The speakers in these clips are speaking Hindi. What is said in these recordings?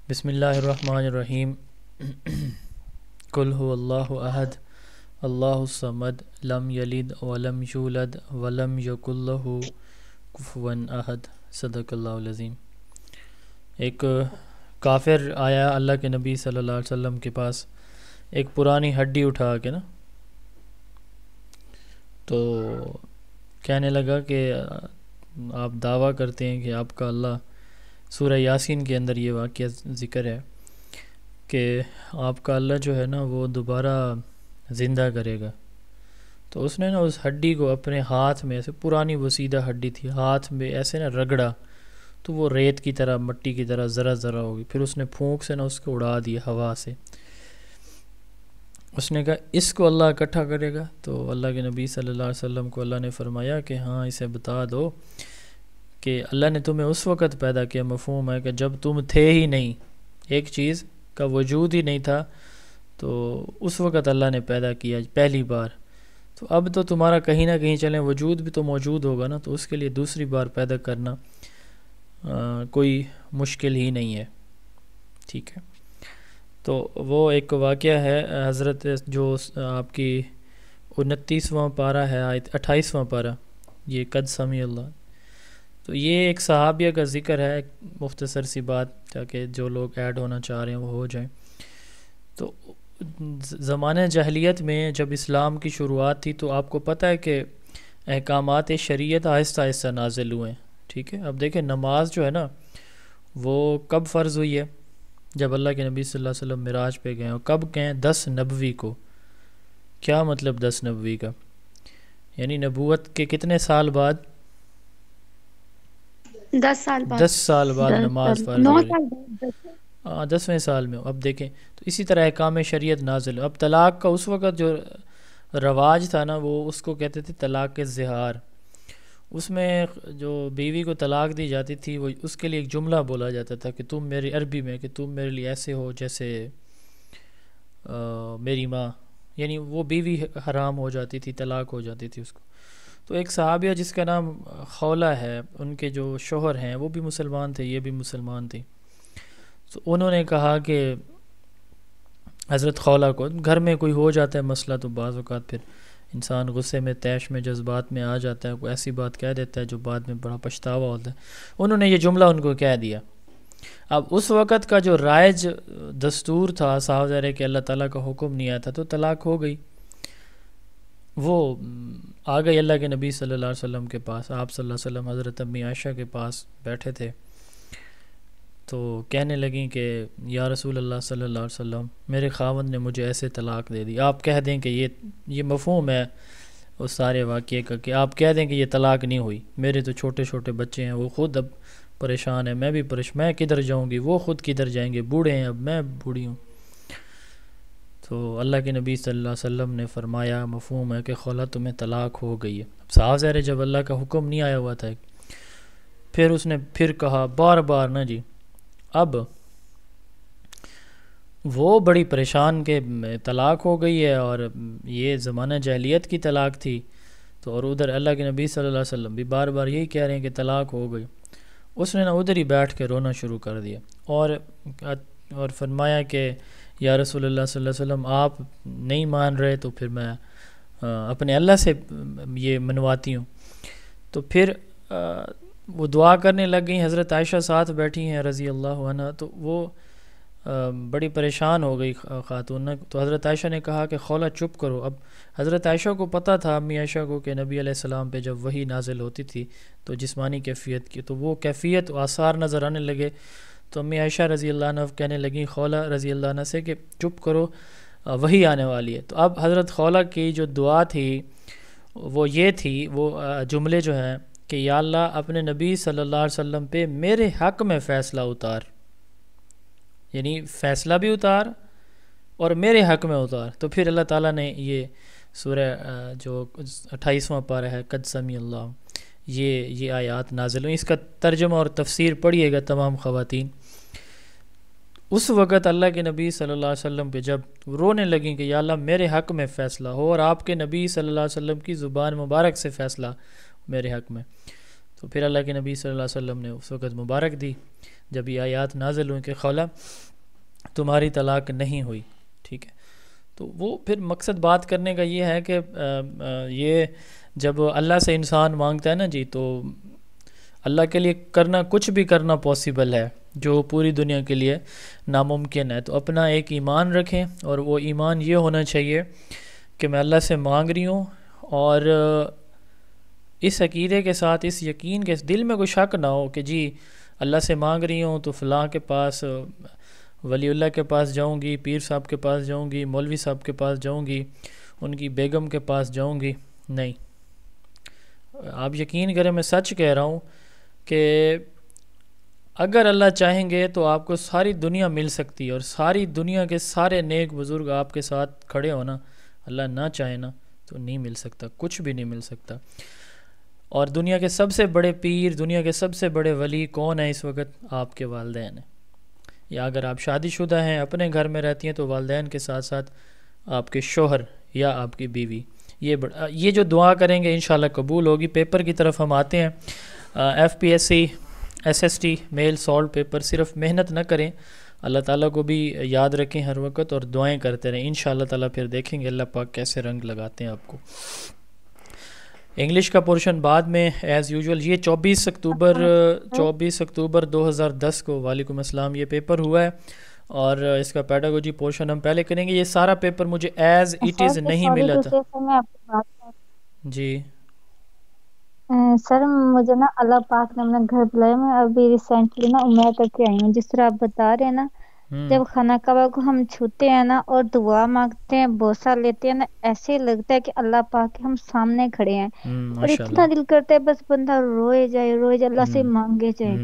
बिस्मिल्लाहिर्रहमानिर्रहीम। कुल हुवल्लाहु अहद अल्लाहुस समद लम यलिद वलम यूलद वलम यकुल लहू कुफुवन अहद। सदक़ल्लाहुल अज़ीम। एक काफिर आया अल्लाह के नबी सल्लल्लाहु अलैहि वसल्लम के पास एक पुरानी हड्डी उठा के ना, तो कहने लगा कि आप दावा करते हैं कि आपका अल्लाह, सूरह यासीन के अंदर ये वाक़या ज़िक्र है कि आपका अल्लाह जो है ना वो दोबारा ज़िंदा करेगा। तो उसने ना उस हड्डी को अपने हाथ में, ऐसे पुरानी वसीदा हड्डी थी, हाथ में ऐसे ना रगड़ा तो वो रेत की तरह, मट्टी की तरह ज़रा ज़रा हो गई। फिर उसने फूंक से ना उसको उड़ा दिया हवा से। उसने कहा इसको अल्लाह इकट्ठा करेगा। तो अल्लाह के नबी सल्लल्लाहु अलैहि वसल्लम को अल्लाह ने फरमाया कि हाँ, इसे बता दो कि अल्लाह ने तुम्हें उस वक़्त पैदा किया, मफ़हूम है कि जब तुम थे ही नहीं, एक चीज़ का वजूद ही नहीं था, तो उस वक़्त अल्लाह ने पैदा किया पहली बार। तो अब तो तुम्हारा कहीं ना कहीं चलें वजूद भी तो मौजूद होगा ना, तो उसके लिए दूसरी बार पैदा करना कोई मुश्किल ही नहीं है। ठीक है, तो वो एक वाक़या है हज़रत जो आपकी 29वां पारा है, आयत 28वां पारा, ये कद समी अल्लाह। तो ये एक सहाबिया का ज़िक्र है, मुख्तसर सी बात, ताकि जो लोग ऐड होना चाह रहे हैं वो हो जाएं। तो ज़माने जहलियत में जब इस्लाम की शुरुआत थी, तो आपको पता है कि अहकामात शरीयत आहिस्ता आहिस्ता नाजिल हुए हैं। ठीक है, अब देखें नमाज जो है ना वो कब फ़र्ज़ हुई है? जब अल्लाह के नबी सल्लल्लाहु अलैहि वसल्लम मिराज पे गए। और कब गए? 10 नबवी को। क्या मतलब 10 नबवी का? यानी नबूवत के कितने साल बाद? 10 साल बाद। 10 साल बाद 10 नमाज साल, फ़र्ज़ 9 हो रही। साल बाद। 10वें साल में। अब देखें तो इसी तरह अहकाम शरीयत नाजिल। अब तलाक़ का उस वक़्त जो रवाज था ना, वो उसको कहते थे तलाक़ ज़िहार। उसमें जो बीवी को तलाक़ दी जाती थी, वो उसके लिए एक जुमला बोला जाता था कि तुम मेरी, अरबी में, कि तुम मेरे लिए ऐसे हो जैसे मेरी माँ। यानी वो बीवी हराम हो जाती थी, तलाक़ हो जाती थी उसको। तो एक सहाबिया जिसका नाम खौला है, उनके जो शोहर हैं वो भी मुसलमान थे, ये भी मुसलमान थी। तो उन्होंने कहा कि हज़रत खौला को, घर में कोई हो जाता है मसला तो बाज़ औक़ात फिर इंसान गुस्से में, तैश में, जज्बात में आ जाता है, कोई ऐसी बात कह देता है जो बाद में बड़ा पछतावा होता है। उन्होंने ये जुमला उनको कह दिया। अब उस वक़्त का जो राइज दस्तूर था, साफ ज़ाहिर है कि अल्लाह ताला का हुक्म नहीं आया था, तो तलाक़ हो गई। वो आ गई अल्लाह के नबी सल्लल्लाहु अलैहि वसल्लम के पास। आप सल्लल्लाहु अलैहि वसल्लम हज़रत अम्मी आयशा के पास बैठे थे, तो कहने लगी कि या रसूल अल्लाह सल्लल्लाहु अलैहि वसल्लम, मेरे खावंद ने मुझे ऐसे तलाक़ दे दी। आप कह दें कि ये मफ़हूम है उस सारे वाक़े का, कि आप कह दें कि ये तलाक़ नहीं हुई, मेरे तो छोटे छोटे बच्चे हैं, वो ख़ुद अब परेशान है, मैं भी परेशान, मैं किधर जाऊँगी, वो ख़ुद किधर जाएंगे, बूढ़े हैं, अब मैं बूढ़ी हूँ। तो अल्लाह के नबी सल्लल्लाहु अलैहि वसल्लम ने फ़रमाया, मफ़हूम है कि खौला तुम्हें तलाक़ हो गई है। अब साफ ज़ाहिर है जब अल्लाह का हुक्म नहीं आया हुआ था। फिर उसने फिर कहा बार बार ना जी। अब वो बड़ी परेशान के तलाक़ हो गई है, और ये ज़माना जहलियत की तलाक़ थी। तो और उधर अल्लाह के नबी सल्लल्लाहु अलैहि वसल्लम भी बार बार यही कह रहे हैं कि तलाक़ हो गई। उसने ना उधर ही बैठ के रोना शुरू कर दिया, और फरमाया कि या रसूलुल्लाह सल्लल्लाहु अलैहि वसल्लम, आप नहीं मान रहे तो फिर मैं अपने अल्लाह से ये मनवाती हूँ। तो फिर वो दुआ करने लग गई। हज़रत आयशा साथ बैठी हैं रज़ी अल्लाह अन्हा। तो वो बड़ी परेशान हो गई खातून। तो हज़रत आयशा ने कहा कि खौला चुप करो। अब हज़रत आयशा को पता था, अम्मी आयशा को, कि नबी अलैहिस्सलाम पे जब वही नाजिल होती थी तो जिस्मानी कैफ़ियत की, तो वो कैफ़ियत आसार नज़र आने लगे। तो अम्मी आयशा रज़ी अल्लाह अन्हा कहने लगी खौला रज़ी अल्लाह अन्हा से कि चुप करो, वही आने वाली है। तो अब हज़रत खौला की जो दुआ थी वो ये थी, वो जुमले जो हैं कि या अल्लाह अपने नबी सल्लल्लाहु अलैहि वसल्लम पे मेरे हक़ में फ़ैसला उतार, यानी फ़ैसला भी उतार और मेरे हक़ में उतार। तो फिर अल्लाह ताला ने ये सूरह जो 28वां पारा है, कद समी अल्लाह, ये आयात नाज़िल हुई। इसका तर्जुमा और तफसीर पढ़िएगा तमाम ख़वातीन। उस वक़्त अल्लाह के नबी सल्लल्लाहु अलैहि वसल्लम पे जब रोने लगी कि या अल्लाह मेरे हक़ में फ़ैसला हो, और आपके नबी सल्लल्लाहु अलैहि वसल्लम की ज़ुबान मुबारक से फ़ैसला मेरे हक़ में। तो फिर अल्लाह के नबी सल्लल्लाहु अलैहि वसल्लम ने उस वक़्त मुबारक दी जब ये आयात नाज़िल हुई कि खौला तुम्हारी तलाक नहीं हुई, ठीक है। तो वो फिर मकसद बात करने का ये है कि ये जब अल्लाह से इंसान मांगता है ना जी, तो अल्लाह के लिए करना कुछ भी करना पॉसिबल है जो पूरी दुनिया के लिए नामुमकिन है। तो अपना एक ईमान रखें और वो ईमान ये होना चाहिए कि मैं अल्लाह से मांग रही हूँ और इस अकीदे के साथ, इस यकीन के दिल में कोई शक ना हो कि जी अल्लाह से मांग रही हूँ तो फ़लाँ के पास, वलीउल्लाह के पास जाऊँगी, पीर साहब के पास जाऊँगी, मौलवी साहब के पास जाऊँगी, उनकी बेगम के पास जाऊँगी। नहीं, आप यकीन करें, मैं सच कह रहा हूँ कि अगर अल्लाह चाहेंगे तो आपको सारी दुनिया मिल सकती है और सारी दुनिया के सारे नेक बुज़ुर्ग आपके साथ खड़े हो ना, अल्लाह ना चाहे ना तो नहीं मिल सकता, कुछ भी नहीं मिल सकता। और दुनिया के सबसे बड़े पीर, दुनिया के सबसे बड़े वली कौन है इस वक्त? आपके वालिदैन हैं। या अगर आप शादीशुदा हैं, अपने घर में रहती हैं, तो वालिदैन के साथ साथ आपके शोहर या आपकी बीवी। ये जो दुआ करेंगे इंशाल्लाह कबूल होगी। पेपर की तरफ हम आते हैं। FPSC SST male solve paper, सिर्फ मेहनत न करें, अल्लाह ताला को भी याद रखें हर वक्त और दुआएं करते रहें। इंशाल्लाह ताला फिर देखेंगे अल्लाह पाक कैसे रंग लगाते हैं आपको। इंग्लिश का पोर्शन बाद में एज़ यूजुअल। ये 24 अक्टूबर 2010 को, वालेकुम अस्सलाम, ये पेपर हुआ है और इसका पेडागोजी पोर्शन हम पहले करेंगे। ये सारा पेपर मुझे एज़ इट इज़ नहीं मिला था जी। सर मुझे ना अल्लाह पाक ने अपने घर बुलाया। मैं अभी रिसेंटली ना उम्र करके आई हूँ। जिस तरह आप बता रहे हैं ना, जब खाना काबा को हम छूते हैं ना और दुआ मांगते हैं, बोसा लेते हैं ना, ऐसे लगता है कि अल्लाह पाक के हम सामने खड़े हैं और इतना माशाल्लाह। दिल करता है बस बंदा रोए जाए अल्लाह से मांगे जाए।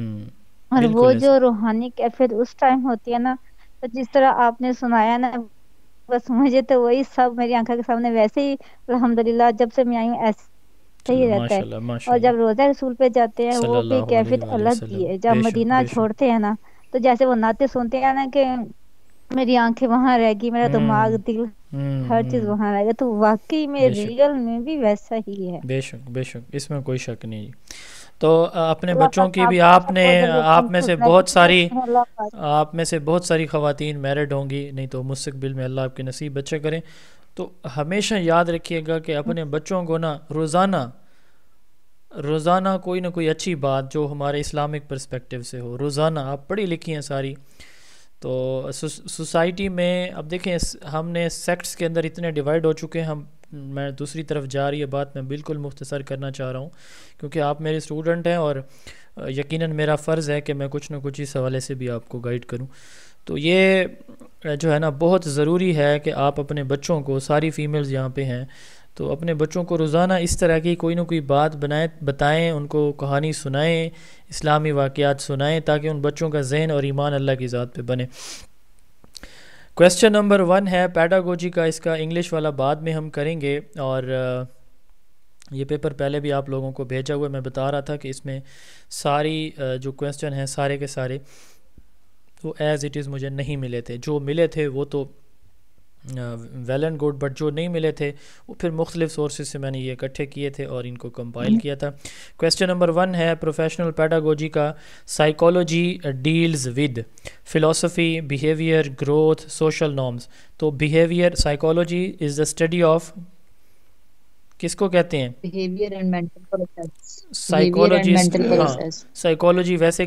और वो बिल्कुल ऐसा। जो रूहानी कैफियत उस टाइम होती है ना, तो जिस तरह आपने सुनाया ना, बस मुझे तो वही सब मेरी आंखों के सामने वैसे ही अल्हम्दुलिल्लाह जब से मैं आई हूँ ऐसे ही चलो रहता है। माशाल्लाह और माशाल्लाह। जब रोजा रसूल पे जाते हैं वो भी सल्लल्लाहु अलैहि कैफियत अलग ही वसल्लम। है। जब बेशक मदीना बेशक। छोड़ते हैं ना, तो जैसे वो नाते सुनते हैं ना कि मेरी आंखें वहां रहेगी, मेरा दिमाग, दिल, हर चीज वहां रहेगा, तो वाकई में बेशक रियल में भी वैसा ही है। बेशक बेशक, इसमें कोई शक नहीं जी। तो अपने अल्लाह बच्चों पाक की भी, आप आपने, सबको अजर यकीन आप में से सुनाए बहुत सारी, हैं अल्लाह पाक। आप में से बहुत सारी ख़वातीन मैरिड होंगी, नहीं तो मुस्तकबिल में अल्लाह आपके नसीब बच्चे करें। तो हमेशा याद रखिएगा कि अपने बच्चों को ना रोज़ाना कोई ना कोई अच्छी बात जो हमारे इस्लामिक पर्सपेक्टिव से हो, रोज़ाना। आप पढ़ी लिखी हैं सारी, तो सोसाइटी में अब देखें हमने सेक्ट्स के अंदर इतने डिवाइड हो चुके हैं हम। मैं दूसरी तरफ जा रही है बात, मैं बिल्कुल मुख्तसर करना चाह रहा हूँ क्योंकि आप मेरे स्टूडेंट हैं और यकीनन मेरा फ़र्ज़ है कि मैं कुछ ना कुछ इस हवाले से भी आपको गाइड करूँ। तो ये जो है ना बहुत ज़रूरी है कि आप अपने बच्चों को, सारी फ़ीमेल्स यहाँ पे हैं, तो अपने बच्चों को रोज़ाना इस तरह की कोई ना कोई बात बताएं, उनको कहानी सुनाएं, इस्लामी वाक़यात सुनाएं, ताकि उन बच्चों का जहन और ईमान अल्लाह की ज़ात पे बने। क्वेश्चन नंबर 1 है पैडागोजी का, इसका इंग्लिश वाला बाद में हम करेंगे और ये पेपर पहले भी आप लोगों को भेजा हुआ है। मैं बता रहा था कि इसमें सारी जो क्वेश्चन हैं सारे के सारे वो एज़ इट इज़ मुझे नहीं मिले थे। जो मिले थे वो तो वेल एंड गुड, बट जो नहीं मिले थे वो फिर मुख्तलिफ सोर्सेज से मैंने ये इकट्ठे किए थे और इनको कंपाइल किया था। क्वेश्चन नंबर 1 है प्रोफेशनल पैडागोजी का, psychology deals with philosophy, behaviour, growth, social norms. तो behaviour, psychology is the study of, किसको कहते हैं? Behaviour and mental process. Psychologist. हाँ, प्रोसेस। साइकोलॉजी वैसे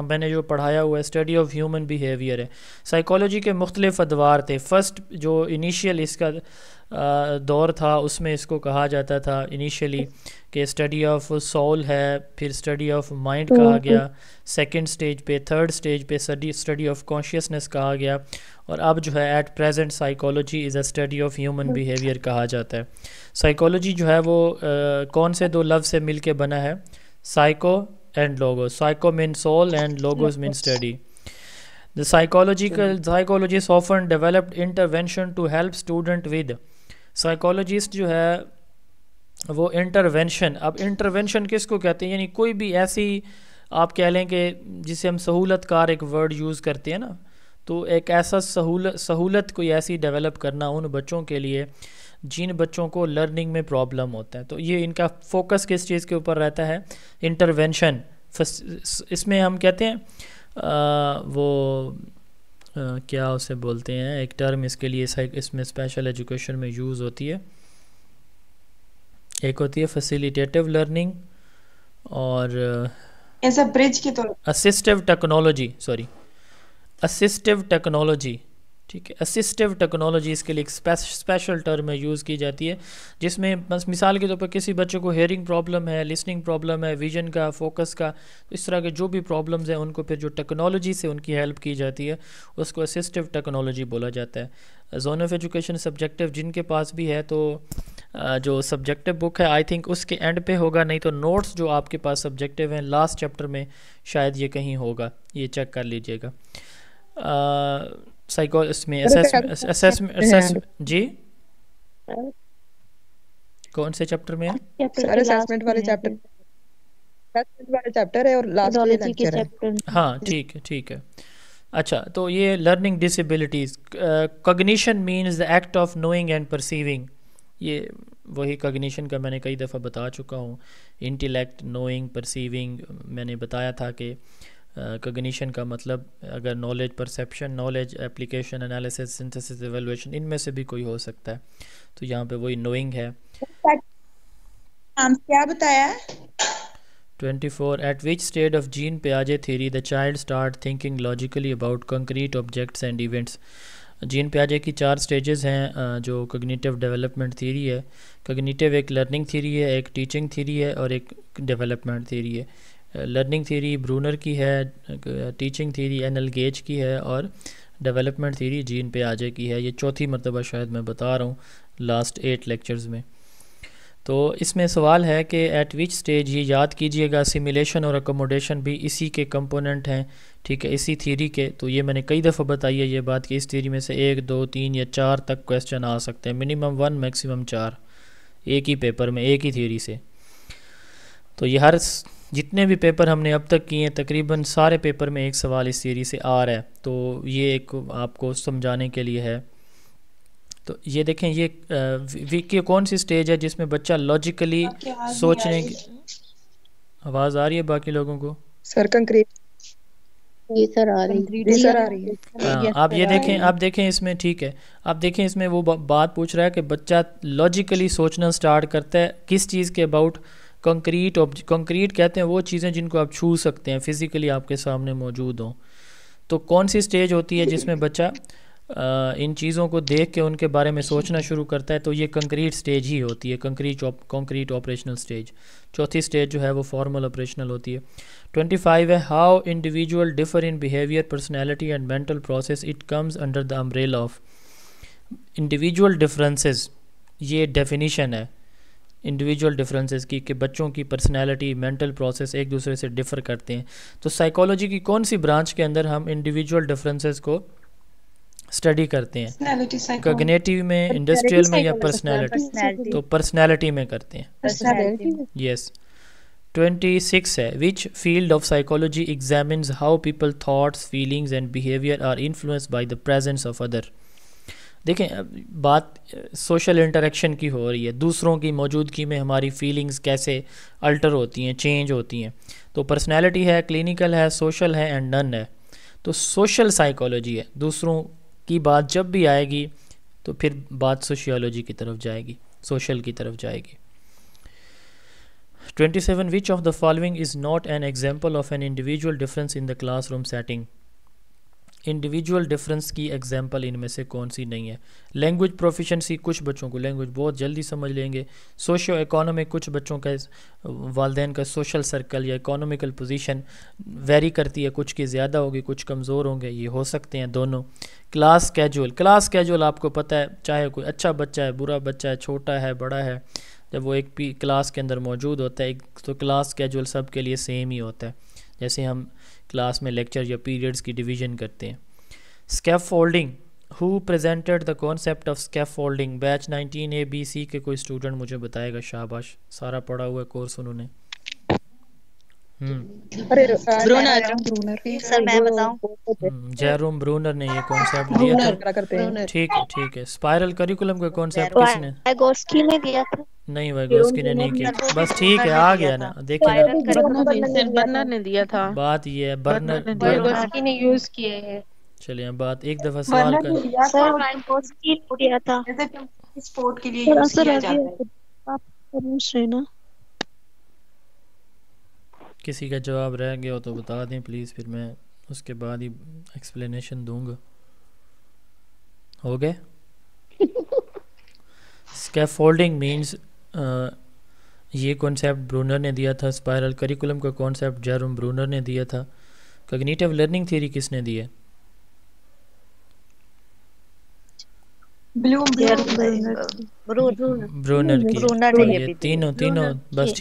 मैंने जो पढ़ाया हुआ है स्टडी ऑफ ह्यूमन बिहेवियर है। साइकोलॉजी के मुख्तलिफ अदवार थे। फर्स्ट जो इनिशियल इसका दौर था उसमें इसको कहा जाता था इनिशियली कि स्टडी ऑफ सोल है, फिर स्टडी ऑफ माइंड कहा गया, सेकंड स्टेज पे, थर्ड स्टेज पे स्टडी ऑफ कॉन्शियसनेस कहा गया, और अब जो है at present psychology is a study of human behaviour कहा जाता है। साइकोलॉजी जो है वो कौन से दो लफ्ज़ से मिल के बना है? Psycho and logo. Psycho mean soul and logos mean study. The psychologists often developed intervention to help student with। Psychologist जो है वो इंटरवेंशन, अब इंटरवेंशन किसको कहते हैं? यानी कोई भी ऐसी, आप कह लें कि जिसे हम सहूलतकार एक वर्ड यूज़ करते हैं ना, तो एक ऐसा सहूलत कोई ऐसी डेवलप करना उन बच्चों के लिए जिन बच्चों को लर्निंग में प्रॉब्लम होता है। तो ये इनका फोकस किस चीज़ के ऊपर रहता है, इंटरवेंशन। इसमें हम कहते हैं क्या उसे बोलते हैं, एक टर्म इसके लिए इसमें स्पेशल एजुकेशन में यूज़ होती है, एक होती है फैसिलिटेटिव लर्निंग और एज अ ब्रिज के तौर असिस्टिव टेक्नोलॉजी, असिस्टिव टेक्नोलॉजी, ठीक है। असिस्टिव टेक्नोलॉजी इसके लिए एक स्पेशल टर्म में यूज़ की जाती है, जिसमें बस मिसाल के तौर पर किसी बच्चे को हेयरिंग प्रॉब्लम है, लिसनिंग प्रॉब्लम है, विजन का, फोकस का, तो इस तरह के जो भी प्रॉब्लम्स हैं उनको फिर जो टेक्नोलॉजी से उनकी हेल्प की जाती है उसको असिस्टिव टेक्नोलॉजी बोला जाता है। जोन ऑफ एजुकेशन सब्जेक्टिव जिनके पास भी है तो जो सब्जेक्टिव बुक है आई थिंक उसके एंड पे होगा, नहीं तो नोट्स जो आपके पास सब्जेक्टिव हैं लास्ट चैप्टर में शायद ये कहीं होगा, ये चेक कर लीजिएगा। साइको इसमें असेसमेंट जी, कौन से चैप्टर में है? सर असेसमेंट वाले चैप्टर है और लास्ट वाले लेक्चर है। हाँ ठीक है। अच्छा, तो ये learning disabilities, cognition means the act of knowing and perceiving, ये वही कॉग्निशन का मैंने कई दफ़ा बता चुका हूँ। इंटेलेक्ट, नोइंग, परसीविंग, मैंने बताया था कि कॉग्निशन का मतलब अगर knowledge, perception, knowledge, application, analysis, synthesis, evaluation, इनमें से भी कोई हो सकता है। तो यहाँ पे वही नोइंग है। क्या बताया? 24 at which stage of Jean पियाजे theory the child start thinking logically about concrete objects and events. Jean पियाजे की 4 स्टेजेस हैं जो कॉग्निटिव डेवलपमेंट थ्योरी है। कॉग्निटिव एक लर्निंग थ्योरी है, एक टीचिंग थ्योरी है और एक डेवलपमेंट थ्योरी है। लर्निंग थ्योरी ब्रूनर की है, टीचिंग थ्योरी एनएल गेज की है और डेवलपमेंट थ्योरी जीन पियाजे की है। ये चौथी मरतबा शायद मैं बता रहा हूँ लास्ट 8 लेक्चर्स में। तो इसमें सवाल है कि एट विच स्टेज, ये याद कीजिएगा सिमुलेशन और अकोमोडेशन भी इसी के कंपोनेंट हैं, ठीक है, इसी थ्योरी के। तो ये मैंने कई दफ़ा बताई है ये बात कि इस थ्योरी में से 1, 2, 3 या 4 तक क्वेश्चन आ सकते हैं, मिनिमम 1 मैक्सिमम 4 एक ही पेपर में, एक ही थ्योरी से। तो ये हर जितने भी पेपर हमने अब तक किए हैं तकरीबन सारे पेपर में एक सवाल इस थ्योरी से आ रहा है। तो ये एक आपको समझाने के लिए है। तो ये देखें, ये वीक की कौन सी स्टेज है जिसमें बच्चा लॉजिकली सोचने की, आवाज़ आ रही है बाकी लोगों को? सर कंक्रीट, ये सर आ रही है। हाँ, आप ये देखें, आप देखें इसमें, ठीक है, आप देखें इसमें वो बात पूछ रहा है कि बच्चा लॉजिकली सोचना स्टार्ट करता है किस चीज़ के अबाउट, कंक्रीट कंक्रीट कहते हैं वो चीज़ें जिनको आप छू सकते हैं, फिज़िकली आपके सामने मौजूद हों। तो कौन सी स्टेज होती है जिसमें बच्चा इन चीज़ों को देख के उनके बारे में सोचना शुरू करता है? तो ये कंक्रीट स्टेज ही होती है, कंक्रीट ऑपरेशनल स्टेज। चौथी स्टेज जो है वो फॉर्मल ऑपरेशनल होती है। 25 है how individual differ in behaviour, personality and mental process, it comes under the umbrella of individual differences. ये डेफिनीशन है इंडिविजुअल डिफरेंसेस की कि बच्चों की पर्सनैलिटी, मेंटल प्रोसेस एक दूसरे से डिफ़र करते हैं। तो साइकोलॉजी की कौन सी ब्रांच के अंदर हम इंडिविजुअल डिफरेंसेस को स्टडी करते हैं? कॉग्निटिव में, इंडस्ट्रियल में या पर्सनैलिटी? तो पर्सनैलिटी में करते हैं। यस। 26 है which field of psychology examines how people thoughts, feelings and behaviour are influenced by the presence of other. देखें, बात सोशल इंटरेक्शन की हो रही है, दूसरों की मौजूदगी में हमारी फीलिंग्स कैसे अल्टर होती हैं, चेंज होती हैं। तो पर्सनैलिटी है, क्लिनिकल है, सोशल है एंड नन है। तो सोशल साइकोलॉजी है, दूसरों की बात जब भी आएगी तो फिर बात सोशियोलॉजी की तरफ जाएगी, सोशल की तरफ जाएगी। 27 विच of the following is not an example of an individual difference in the classroom setting. Individual difference की एग्जाम्पल इनमें से कौन सी नहीं है? लैंग्वेज प्रोफिशेंसी, कुछ बच्चों को लैंग्वेज बहुत जल्दी समझ लेंगे। सोशियो इकोनॉमिक, कुछ बच्चों का वालदेन का सोशल सर्कल या इकोनॉमिकल पोजीशन वेरी करती है, कुछ की ज़्यादा होगी, कुछ कमज़ोर होंगे, ये हो सकते हैं दोनों। क्लास कैजुअल, क्लास कैजुअल आपको पता है, चाहे कोई अच्छा बच्चा है, बुरा बच्चा है, छोटा है, बड़ा है, जब वो एक क्लास के अंदर मौजूद होता है तो क्लास कैजुअल सब के लिए सेम ही होता है, जैसे हम क्लास में लेक्चर या पीरियड्स की डिवीज़न करते हैं। Scaffolding, who presented the concept of scaffolding? Batch 19 ABC के कोई स्टूडेंट मुझे बताएगा? शाबाश, सारा पढ़ा हुआ कोर्स उन्होंने। अरे सर मैं बताऊं? जेरोम ब्रूनर ने ये कॉन्सेप्ट दिया था। करते हैं। ठीक है। स्पाइरल करिकुलम का कॉन्सेप्ट किसने? वाइगोस्की ने दिया था। नहीं, वाइगोस्की ने नहीं किया। बस ठीक है, आ गया ना, देखे ना। बर्नर ने दिया था। बात ये है, बर्नर वाइगोस्की ने यूज किए हैं। चलिए बात एक दफ़ा सवाल कर। सर वाइगोस्की ने दिया था। स्पोर्ट के लिए यूज किया जाता है। किसी का जवाब रह गया हो तो बता दें प्लीज़, फिर मैं उसके बाद ही एक्सप्लेनेशन दूंगा। हो गए? स्कैफोल्डिंग मींस ये कॉन्सेप्ट ब्रूनर ने दिया था। स्पाइरल करिकुलम का कॉन्सेप्ट जेरोम ब्रूनर ने दिया था। कॉग्निटिव लर्निंग थ्योरी किसने दी है? ब्रूनर की। ये तीनों बस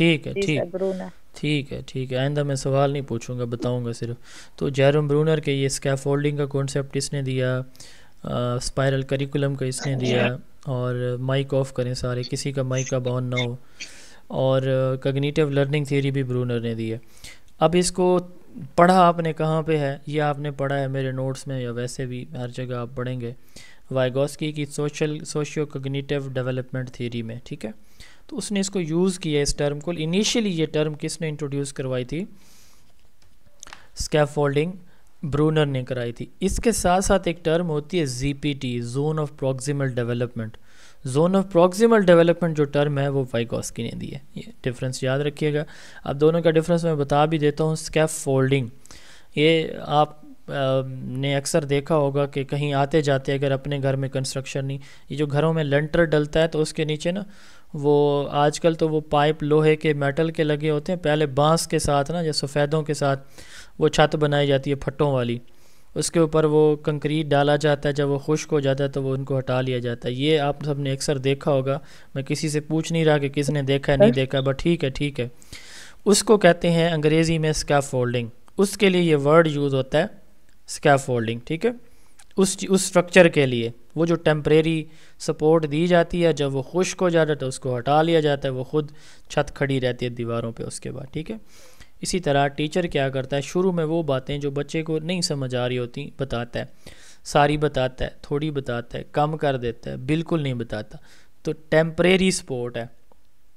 ठीक है। आइंदा मैं सवाल नहीं पूछूंगा, बताऊंगा सिर्फ। तो जेरोम ब्रूनर के ये स्कैफोल्डिंग का कॉन्सेप्ट इसने दिया, स्पाइरल करिकुलम का इसने दिया, और माइक ऑफ करें सारे, किसी का माइक अब ऑन ना हो। और कॉग्निटिव लर्निंग थ्योरी भी ब्रूनर ने दी है। अब इसको पढ़ा आपने कहाँ पे है? ये आपने पढ़ा है मेरे नोट्स में, या वैसे भी हर जगह आप पढ़ेंगे, वाइगोस्की की सोशियो कॉग्निटिव डेवलपमेंट थ्योरी में। ठीक है, तो उसने इसको यूज़ किया इस टर्म को। इनिशियली ये टर्म किसने इंट्रोड्यूस करवाई थी? स्कैफोल्डिंग ब्रूनर ने कराई थी। इसके साथ साथ एक टर्म होती है ZPT, zone of proximal development. Zone of proximal development जो टर्म है वो वाइगोस्की ने दी है। ये डिफरेंस याद रखिएगा। अब दोनों का डिफरेंस मैं बता भी देता हूँ। स्कैफोल्डिंग, ये आप ने अक्सर देखा होगा कि कहीं आते जाते अगर अपने घर में कंस्ट्रक्शन नहीं, ये जो घरों में लेंटर डलता है तो उसके नीचे ना वो आजकल तो वो पाइप लोहे के मेटल के लगे होते हैं, पहले बांस के साथ ना या सफ़ेदों के साथ वो छत बनाई जाती है फट्टों वाली, उसके ऊपर वो कंक्रीट डाला जाता है। जब वो खुश्क हो जाता है तो वो उनको हटा लिया जाता है। ये आप सब ने अक्सर देखा होगा। मैं किसी से पूछ नहीं रहा कि किसने देखा है नहीं देखा, बट ठीक है। उसको कहते हैं अंग्रेज़ी में स्कैफोल्डिंग। उसके लिए ये वर्ड यूज़ होता है स्कैफोल्डिंग। ठीक है, उस स्ट्रक्चर के लिए वो जो टेम्परेरी सपोर्ट दी जाती है, जब वो खुश्क हो जाता है तो उसको हटा लिया जाता है, वो खुद छत खड़ी रहती है दीवारों पे उसके बाद। ठीक है, इसी तरह टीचर क्या करता है, शुरू में वो बातें जो बच्चे को नहीं समझ आ रही होती बताता है, सारी बताता है, थोड़ी बताता है, कम कर देता है, बिल्कुल नहीं बताता। तो टेम्परेरी सपोर्ट है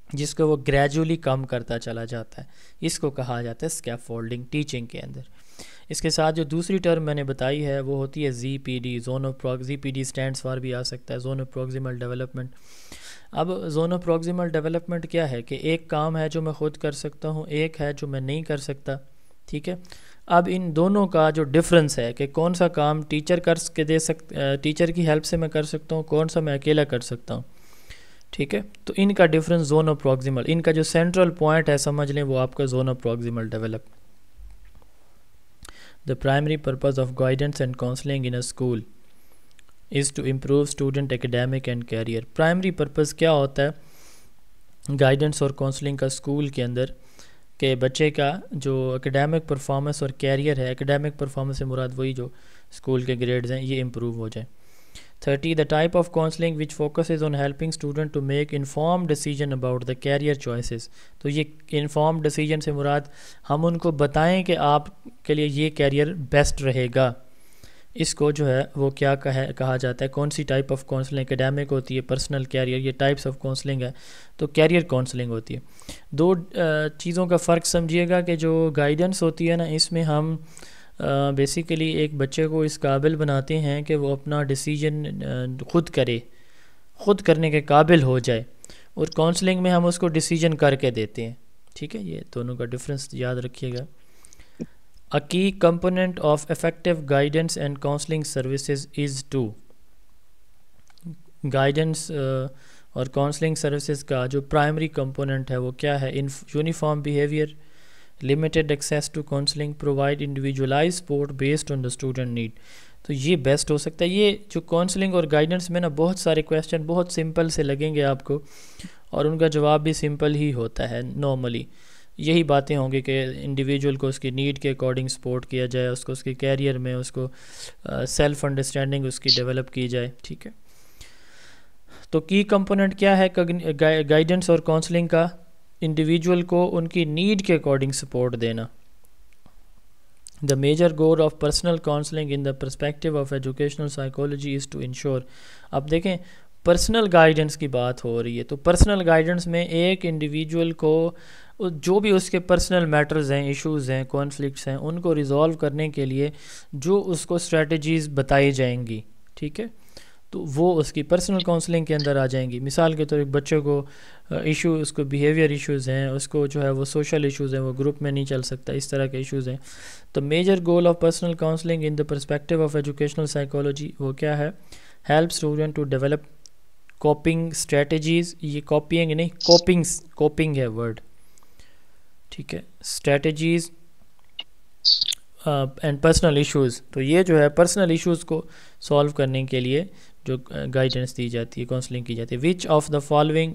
जिसको वो ग्रेजुअली कम करता चला जाता है, इसको कहा जाता है स्कैफोल्डिंग टीचिंग के अंदर। इसके साथ जो दूसरी टर्म मैंने बताई है वो होती है ZPD, zone of ZPD stands for भी आ सकता है, जोन ऑफ प्रॉक्सिमल डेवलपमेंट। अब जोन ऑफ प्रॉक्सिमल डेवलपमेंट क्या है कि एक काम है जो मैं ख़ुद कर सकता हूँ, एक है जो मैं नहीं कर सकता। ठीक है, अब इन दोनों का जो डिफरेंस है कि कौन सा काम टीचर कर के दे टीचर की हेल्प से मैं कर सकता हूँ, कौन सा मैं अकेला कर सकता हूँ। ठीक है, तो इनका डिफरेंस जोन ऑफ प्रॉक्सिमल, इनका जो सेंट्रल पॉइंट है समझ लें वो आपका zone of proximal development. The primary purpose of guidance and counseling in a school is to improve student academic and career. Primary purpose क्या होता है गाइडेंस और काउंसलिंग का स्कूल के अंदर, कि बच्चे का जो एकेडमिक परफॉर्मेंस और कैरियर है, एकेडमिक परफॉर्मेंस से मुराद वही जो स्कूल के ग्रेड्स हैं, ये इम्प्रूव हो जाए। 30. The type of counseling which focuses on helping student to make informed decision about the career choices. तो ये informed decision से मुराद हम उनको बताएं कि आपके लिए ये कैरियर बेस्ट रहेगा, इसको जो है वो क्या कहा जाता है, कौन सी टाइप ऑफ काउंसलिंग, एकेडमिक होती है, पर्सनल कैरियर, ये टाइप्स ऑफ काउंसलिंग है, तो कैरियर काउंसलिंग होती है। दो चीज़ों का फ़र्क समझिएगा कि जो गाइडेंस होती है ना, इसमें हम बेसिकली एक बच्चे को इस काबिल बनाते हैं कि वो अपना डिसीजन ख़ुद करे, ख़ुद करने के काबिल हो जाए, और काउंसलिंग में हम उसको डिसीजन करके देते हैं। ठीक है, ये दोनों का डिफरेंस याद रखिएगा। A key component of effective guidance and counseling services is to guidance और काउंसलिंग सर्विसेज का जो प्राइमरी कंपोनेंट है वो क्या है? Uniform behaviour, limited access to counselling, provide individualise support based on the student need. तो ये बेस्ट हो सकता है। ये जो काउंसलिंग और गाइडेंस में ना बहुत सारे क्वेश्चन बहुत सिंपल से लगेंगे आपको, और उनका जवाब भी सिंपल ही होता है। नॉर्मली यही बातें होंगी कि इंडिविजुअल को उसकी नीड के अकॉर्डिंग सपोर्ट किया जाए, उसको उसके कैरियर में उसको सेल्फ अंडरस्टैंडिंग उसकी डेवलप की जाए। ठीक है, तो की कंपोनेंट क्या है गाइडेंस और काउंसलिंग का? इंडिविजुअल को उनकी नीड के अकॉर्डिंग सपोर्ट देना। The major goal of personal counselling in the perspective of educational psychology is to ensure. अब देखें पर्सनल गाइडेंस की बात हो रही है, तो पर्सनल गाइडेंस में एक इंडिविजुअल को जो भी उसके पर्सनल मैटर्स हैं, इश्यूज़ हैं, कॉन्फ्लिक्ट्स हैं, उनको रिजॉल्व करने के लिए जो उसको स्ट्रेटजीज़ बताई जाएंगी, ठीक है, तो वो उसकी पर्सनल काउंसलिंग के अंदर आ जाएंगी। मिसाल के तौर एक बच्चे को इशू, उसको बिहेवियर इश्यूज़ हैं, उसको जो है वो सोशल इश्यूज़ हैं, वो ग्रुप में नहीं चल सकता, इस तरह के इश्यूज़ हैं। तो major goal of personal counselling in the perspective of educational psychology वो क्या है? Help student to develop coping strategies. ये कॉपिंग नहीं, कॉपिंग है वर्ड, ठीक है, स्ट्रेटजीज़ एंड पर्सनल इश्यूज़। तो ये जो है पर्सनल इश्यूज़ को सॉल्व करने के लिए जो गाइडेंस दी जाती है, काउंसलिंग की जाती है। विच ऑफ द फॉलोइंग,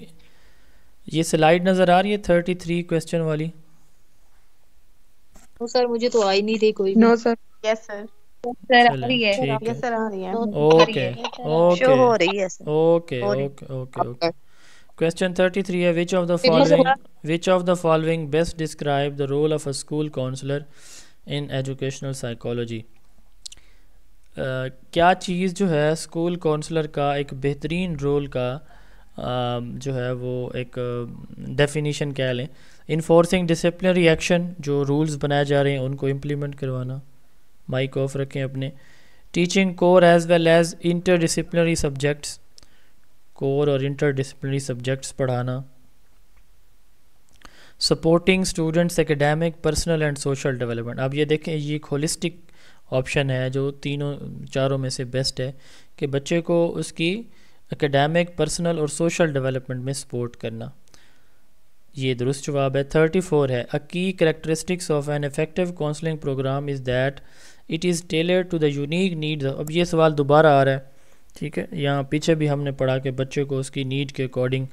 ये स्लाइड नज़र आ रही है 33 क्वेश्चन वाली? नो सर, मुझे तो आ ही नहीं रही कोई भी। No sir. Yes sir. Sir आ चलें, रही है, ठीक है, यस सर आ रही है। ओके शो हो ओके रही है सर। ओके हो रही। Okay okay okay. क्वेश्चन 33 है, which of the following best describe the role of a school counsellor in educational psychology. क्या चीज़ जो है स्कूल काउंसलर का एक बेहतरीन रोल का जो है वो एक डेफिनीशन कह लें। इन्फोर्सिंग डिसिप्लिनरी एक्शन, जो रूल्स बनाए जा रहे हैं उनको इम्प्लीमेंट करवाना। माइक ऑफ रखें अपने। Teaching core as well as interdisciplinary subjects, core और इंटर डिसिप्लिनरी सब्जेक्ट्स पढ़ाना। Supporting students academic, personal and social development. अब ये देखें, ये एक होलिस्टिक ऑप्शन है जो चारों में से बेस्ट है कि बच्चे को उसकी एकेडमिक, पर्सनल और सोशल डेवलपमेंट में सपोर्ट करना। ये दुरुस्त जवाब है। 34 है, a key characteristics of an effective counselling programme is that it is tailored to the unique needs. अब ये सवाल दोबारा आ रहा है, ठीक है, यहाँ पीछे भी हमने पढ़ा कि बच्चे को उसकी नीड के अकॉर्डिंग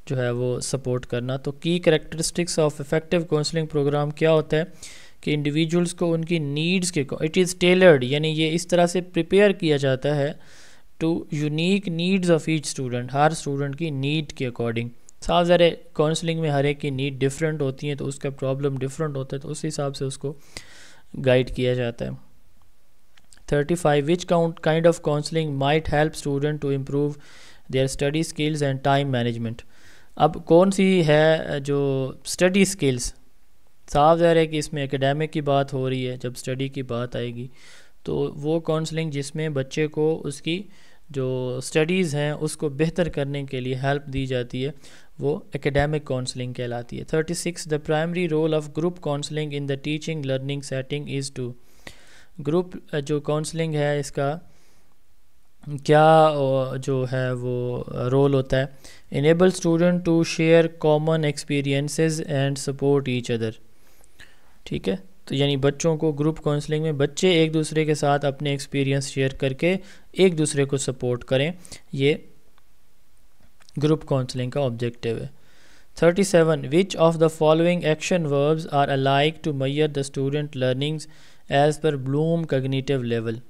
जो है वो सपोर्ट करना। तो key characteristics of effective counselling programme क्या होता है कि इंडिविजुअल्स को उनकी नीड्स के, इट इज़ टेलर्ड यानी ये इस तरह से प्रिपेयर किया जाता है to unique needs of each student, हर स्टूडेंट की नीड के अकॉर्डिंग। साफ ज़रा काउंसलिंग में हर एक की नीड डिफरेंट होती है, तो उसका प्रॉब्लम डिफरेंट होता है, तो उस हिसाब से उसको गाइड किया जाता है। 35, which kind of counselling might help student to improve their study skills and time management. अब कौन सी है जो स्टडी स्किल्स, साफ ज़ाहिर है कि इसमें एकेडमिक की बात हो रही है। जब स्टडी की बात आएगी तो वो काउंसलिंग जिसमें बच्चे को उसकी जो स्टडीज़ हैं उसको बेहतर करने के लिए हेल्प दी जाती है, वो एकेडमिक काउंसलिंग कहलाती है। 36, the primary role of group counselling in the teaching learning setting is to. Group जो काउंसलिंग है इसका क्या जो है वो रोल होता है? Enable student to share common experiences and support each other, ठीक है। तो यानी बच्चों को ग्रुप काउंसलिंग में बच्चे एक दूसरे के साथ अपने एक्सपीरियंस शेयर करके एक दूसरे को सपोर्ट करें, ये ग्रुप काउंसलिंग का ऑब्जेक्टिव है। 37, which of the following action verbs are alike to measure the student learnings as per Bloom cognitive level.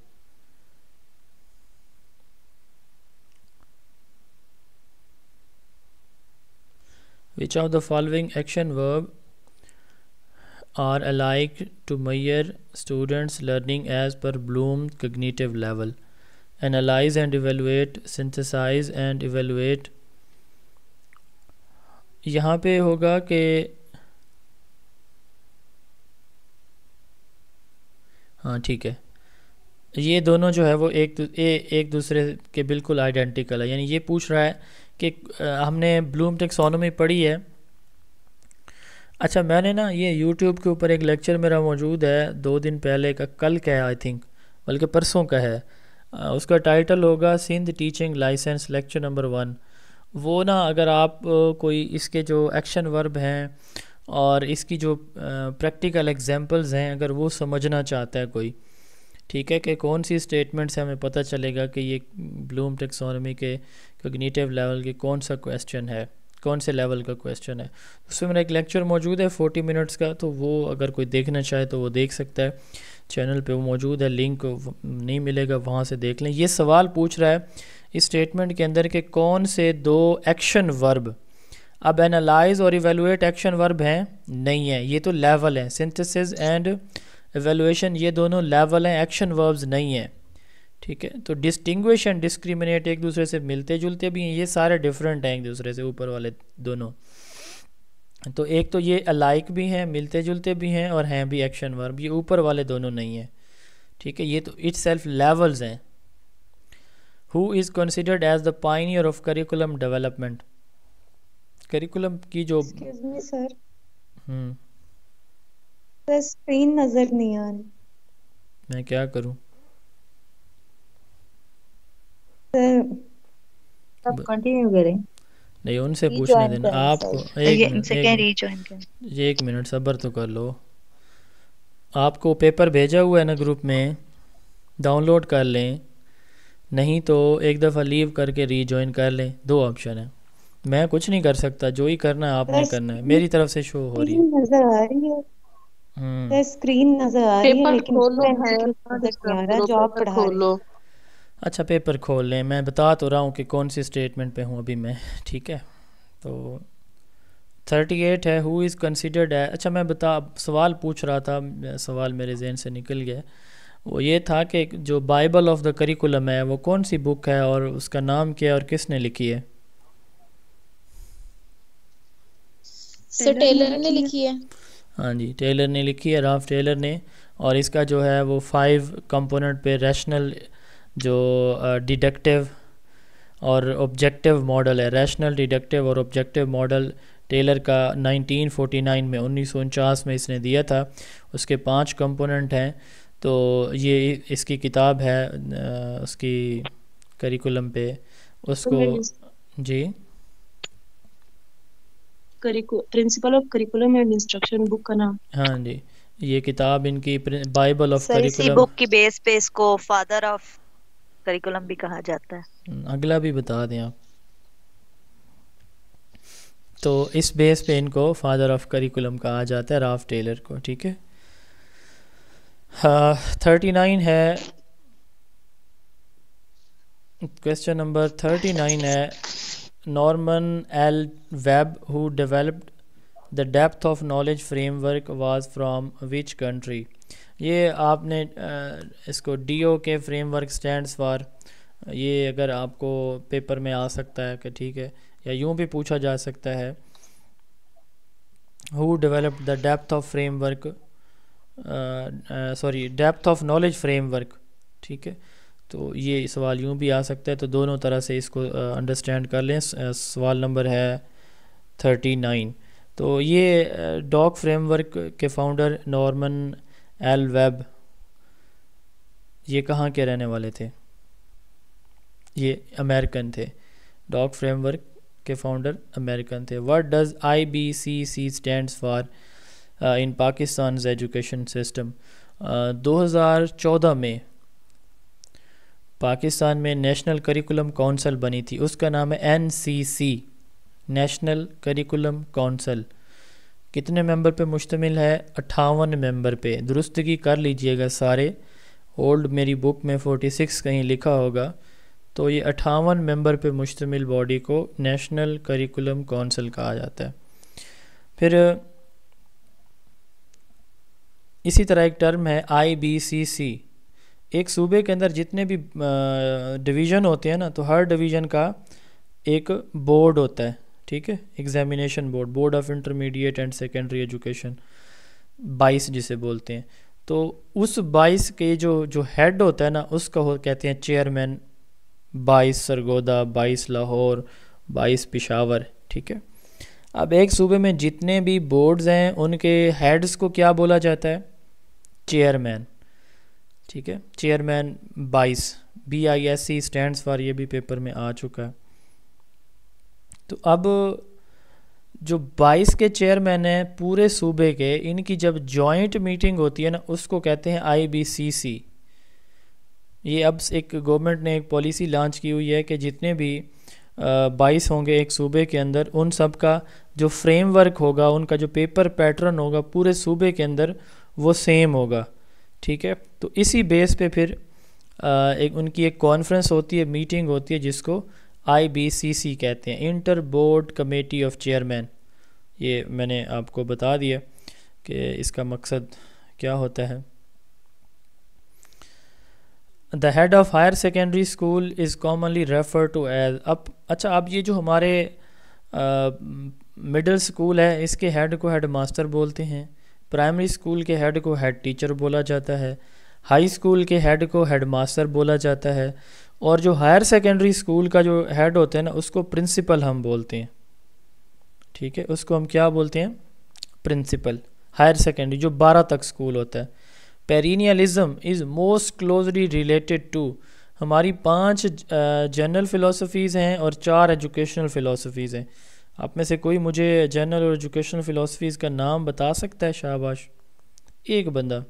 Which of the following action verb are alike to measure students' learning as per Bloom cognitive level? Analyze and evaluate, synthesize and evaluate. यहाँ पे होगा कि हाँ ठीक है, ये दोनों जो है वो एक दूसरे के बिल्कुल आइडेंटिकल है। यानी ये पूछ रहा है कि हमने ब्लूम टेक्सोनोमी पढ़ी है। अच्छा, मैंने ना ये यूट्यूब के ऊपर एक लेक्चर मेरा मौजूद है 2 दिन पहले का, कल का है आई थिंक, बल्कि परसों का है। उसका टाइटल होगा Sindh teaching licence lecture number 1। वो ना अगर आप कोई इसके जो एक्शन वर्ब हैं और इसकी जो प्रैक्टिकल एग्जांपल्स हैं अगर वो समझना चाहता है कोई, ठीक है, कि कौन सी स्टेटमेंट से हमें पता चलेगा कि ये ब्लूम टेक्सोनोमी के कॉग्निटिव लेवल के कौन सा क्वेश्चन है, कौन से लेवल का क्वेश्चन है। उसमें मेरा एक लेक्चर मौजूद है 40 मिनट्स का, तो वो अगर कोई देखना चाहे तो वो देख सकता है, चैनल पे वो मौजूद है, लिंक नहीं मिलेगा वहाँ से देख लें। ये सवाल पूछ रहा है इस स्टेटमेंट के अंदर के कौन से 2 एक्शन वर्ब अब एनालाइज और इवेलुएट एक्शन वर्ब हैं, नहीं है, ये तो लेवल है। सिंथेसिस एंड इवेलुएशन ये दोनों लेवल हैं, एक्शन वर्ब्स नहीं है, ठीक है। तो डिस्टिंग्विश एंड डिस्क्रिमिनेट एक दूसरे से मिलते जुलते भी हैं, ये सारे डिफरेंट हैं एक दूसरे से, ऊपर वाले दोनों। तो एक तो ये अलाइक भी हैं, मिलते जुलते भी हैं, और हैं भी एक्शन वर्ब, ये ऊपर वाले दोनों नहीं है, ठीक है। ये तो इट सेल्फ लेवल्स हैं। Who is considered as the pioneer of curriculum development, curriculum की जो excuse me sir, hmm sir screen नजर नहीं आ रही मैं क्या करूं? सर। अब कंटिन्यू करें। नहीं, उनसे पूछने रीजॉइन देना करें आपको। सर, एक ये मिनट, इनसे क्या रीजॉइन करें। एक मिनट सब्र तो कर लो। आपको पेपर भेजा हुआ है ना ग्रुप में, डाउनलोड कर लें, नहीं तो एक दफ़ा लीव करके रीजॉइन कर लें, दो ऑप्शन है। मैं कुछ नहीं कर सकता, जो ही करना है आपने करना है, मेरी तरफ से शो हो रही है। स्क्रीन नजर आ रही है सर, स्क्रीन नजर आ रही है, पेपर लेकिन खोलो है, MCQ ना नजर नहीं आ डिस्टर्ब रहा करो, जो आप पेपर पढ़ा रहे हैं। खोलो। अच्छा पेपर खोल लें, मैं बता तो रहा हूँ कि कौन सी स्टेटमेंट पे हूँ अभी मैं, ठीक है। तो 38 है, हु इज़ कंसिडर्ड है। अच्छा मैं सवाल पूछ रहा था, सवाल मेरे जहन से निकल गया। वो ये था कि जो बाइबल ऑफ द करिकुलम है वो कौन सी बुक है और उसका नाम क्या है और किसने लिखी है? सर टेलर ने लिखी है। हाँ जी, टेलर ने लिखी है, राल्फ टेलर ने। और इसका जो है वो 5 कंपोनेंट पे रैशनल, जो डिडक्टिव और ऑब्जेक्टिव मॉडल है, रैशनल, डिडक्टिव और ऑब्जेक्टिव मॉडल टेलर का 1949 में 1949 में इसने दिया था। उसके 5 कंपोनेंट हैं। तो ये इसकी किताब है उसकी करिकुलम पे, उसको जी principle of curriculum and instruction book का नाम। हाँ जी, ये किताब इनकी बाइबल ऑफ सर इसी करिकुलम। बुक की बेस पे इसको फादर ऑफ करिकुलम भी कहा जाता है। अगला भी बता दें आप। तो इस बेस पे इनको फादर ऑफ करिकुलम कहा जाता है, राल्फ टेलर को, ठीक है। 39 है, क्वेश्चन नंबर 39 है, Norman L web who developed the depth of knowledge framework was from which country. ये आपने इसको डीओ के फ्रेमवर्क स्टैंड्स फॉर, ये अगर आपको पेपर में आ सकता है कि ठीक है, या यूं भी पूछा जा सकता है, who developed the depth of framework, sorry depth of knowledge framework, ठीक है। तो ये सवाल यूं भी आ सकता है, तो दोनों तरह से इसको अंडरस्टैंड कर लें। सवाल नंबर है 39। तो ये डॉक फ्रेमवर्क के फाउंडर नॉर्मन एल वेब, ये कहाँ के रहने वाले थे? ये अमेरिकन थे। डॉक फ्रेमवर्क के फाउंडर अमेरिकन थे। What does IBCC stands for in Pakistan education system. 2014 में पाकिस्तान में नेशनल करिकुलम काउंसिल बनी थी, उसका नाम है NCC, नेशनल करिकुलम काउंसिल। कितने मेंबर पे मुश्तमिल है? 58 मेंबर पे। दुरुस्तगी कर लीजिएगा सारे, ओल्ड मेरी बुक में 46 कहीं लिखा होगा। तो ये 58 मेंबर पे मुश्तमिल बॉडी को नेशनल करिकुलम काउंसिल कहा जाता है। फिर इसी तरह एक टर्म है IBCC। एक सूबे के अंदर जितने भी डिवीज़न होते हैं ना, तो हर डिवीज़न का एक बोर्ड होता है, ठीक है, examination board, board of intermediate and secondary education, 22 जिसे बोलते हैं। तो उस 22 के जो हेड होता है ना, उसका कहते हैं चेयरमैन। 22 सरगोदा, 22 लाहौर, 22 पिशावर, ठीक है। अब एक सूबे में जितने भी बोर्ड्स हैं उनके हेड्स को क्या बोला जाता है? चेयरमैन, ठीक है। चेयरमैन 22, BISC स्टैंड्स फॉर, ये भी पेपर में आ चुका है। तो अब जो 22 के चेयरमैन हैं पूरे सूबे के, इनकी जब जॉइंट मीटिंग होती है ना, उसको कहते हैं IBCC। ये अब एक गवर्नमेंट ने एक पॉलिसी लॉन्च की हुई है कि जितने भी 22 होंगे एक सूबे के अंदर, उन सब का जो फ्रेमवर्क होगा, उनका जो पेपर पैटर्न होगा पूरे सूबे के अंदर वो सेम होगा, ठीक है। तो इसी बेस पे फिर उनकी एक कॉन्फ्रेंस होती है, मीटिंग होती है, जिसको IBCC कहते हैं, inter board committee of chairman. ये मैंने आपको बता दिया कि इसका मकसद क्या होता है। The head of higher secondary school is commonly refer to as. अच्छा, अब ये जो हमारे मिडिल स्कूल है इसके हेड को हेड मास्टर बोलते हैं, प्राइमरी स्कूल के हेड को हेड टीचर बोला जाता है, हाई स्कूल के हेड को हेड मास्टर बोला जाता है, और जो हायर सेकेंडरी स्कूल का जो हेड होता है ना उसको प्रिंसिपल हम बोलते हैं। ठीक है, उसको हम क्या बोलते हैं? प्रिंसिपल। हायर सेकेंडरी जो 12 तक स्कूल होता है। Perennialism is most closely related to, हमारी 5 जनरल फ़िलासफ़ीज़ हैं और 4 एजुकेशनल फ़िलासफ़ीज़ हैं। आप में से कोई मुझे जनरल और एजुकेशनल फ़िलासफ़ीज़ का नाम बता सकता है? शाबाश, एक बंदा।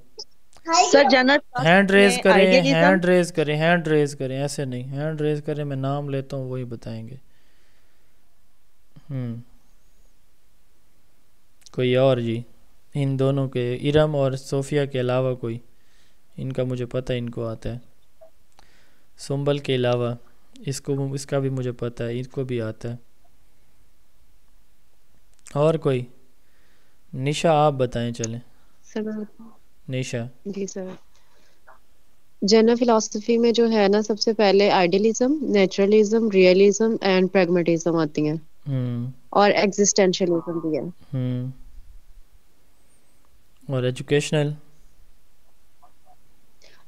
सर जनरल हैंड रेज करें, हैंड रेज करें, हैंड रेज करें, ऐसे नहीं, हैंड रेज करें, मैं नाम लेता हूँ वही बताएंगे। कोई और जी, इन दोनों के, इरम और सोफिया के अलावा कोई? इनका मुझे पता है, इनको आता है। सुंबल के अलावा इसका भी मुझे पता है, इसको भी आता है। और कोई? निशा आप बताएं चलें। सर निशा जी सर, जनरल फिलॉसफी में जो है ना सबसे पहले idealism, naturalism, realism and pragmatism आती हैं, और एग्जिस्टेंशियलिज्म भी है। और एजुकेशनल?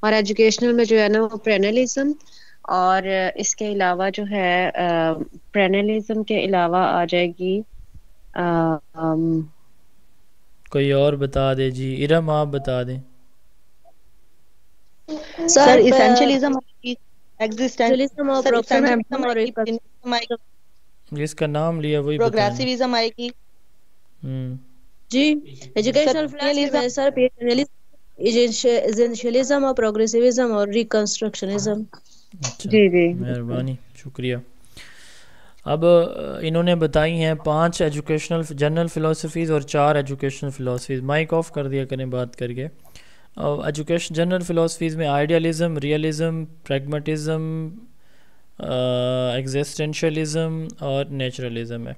और एजुकेशनल में जो है ना वो पेरेनियलिज्म, और इसके अलावा जो है पेरेनियलिज्म के अलावा आ जाएगी कोई और बता दे जी। इरम आप बता दें। सर एसेंशियलिज्म, एग्जिस्टेंशियलिज्म और प्रोग्रेसिविज्म, जिसका नाम लिया वही प्रोग्रेसिविज्म आएगी जी। एजुकेशनल फिलॉसफी में सर एसेंशियलिज्म और प्रोग्रेसिविज्म और रिकंस्ट्रक्शनिज्म। जी जी, मेहरबानी, शुक्रिया। अब इन्होंने बताई हैं 5 एजुकेशनल जनरल फ़िलासफ़ीज़ और 4 एजुकेशनल फ़िलासफ़ीज़। माइक ऑफ कर दिया करें बात करके। एजुकेशन जनरल फ़िलासफ़ीज़ में आइडियलिज़म, रियलिज़म, प्रैग्मेटिज़म, एग्जिस्टेंशियलिज़म और नेचुरलिज़म है।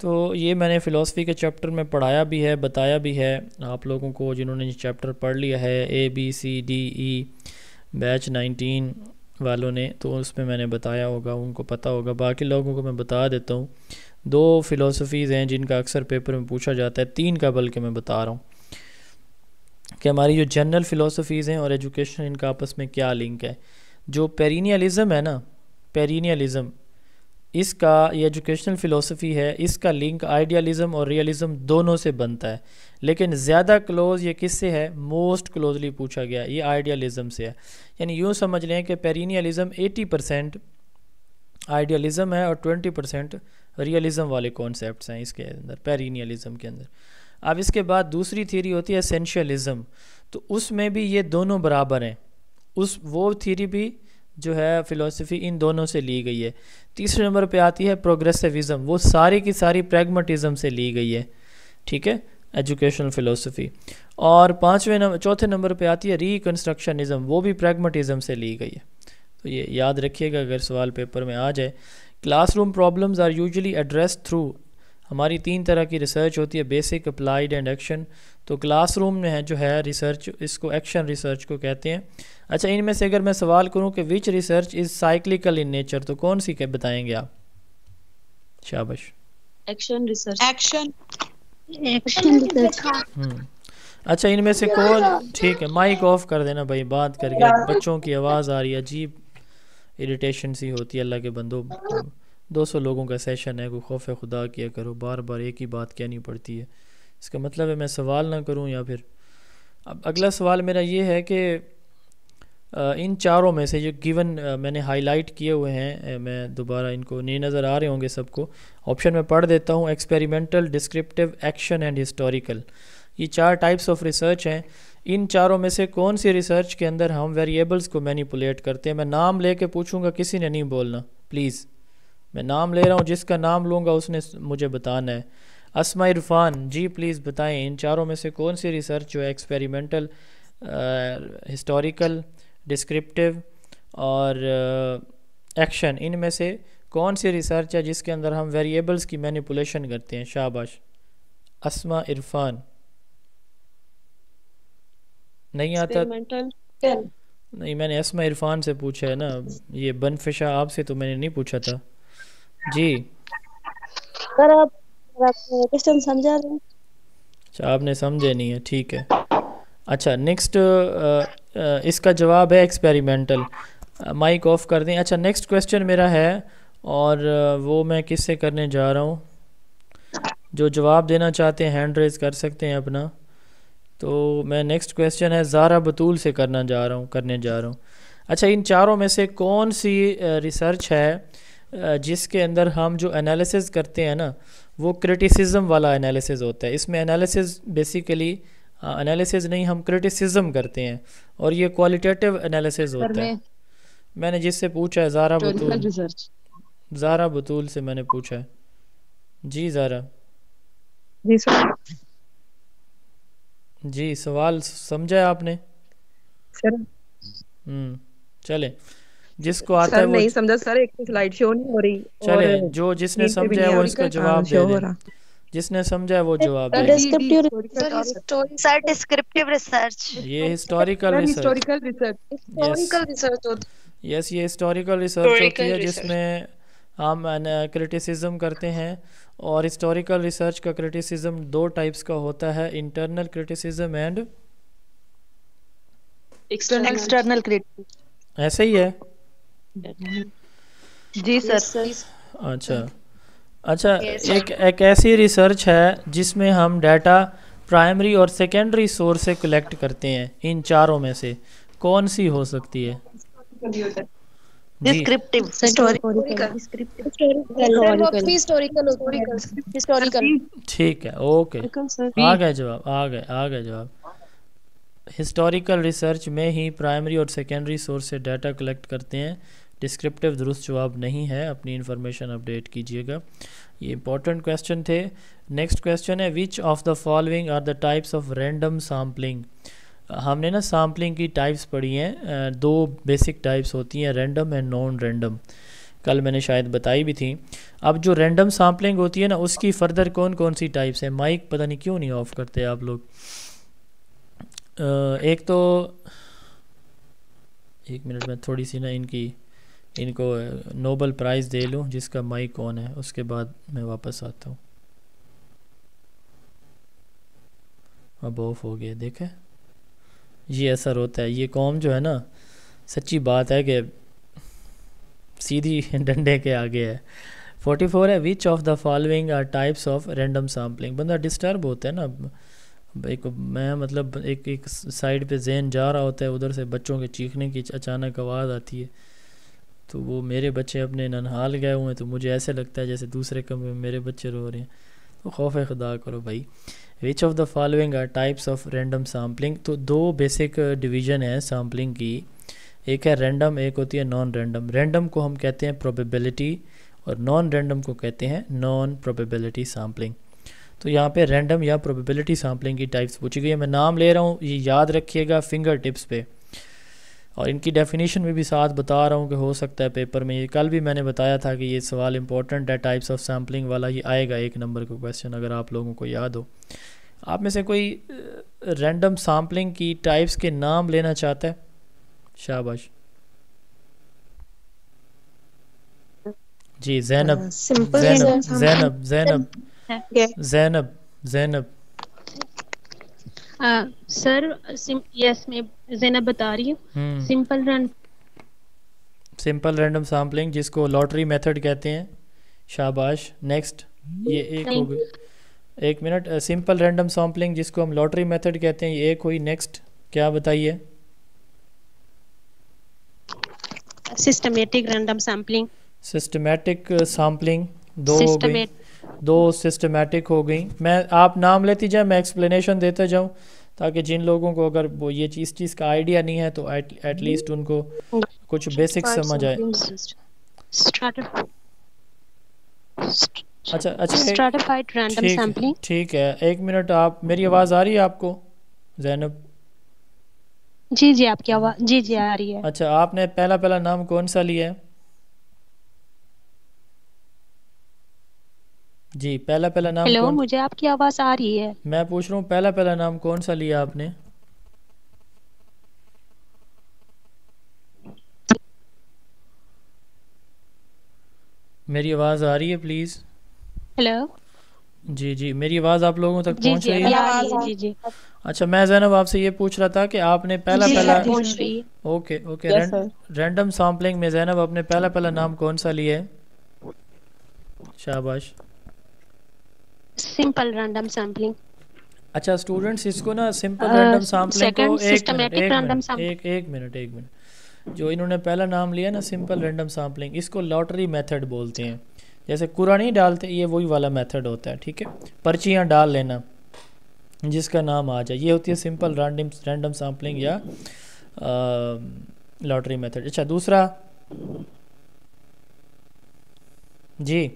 तो ये मैंने फ़िलासफ़ी के चैप्टर में पढ़ाया भी है, बताया भी है आप लोगों को जिन्होंने ये चैप्टर पढ़ लिया है, ABCDE बैच 19 वालों ने, तो उसमें मैंने बताया होगा, उनको पता होगा। बाकी लोगों को मैं बता देता हूँ। 2 फ़िलासफ़ीज़ हैं जिनका अक्सर पेपर में पूछा जाता है, 3 का बल्कि मैं बता रहा हूँ कि हमारी जो जनरल फ़िलासफ़ीज़ हैं और एजुकेशन, इनका आपस में क्या लिंक है। जो पेरिनियलिज़म है ना, पेरिनियलिज़म, इसका ये एजुकेशनल फ़िलासफ़ी है, इसका लिंक आइडियलिज़म और रियलिज़म दोनों से बनता है, लेकिन ज़्यादा क्लोज़ ये किससे है? मोस्ट क्लोजली पूछा गया ये आइडियलिज़म से है। यानी यूँ समझ लें कि पेरिनियलिज़म 80% आइडियलिज़म है और 20% रियलिज़म वाले कॉन्सेप्ट्स हैं इसके अंदर, पेरिनियलिज़म के अंदर। अब इसके बाद दूसरी थ्योरी होती है एसेंशियलिज़म, तो उसमें भी ये दोनों बराबर हैं। वो थ्योरी भी जो है फ़िलासफ़ी इन दोनों से ली गई है। तीसरे नंबर पे आती है प्रोग्रेसिविज़म, वो सारी की सारी प्रैग्मेटिज़म से ली गई है। ठीक है, एजुकेशनल फ़िलासफ़ी। और चौथे नंबर पे आती है रिकंस्ट्रक्शनिज़म, वो भी प्रैग्मेटिज़म से ली गई है। तो ये याद रखिएगा अगर सवाल पेपर में आ जाए। Classroom problems are usually addressed through, हमारी 3 तरह की रिसर्च होती है, बेसिक, अप्लाइड एंड एक्शन। तो क्लासरूम में है जो है रिसर्च, इसको एक्शन रिसर्च को कहते हैं। अच्छा, इनमें से अगर मैं सवाल करूं कि which research is cyclical in nature, तो कौन सी बताएंगे आप? शाबाश, एक्शन रिसर्च। एक्शन अच्छा, इनमें से कौन? ठीक है, माइक ऑफ कर देना भाई, बात करके बच्चों की आवाज़ आ रही है, अजीब इरिटेशन सी होती है। अल्लाह के बंदो, 200 लोगों का सेशन है, कोई खौफ खुदा किया करो, बार बार एक ही बात कहनी पड़ती है। इसका मतलब है मैं सवाल ना करूं या फिर। अब अगला सवाल मेरा ये है कि इन चारों में से जो गिवन मैंने हाईलाइट किए हुए हैं, मैं दोबारा इनको नहीं नज़र आ रहे होंगे सबको, ऑप्शन में पढ़ देता हूँ। Experimental, descriptive, action and historical, ये 4 टाइप्स ऑफ रिसर्च हैं। इन चारों में से कौन सी रिसर्च के अंदर हम वेरिएबल्स को मैनिपुलेट करते हैं? मैं नाम लेके पूछूंगा, किसी ने नहीं बोलना प्लीज़। मैं नाम ले रहा हूँ, जिसका नाम लूँगा उसने मुझे बताना है। अस्मा इरफान जी प्लीज़ बताएं, इन चारों में से कौन सी रिसर्च जो है एक्सपेरिमेंटल, हिस्टोरिकल, डिस्क्रिप्टिव और एक्शन, इनमें से कौन सी रिसर्च है जिसके अंदर हम वेरिएबल्स की मैनिपुलेशन करते हैं? शाबाश। अस्मा इरफान। नहीं आता? नहीं, मैंने अस्मा इरफान से पूछा है ना, ये बनफिशा आपसे तो मैंने नहीं पूछा था जी। सर आप क्वेश्चन समझा रहे हैं? अच्छा, आपने समझे नहीं है, ठीक है। अच्छा, नेक्स्ट इसका जवाब है एक्सपेरिमेंटल। माइक ऑफ कर दें। अच्छा, नेक्स्ट क्वेश्चन मेरा है और वो मैं किससे करने जा रहा हूँ? जो जवाब देना चाहते हैं हैंड रेज कर सकते हैं अपना। तो मैं नेक्स्ट क्वेश्चन है ज़ारा बतूल से करने जा रहा हूँ। अच्छा, इन चारों में से कौन सी रिसर्च है जिसके अंदर हम जो एनालिसिस करते हैं ना, वो क्रिटिसिज्म वाला एनालिसिस होता है? इसमें एनालिसिस बेसिकली एनालिसिस नहीं, हम क्रिटिसिज्म करते हैं और ये क्वालिटेटिव एनालिसिस होता है। मैंने जिससे पूछा है ज़ारा बतूल से मैंने पूछा है। जी ज़ारा। जी सर। जी, सवाल समझा आपने? सर चले, जिसको आता है वो नहीं समझा सर, एक तो स्लाइड शो नहीं हो रही। चले, जो जिसने समझा है वो इसका जवाब दे दे। जिसने समझा है वो जवाब दे। सर डिस्क्रिप्टिव रिसर्च, ये हिस्टोरिकल रिसर्च। यस, ये हिस्टोरिकल रिसर्च होती है जिसमें हम क्रिटिसिज्म करते हैं। और हिस्टोरिकल रिसर्च का क्रिटिसिज्म दो टाइप्स का होता है, internal criticism and external criticism. ऐसे ही है जी सर। अच्छा, एक ऐसी रिसर्च है जिसमें हम डाटा प्राइमरी और सेकेंडरी सोर्स से कलेक्ट करते हैं। इन चारों में से कौन सी हो सकती है? Descriptive, historical. ठीक है, ओके, आ गए जवाब। हिस्टोरिकल रिसर्च में ही प्राइमरी और सेकेंडरी सोर्स से डाटा कलेक्ट करते हैं। डिस्क्रिप्टिव दुरुस्त जवाब नहीं है, अपनी इन्फॉर्मेशन अपडेट कीजिएगा। ये इंपॉर्टेंट क्वेश्चन थे। नेक्स्ट क्वेश्चन है, which of the following are the types of random sampling? हमने ना सैम्पलिंग की टाइप्स पढ़ी हैं, दो बेसिक टाइप्स होती हैं, रैंडम एंड नॉन रैंडम। कल मैंने शायद बताई भी थी। अब जो रैंडम सैम्पलिंग होती है ना, उसकी फर्दर कौन कौन सी टाइप्स हैं? माइक पता नहीं क्यों नहीं ऑफ करते आप लोग। एक तो एक मिनट में थोड़ी सी ना इनको नोबल प्राइज़ दे लूँ जिसका माइक ऑन है, उसके बाद मैं वापस आता हूँ। अब ऑफ हो गया, देखें, ये असर होता है। ये कौम जो है ना, सच्ची बात है कि सीधी डंडे के आगे है। 44 है, which of the following are types of random sampling? बंदा डिस्टर्ब होता है ना, एक साइड पे जहन जा रहा होता है, उधर से बच्चों के चीखने की अचानक आवाज़ आती है, तो वो मेरे बच्चे अपने ननहाल गए हुए हैं, तो मुझे ऐसे लगता है जैसे दूसरे कमरे में मेरे बच्चे रो रहे हैं। तो खौफ खुदा करो भाई। Which of the following are types of random sampling? तो दो बेसिक डिवीज़न है सैम्पलिंग की, एक है रैंडम, एक होती है नॉन रैंडम। रैंडम को हम कहते हैं प्रोबेबिलिटी और नॉन रैंडम को कहते हैं नॉन प्रोबेबिलिटी सैम्पलिंग। तो यहाँ पे रैंडम या प्रोबेबिलिटी सैम्पलिंग की टाइप्स पूछी गई है। मैं नाम ले रहा हूँ, ये याद रखिएगा फिंगर टिप्स पे, और इनकी डेफिनेशन में भी साथ बता रहा हूँ कि हो सकता है पेपर में, ये कल भी मैंने बताया था कि ये सवाल इंपॉर्टेंट है टाइप्स ऑफ सैम्पलिंग वाला, ये आएगा 1 नंबर का क्वेश्चन अगर आप लोगों को याद हो। आप में से कोई रैंडम सैम्पलिंग की टाइप्स के नाम लेना चाहता है? शाबाश जी। जैनब। सर यस, मैं ज़ैनब बता रही हूँ। सिंपल रैंडम सैम्पलिंग जिसको लॉटरी मेथड कहते हैं। शाबाश, नेक्स्ट। ये एक हो गई, 1 मिनट। सिंपल रैंडम सैम्पलिंग जिसको हम लॉटरी मेथड कहते हैं, ये एक हुई। नेक्स्ट क्या बताइए? Systematic random sampling. Systematic sampling दो हो गई, दो सिस्टमैटिक हो गई। मैं आप नाम लेती जाए, मैं एक्सप्लेनेशन देता जाऊं, ताकि जिन लोगों को अगर वो ये चीज़ का आइडिया नहीं है तो एटलीस्ट उनको कुछ बेसिक समझ आए। अच्छा, स्ट्रैटिफाइड रैंडम सैम्पलिंग। ठीक है, 1 मिनट। आप, मेरी आवाज़ आ रही है आपको जैनब? जी आपकी आवाज़ जी आ रही है। अच्छा, आपने पहला नाम कौन सा लिया है? जी, पहला पहला नाम हेलो, कौन? मुझे आपकी आवाज़ आ रही है। मैं पूछ रहा हूँ पहला पहला नाम कौन सा लिया आपने? मेरी आवाज़ आ रही है प्लीज़? हेलो। जी जी, मेरी आवाज़ आप लोगों तक जी पहुँच जी, रही अभी है? आ रही है। जी जी अच्छा, मैं ज़ैनब आपसे ये पूछ रहा था कि आपने पहला जी पहला सर, पहुंच रही है। Okay okay, yes sir. Random sampling में ज़ैनब आपने पहला पहला नाम कौन सा लिया है? शाबाश। Simple random sampling. अच्छा स्टूडेंट्स, इसको ना सिंपल रैंडम सैम्पलिंग को सेकंड एक मिनट सिस्टमैटिक एक रैंडम मिनट एक एक मिनट एक मिनट, जो इन्होंने पहला नाम लिया ना सिंपल रैंडम सैम्पलिंग, इसको लॉटरी मेथड बोलते हैं। जैसे कुरा नहीं डालते, ये वही वाला मेथड होता है, ठीक है। पर्चियाँ डाल लेना जिसका नाम आ जाए, ये होती है सिंपल रैंडम सैम्पलिंग या लॉटरी मेथड। अच्छा दूसरा जी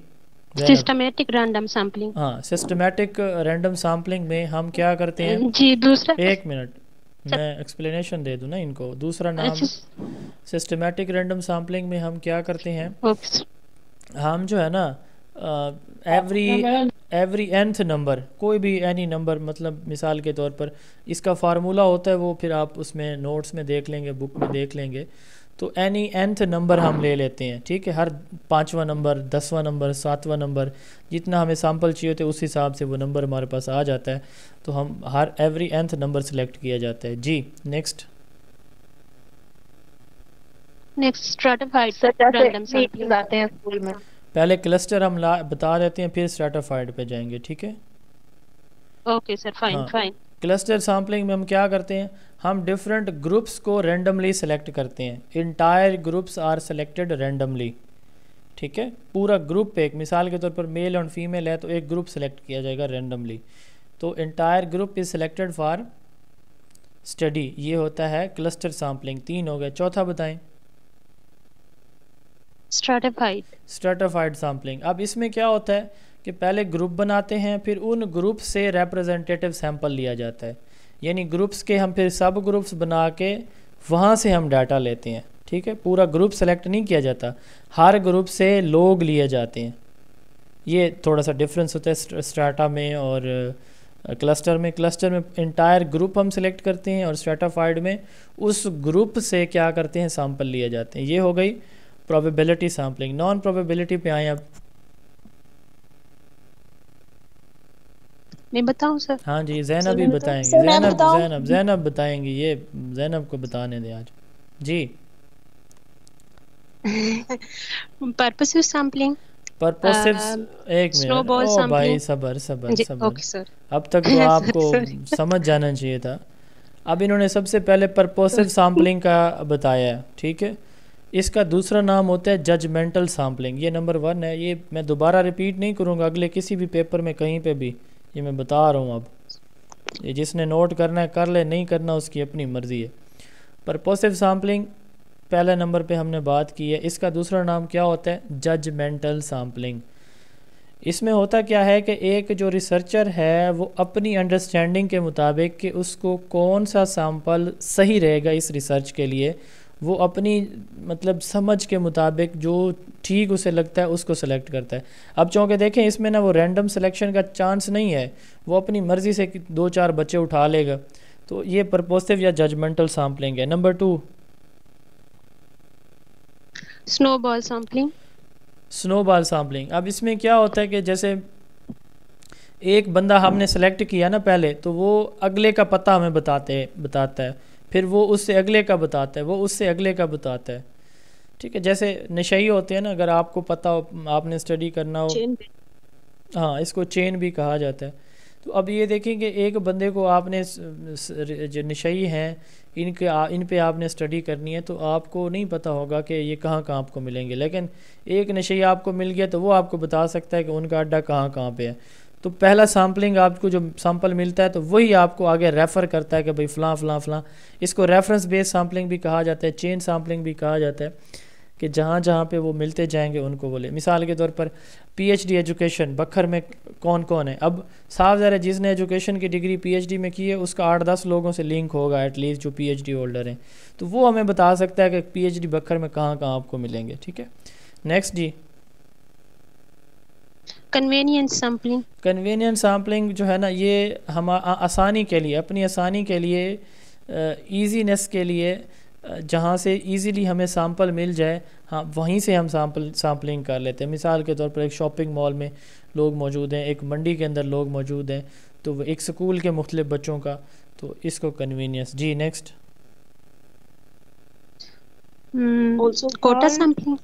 ज़ैनब। Systematic random sampling. हाँ, सिस्टमैटिक रैंडम सैम्पलिंग में हम क्या करते हैं? जी दूसरा। एक मिनट, मैं एक्सप्लेनेशन दे दूँ ना इनको। दूसरा नाम अच्छा, सिस्टमैटिक रैंडम सैम्पलिंग में हम क्या करते हैं? ओके। हम जो है ना एवरी एवरी nth नंबर, कोई भी एनी नंबर, मतलब मिसाल के तौर पर इसका फार्मूला होता है, वो फिर आप उसमें नोट्स में देख लेंगे, बुक में देख लेंगे। तो एनी nth नंबर हम ले लेते हैं, ठीक है। हर 5वां नंबर, 10वां नंबर, 7वां नंबर, जितना हमें सैम्पल चाहिए होते हैं उस हिसाब से वो नंबर हमारे पास आ जाता है। तो हम हर एवरी nth नंबर सेलेक्ट किया जाता है। जी नेक्स्ट। नेक्स्ट स्ट्रैटिफाइड सर जैसे रैंडम मीटिंग सैम्पलिंग। आते हैं स्कूल में। पहले क्लस्टर हम बता देते हैं, फिर स्ट्रैटिफाइड पे जाएंगे, ठीक है। ओके सर, फाइन हाँ, फाइन। क्लस्टर सैम्पलिंग में हम क्या करते हैं? हम डिफरेंट ग्रुप्स को रेंडमली सेलेक्ट करते हैं। Entire groups are selected randomly, ठीक है। पूरा ग्रुप एक, मिसाल के तौर पर मेल और फीमेल है तो एक ग्रुप सेलेक्ट किया जाएगा रेंडमली। तो entire group is selected for study, ये होता है क्लस्टर सैम्पलिंग। 3 हो गए, चौथा बताएं। स्ट्रैटिफाइड। Stratified sampling. अब इसमें क्या होता है कि पहले ग्रुप बनाते हैं, फिर उन ग्रुप से रिप्रेजेंटेटिव सैंपल लिया जाता है, यानी ग्रुप्स के हम फिर सब ग्रुप्स बना के वहाँ से हम डाटा लेते हैं, ठीक है। पूरा ग्रुप सेलेक्ट नहीं किया जाता, हर ग्रुप से लोग लिए जाते हैं। ये थोड़ा सा डिफरेंस होता है स्ट्राटा में और क्लस्टर में। क्लस्टर में इंटायर ग्रुप हम सेलेक्ट करते हैं और स्ट्रैटिफाइड में उस ग्रुप से क्या करते हैं, सैंपल लिए जाते हैं। ये हो गई प्रोबेबिलिटी सैम्पलिंग। नॉन प्रोबेबिलिटी पे आए अब। मैं बताऊं सर? हाँ जी, ज़ैनब ही बताएंगी। सर, मैं ज़ैनब बताऊं? ज़ैनब ज़ैनब बताएंगी, ये ज़ैनब को बताने दें आज। जी पर्पसिव सैम्पलिंग। पर्पसिव, एक मिनट, स्नोबॉल ओ भाई सैम्पलिंग। सबर सबर जी सबर, ओके सर। अब तक तो आपको सॉरी। समझ जाना चाहिए था। अब इन्होंने सबसे पहले पर्पसिव सैम्पलिंग का बताया है, ठीक है। इसका दूसरा नाम होता है जजमेंटल सैम्पलिंग। ये नंबर 1 है। ये मैं दोबारा रिपीट नहीं करूँगा, अगले किसी भी पेपर में कहीं पे भी, ये मैं बता रहा हूँ। अब ये जिसने नोट करना है कर ले, नहीं करना उसकी अपनी मर्ज़ी है। पर्पसिव सैम्पलिंग पहले नंबर पे हमने बात की है। इसका दूसरा नाम क्या होता है? Judgemental sampling. इसमें होता क्या है कि एक जो रिसर्चर है वो अपनी अंडरस्टैंडिंग के मुताबिक कि उसको कौन सा सैंपल सही रहेगा इस रिसर्च के लिए, वो अपनी मतलब समझ के मुताबिक जो ठीक उसे लगता है उसको सेलेक्ट करता है। अब चूँकि देखें इसमें ना वो रैंडम सिलेक्शन का चांस नहीं है, वो अपनी मर्ज़ी से 2-4 बच्चे उठा लेगा। तो ये पर्पसिव या जजमेंटल सैम्पलिंग है। Number 2 snowball sampling. Snowball sampling. अब इसमें क्या होता है कि जैसे एक बंदा हमने सेलेक्ट किया ना पहले, तो वो अगले का पता हमें बताता है, फिर वो उससे अगले का बताता है, वो उससे अगले का बताता है, ठीक है। जैसे नशई होते हैं ना, अगर आपको पता हो, आपने स्टडी करना हो, हाँ इसको चेन भी कहा जाता है। तो अब ये देखें कि एक बंदे को आपने जो नशई हैं इन पे आपने स्टडी करनी है, तो आपको नहीं पता होगा कि ये कहाँ कहाँ आपको मिलेंगे, लेकिन एक नशई आपको मिल गया तो वो आपको बता सकता है कि उनका अड्डा कहाँ कहाँ पे है। तो पहला सैम्पलिंग, आपको जो सैंपल मिलता है तो वही आपको आगे रेफ़र करता है कि भाई फ़लाँ फ़लाँ फ़लाँ। इसको रेफरेंस बेस्ड सैम्पलिंग भी कहा जाता है, चेन सैम्पलिंग भी कहा जाता है, कि जहाँ जहाँ पे वो मिलते जाएंगे उनको बोले। मिसाल के तौर पर पीएचडी एजुकेशन बखर में कौन कौन है? अब साफ ज़ाहिर है जिसने एजुकेशन की डिग्री पीएचडी में की है उसका 8-10 लोगों से लिंक होगा एटलीस्ट, जो पीएचडी होल्डर हैं, तो वो हमें बता सकता है कि पीएचडी बखर में कहाँ कहाँ आपको मिलेंगे, ठीक है। नेक्स्ट जी। Convenience sampling. कन्वीनियंट सैम्पलिंग जो है ना, ये हम आसानी के लिए, अपनी आसानी के लिए, ईजीनेस के लिए, जहाँ से इजीली हमें सैंपल मिल जाए, हाँ वहीं से हम सैम्पलिंग कर लेते हैं। मिसाल के तौर पर एक शॉपिंग मॉल में लोग मौजूद हैं, एक मंडी के अंदर लोग मौजूद हैं, तो एक स्कूल के मुख्तलिफ बच्चों का, तो इसको कन्वीनियंस। जी next. Quota sampling.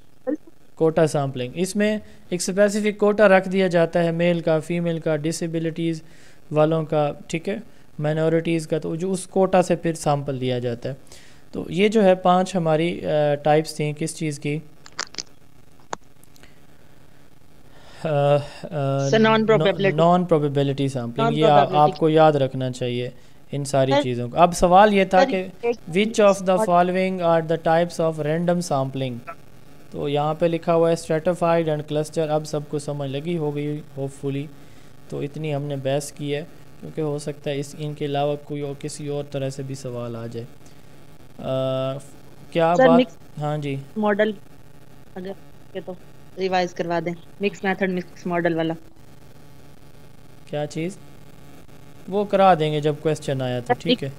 Quota sampling, इसमें एक स्पेसिफिक कोटा रख दिया जाता है, मेल का, फीमेल का, डिसेबिलिटीज़ वालों का, ठीक है, माइनॉरिटीज़ का, तो जो उस कोटा से फिर सैंपल लिया जाता है। तो ये जो है 5 हमारी टाइप्स थी किस चीज़ की, नॉन प्रोबेबिलिटी सैम्पलिंग। ये आपको याद रखना चाहिए इन सारी चीज़ों को। अब सवाल ये था कि which of the following are the types of random sampling. तो यहाँ पे लिखा हुआ है स्ट्रेटिफाइड एंड क्लस्टर। अब सबको समझ लगी हो गई होपफुली। तो इतनी हमने बहस की है, क्योंकि हो सकता है इनके अलावा कोई और किसी और तरह से भी सवाल आ जाए। क्या बात, हाँ जी, मॉडल अगर के तो रिवाइज करवा दें, मिक्स मेथड मिक्स मॉडल वाला। क्या चीज़? वो करा देंगे जब क्वेश्चन आया था, ठीक है,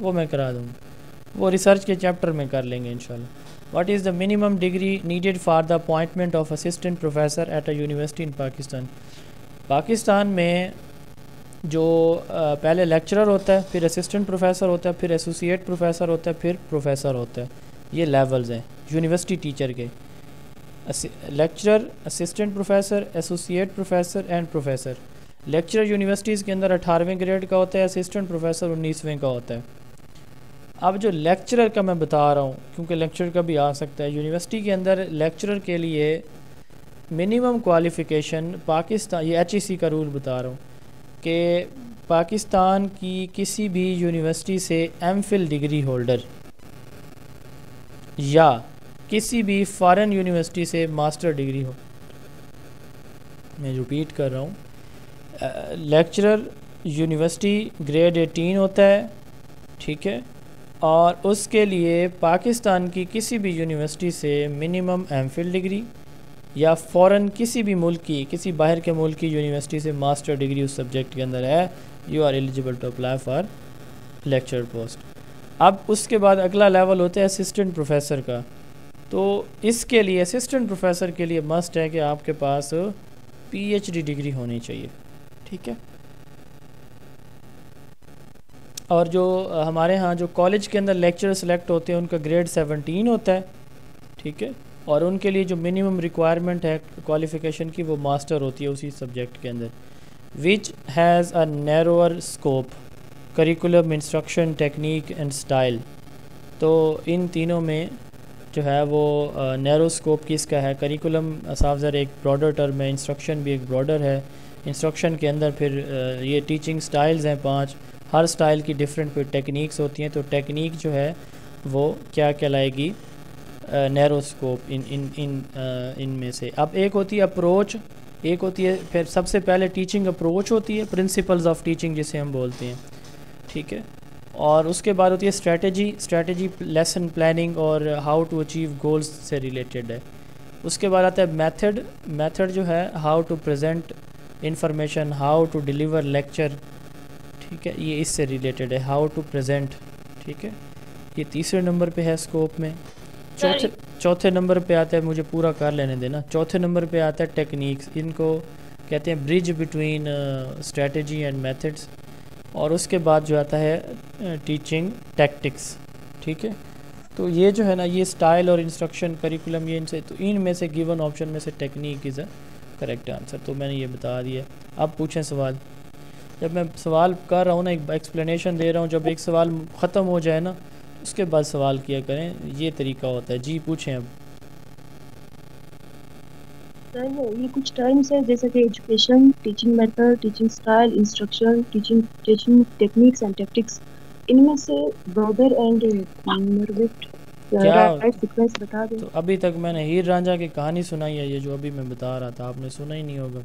वो मैं करा दूँगा, वो रिसर्च के चैप्टर में कर लेंगे इंशाल्लाह। What is the minimum degree needed for the appointment of assistant professor at a university in Pakistan? Pakistan में जो पहले लेक्चरर होता है, फिर असिस्टेंट प्रोफेसर होता है, फिर एसोसिएट प्रोफेसर होता है, फिर प्रोफेसर होता है। ये लेवल्स हैं यूनिवर्सिटी टीचर के। Lecturer, assistant professor, associate professor and professor. Lecturer universities के अंदर 18वें ग्रेड का होता है, असिस्टेंट प्रोफेसर 19वें का होता है। अब जो लेक्चरर का मैं बता रहा हूँ, क्योंकि लेक्चरर का भी आ सकता है यूनिवर्सिटी के अंदर, लेक्चरर के लिए मिनिमम क्वालिफ़िकेशन पाकिस्तान, ये HEC का रूल बता रहा हूँ कि पाकिस्तान की किसी भी यूनिवर्सिटी से MPhil डिग्री होल्डर या किसी भी फॉरेन यूनिवर्सिटी से मास्टर डिग्री हो, मैं रिपीट कर रहा हूँ, लेक्चरर यूनिवर्सिटी ग्रेड 18 होता है, ठीक है, और उसके लिए पाकिस्तान की किसी भी यूनिवर्सिटी से मिनिमम MPhil डिग्री या फ़ौरन किसी भी मुल्क की, किसी बाहर के मुल्क की यूनिवर्सिटी से मास्टर डिग्री उस सब्जेक्ट के अंदर है, you are eligible to apply for lecture post. अब उसके बाद अगला लेवल होता है असिस्टेंट प्रोफेसर का। तो इसके लिए, असिस्टेंट प्रोफेसर के लिए मस्ट है कि आपके पास PhD डिग्री होनी चाहिए, ठीक है। और जो हमारे यहाँ जो कॉलेज के अंदर लेक्चर सेलेक्ट होते हैं उनका ग्रेड 17 होता है, ठीक है, और उनके लिए जो मिनिमम रिक्वायरमेंट है क्वालिफ़िकेशन की, वो मास्टर होती है उसी सब्जेक्ट के अंदर। Which has a narrower scope, curriculum, instruction, technique and style. तो इन तीनों में जो है वो नैरो स्कोप किसका है? करिकुलम साफ ज़रा एक ब्रॉडर टर्म है, इंस्ट्रक्शन भी एक ब्रॉडर है। इंस्ट्रक्शन के अंदर फिर ये टीचिंग स्टाइल्स हैं 5, हर स्टाइल की डिफरेंट फिर टेक्निक्स होती हैं। तो टेक्निक जो है वो क्या कहलाएगी? नैरो स्कोप इन में से। अब एक होती है अप्रोच, एक होती है फिर सबसे पहले टीचिंग अप्रोच होती है, प्रिंसिपल्स ऑफ टीचिंग जिसे हम बोलते हैं, ठीक है। और उसके बाद होती है स्ट्रेटजी लेसन प्लानिंग और हाउ टू अचीव गोल्स से रिलेटेड है। उसके बाद आता है मेथड जो है how to present information, how to deliver lecture, ठीक है, ये इससे रिलेटेड है, हाउ टू प्रेजेंट, ठीक है। ये तीसरे नंबर पे है स्कोप में। चौथे नंबर पे आता है, मुझे पूरा कर लेने देना, चौथे नंबर पे आता है टेक्निक्स, इनको कहते हैं bridge between strategy and methods. और उसके बाद जो आता है टीचिंग टैक्टिक्स, ठीक है। तो ये जो है ना, ये स्टाइल और इंस्ट्रक्शन, करिकुलम, ये इनसे, तो इनमें से गिवन ऑप्शन में से technique is a correct answer. तो मैंने ये बता दिया। अब पूछें सवाल। जब मैं सवाल कर रहा हूँ ना, एक एक्सप्लेनेशन दे रहा हूँ, जब एक सवाल ख़त्म हो जाए ना उसके बाद सवाल किया करें, ये तरीका होता है। जी पूछें। अब सर ये कुछ टर्म्स है जैसे कि education, teaching method, teaching style, instruction, teaching techniques and tactics, इनमें से broader and moderate right sequence बता दें। तो अभी तक मैंने हीर रांझा की कहानी सुनाई है, ये जो अभी मैं बता रहा था आपने सुना ही नहीं होगा।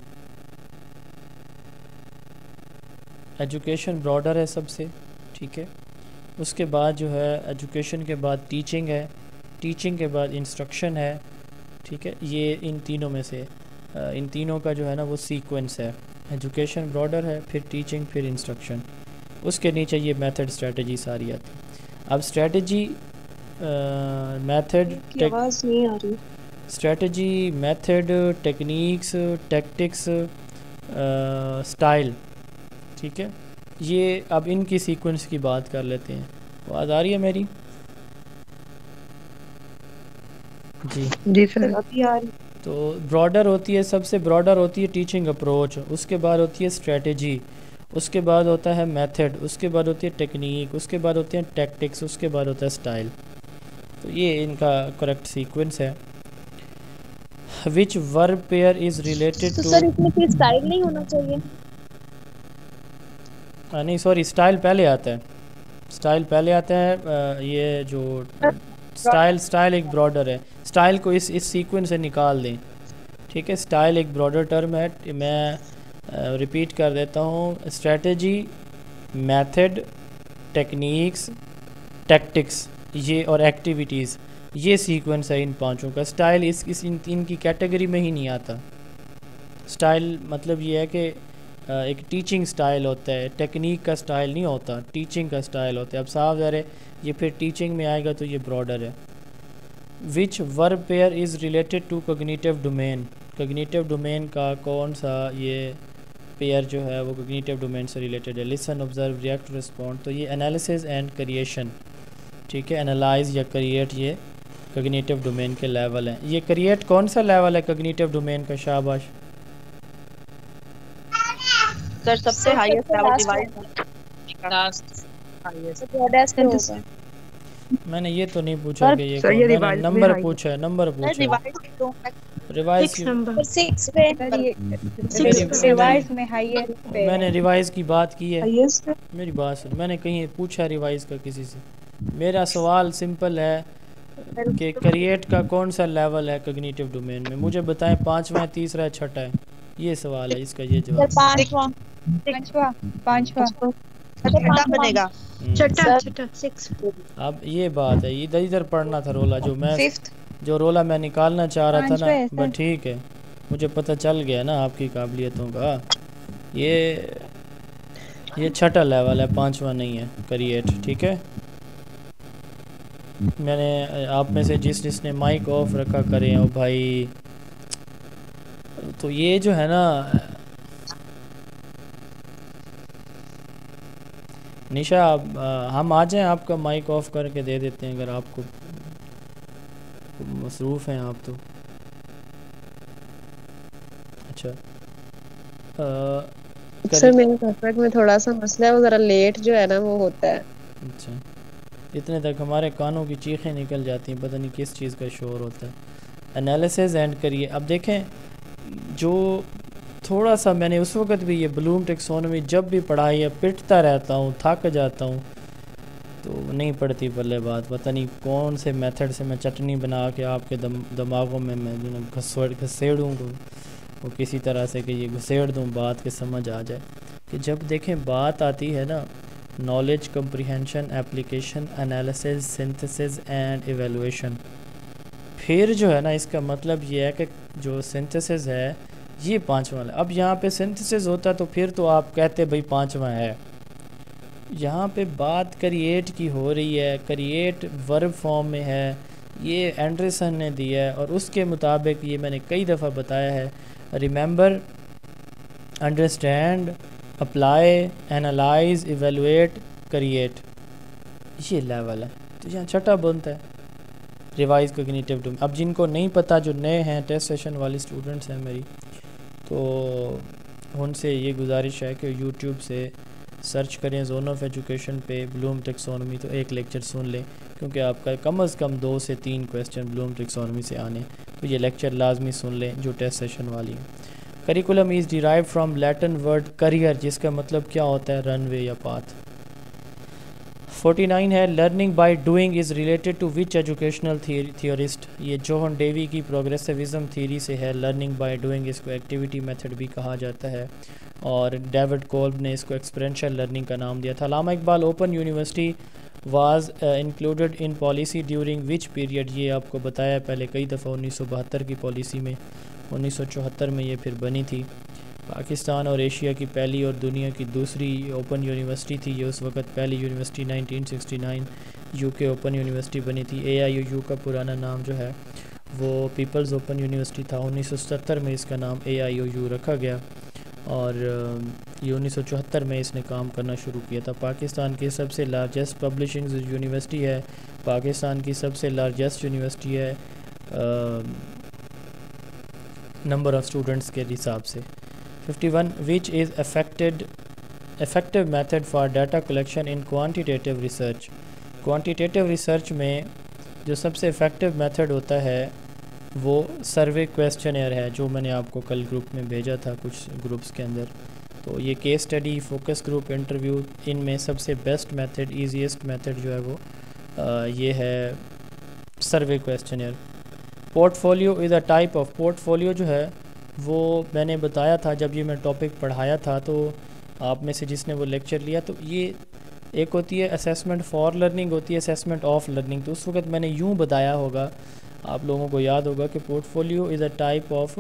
एजुकेशन ब्रॉडर है सबसे, ठीक है। उसके बाद जो है एजुकेशन के बाद टीचिंग है, टीचिंग के बाद इंस्ट्रक्शन है, ठीक है, ये इन तीनों में से। इन तीनों का जो है ना वो सीक्वेंस है। एजुकेशन ब्रॉडर है, फिर टीचिंग, फिर इंस्ट्रक्शन, उसके नीचे ये मेथड स्ट्रेटजी सारी आती। अब स्ट्रेटजी मेथड आवाज नहीं आ रही। Strategy, method, techniques, tactics, style, ठीक है। ये अब इनकी सीक्वेंस की बात कर लेते हैं। आवाज़ आ रही है मेरी? जी सर। अभी आ रही। तो ब्रॉडर होती है, सबसे ब्रॉडर होती है टीचिंग अप्रोच, उसके बाद होती है स्ट्रेटजी, उसके बाद होता है मेथड, उसके बाद होती है टेक्निक, उसके बाद होती है टैक्टिक्स, उसके बाद होता है स्टाइल। तो ये इनका करेक्ट सीक्वेंस है। Which verb pair is related तो टू, सर इसमें फिर स्टाइल नहीं होना चाहिए? नहीं सॉरी, स्टाइल पहले आता है, स्टाइल पहले आता है। ये जो स्टाइल एक ब्रॉडर है, स्टाइल को इस सीक्वेंस से निकाल दें, ठीक है। स्टाइल एक ब्रॉडर टर्म है, मैं रिपीट कर देता हूँ। स्ट्रेटजी, मेथड, टेक्निक्स, टैक्टिक्स, ये और एक्टिविटीज़, ये सीक्वेंस है इन पांचों का। स्टाइल इनकी कैटेगरी में ही नहीं आता। स्टाइल मतलब ये है कि एक टीचिंग स्टाइल होता है, टेक्निक का स्टाइल नहीं होता, टीचिंग का स्टाइल होता है। अब साफ ज़ाहिर है ये फिर टीचिंग में आएगा तो ये ब्रॉडर है। Which verb pair is related to cognitive domain, cognitive domain का कौन सा ये पेयर जो है वो कॉग्निटिव डोमेन से रिलेटेड है। Listen, observe, react, respond. तो ये एनालिसिस एंड क्रिएशन, ठीक है। एनालाइज या क्रिएट ये कॉग्निटिव डोमेन के लेवल हैं। ये क्रिएट कौन सा लेवल है कॉग्निटिव डोमेन का? शाबाश सर, सबसे हाईएस्ट लेवल डिवाइस मैंने ये तो नहीं पूछा कि ये कौन, मैंने नंबर पूछा है, नंबर पूछा रिवाइज में हाईएस्ट पे मैंने रिवाइज की बात की है। मेरी बात सुन, मैंने कहीं पूछा रिवाइज का किसी से। मेरा सवाल सिंपल है कि क्रिएट का कौन सा लेवल है कॉग्निटिव डोमेन में, मुझे बताएं। पांचवा है, तीसरा है, छठा है? ये सवाल है, इसका ये जवाब। पांचवा बनेगा। अब ये बात है, इधर इधर पढ़ना था रोला, जो रोला मैं निकालना चाह रहा था ना, बट ठीक है, मुझे पता चल गया ना आपकी काबिलियतों का। ये छठा लेवल है, पांचवा नहीं है क्रिएट, ठीक है। मैंने आप में से जिसने माइक ऑफ रखा करें ओ भाई। तो ये जो है ना निशा, हम आ जाएं, आपका माइक ऑफ करके दे देते हैं अगर आपको मसरूफ़ हैं आप तो। अच्छा सर मेरे नेटवर्क में थोड़ा सा मसला है, वो ज़रा लेट जो है ना वो होता है। अच्छा, इतने तक हमारे कानों की चीखें निकल जाती हैं, पता नहीं किस चीज़ का शोर होता है। एनालिसिस एंड करिए। अब देखें, जो थोड़ा सा मैंने उस वक़्त भी ये ब्लूम टेक्सोनोमी जब भी पढ़ाई है पिटता रहता हूँ, थक जाता हूँ, तो नहीं पड़ती बल्ले बात। पता नहीं कौन से मेथड से मैं चटनी बना के आपके दिमागों में मैं घसेड़ूँ वो किसी तरह से, कि ये घसेड़ दूँ बात के समझ आ जाए। कि जब देखें बात आती है ना knowledge, comprehension, application, analysis, synthesis and evaluation, फिर जो है ना इसका मतलब ये है कि जो सिंथेसिस है ये पांचवा है। अब यहाँ पे सिंथेसिस होता तो फिर तो आप कहते भाई पांचवा है। यहाँ पे बात क्रिएट की हो रही है, क्रिएट वर्ब फॉर्म में है, ये एंडरसन ने दिया है और उसके मुताबिक ये मैंने कई दफ़ा बताया है, remember, understand, apply, analyse, evaluate, create, ये लेवल है। तो यहाँ छठा बनता है रिवाइज कॉग्निटिव डोमेन। अब जिनको नहीं पता, जो नए हैं, टेस्ट सेशन वाले स्टूडेंट्स हैं मेरी, तो उनसे ये गुजारिश है कि यूट्यूब से सर्च करें जोन ऑफ एजुकेशन पे ब्लूम टेक्सोनोमी, तो एक लेक्चर सुन लें, क्योंकि आपका कम से कम 2 से 3 क्वेश्चन ब्लूम टेक्सोनोमी से आने, तो ये लेक्चर लाजमी सुन लें जो टेस्ट सेशन वाली है। Curriculum is derive from Latin word career, जिसका मतलब क्या होता है रनवे या पाथ। 49 है learning by doing is related to which educational theorist, ये जोहन डेवी की प्रोग्रेसिविज्म थ्योरी से है। लर्निंग बाय डूइंग इसको एक्टिविटी मेथड भी कहा जाता है और डेविड कोल्ब ने इसको एक्सपेरिएंशियल लर्निंग का नाम दिया था। Allama Iqbal open university was included in policy during which period, ये आपको बताया पहले कई दफ़ा 1972 की पॉलिसी में, 1974 में ये फिर बनी थी। पाकिस्तान और एशिया की पहली और दुनिया की दूसरी ओपन यूनिवर्सिटी थी ये उस वक्त। पहली यूनिवर्सिटी 1969 यूके ओपन यूनिवर्सिटी बनी थी। AIUU का पुराना नाम जो है वो पीपल्स ओपन यूनिवर्सिटी था। 1977 में इसका नाम AIUU रखा गया और ये 1974 में इसने काम करना शुरू किया था। पाकिस्तान की सबसे लार्जेस्ट पब्लिशिंग यूनिवर्सिटी है, पाकिस्तान की सबसे लार्जेस्ट यूनिवर्सिटी है नंबर ऑफ़ स्टूडेंट्स के हिसाब से। 51 which is effective method for data collection in quantitative research. Quantitative research में जो सबसे इफ़ेक्टिव मेथड होता है वो सर्वे क्वेश्चनर है, जो मैंने आपको कल ग्रुप में भेजा था कुछ ग्रुप्स के अंदर। तो ये case study, focus group, interview, इनमें सबसे बेस्ट मेथड, ईजीएस्ट मेथड जो है वो ये है survey questionnaire. Portfolio is a type of, portfolio जो है वो मैंने बताया था जब ये मैं टॉपिक पढ़ाया था, तो आप में से जिसने वो लेक्चर लिया, तो ये एक होती है असेसमेंट फॉर लर्निंग, होती है असेसमेंट ऑफ लर्निंग। तो उस वक्त मैंने यूँ बताया होगा, आप लोगों को याद होगा कि portfolio is a type of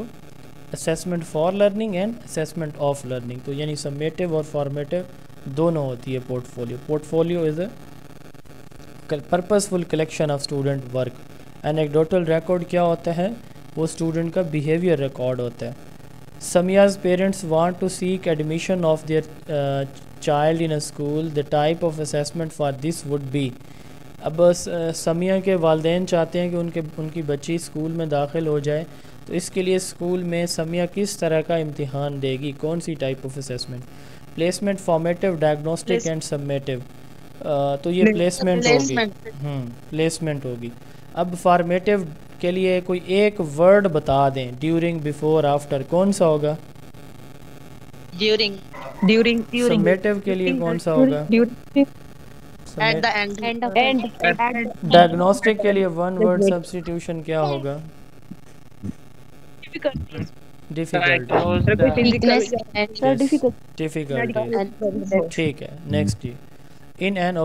assessment for learning and assessment of learning. तो यानी समेटिव और फॉर्मेटिव दोनों होती है portfolio. Portfolio is a purposeful collection of student work. Anecdotal record क्या होता है, वो स्टूडेंट का बिहेवियर रिकॉर्ड होता है। Samia's parents want to seek admission of their child in a school, the type of assessment for this would be. अब समिया के वालिदैन चाहते हैं कि उनकी बच्ची स्कूल में दाखिल हो जाए, तो इसके लिए स्कूल में समिया किस तरह का इम्तिहान देगी, कौन सी type of assessment. Placement, formative, diagnostic and summative. तो ये प्लेसमेंट होगी, प्लेसमेंट होगी। अब फॉर्मेटिव के लिए कोई एक वर्ड बता दें, ड्यूरिंग, बिफोर, आफ्टर, कौन सा होगा? ड्यूरिंग। सबमेटिव के लिए कौन सा होगा? At the end. डायग्नोस्टिक के लिए वन वर्ड सब्स्टिट्यूशन क्या होगा? डिफिकल्ट। ठीक है, next. In an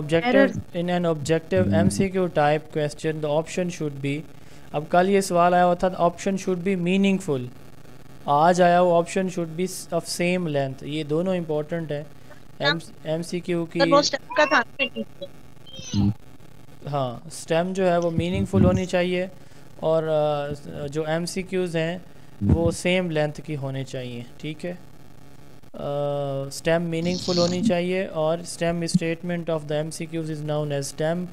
objective MCQ type question, the option should be, अब कल ये सवाल आया हुआ था, ऑप्शन शुड बी मीनिंगफुल। आज आया हुआ option should be of same length. ये दोनों इम्पोर्टेंट है MCQ की। हाँ, स्टेम जो है वो मीनिंगफुल होनी चाहिए और जो MCQs हैं वो सेम लेंथ की होने चाहिए। ठीक है, स्टेम मीनिंगफुल होनी चाहिए और stem statement of the MCQs is known as stem.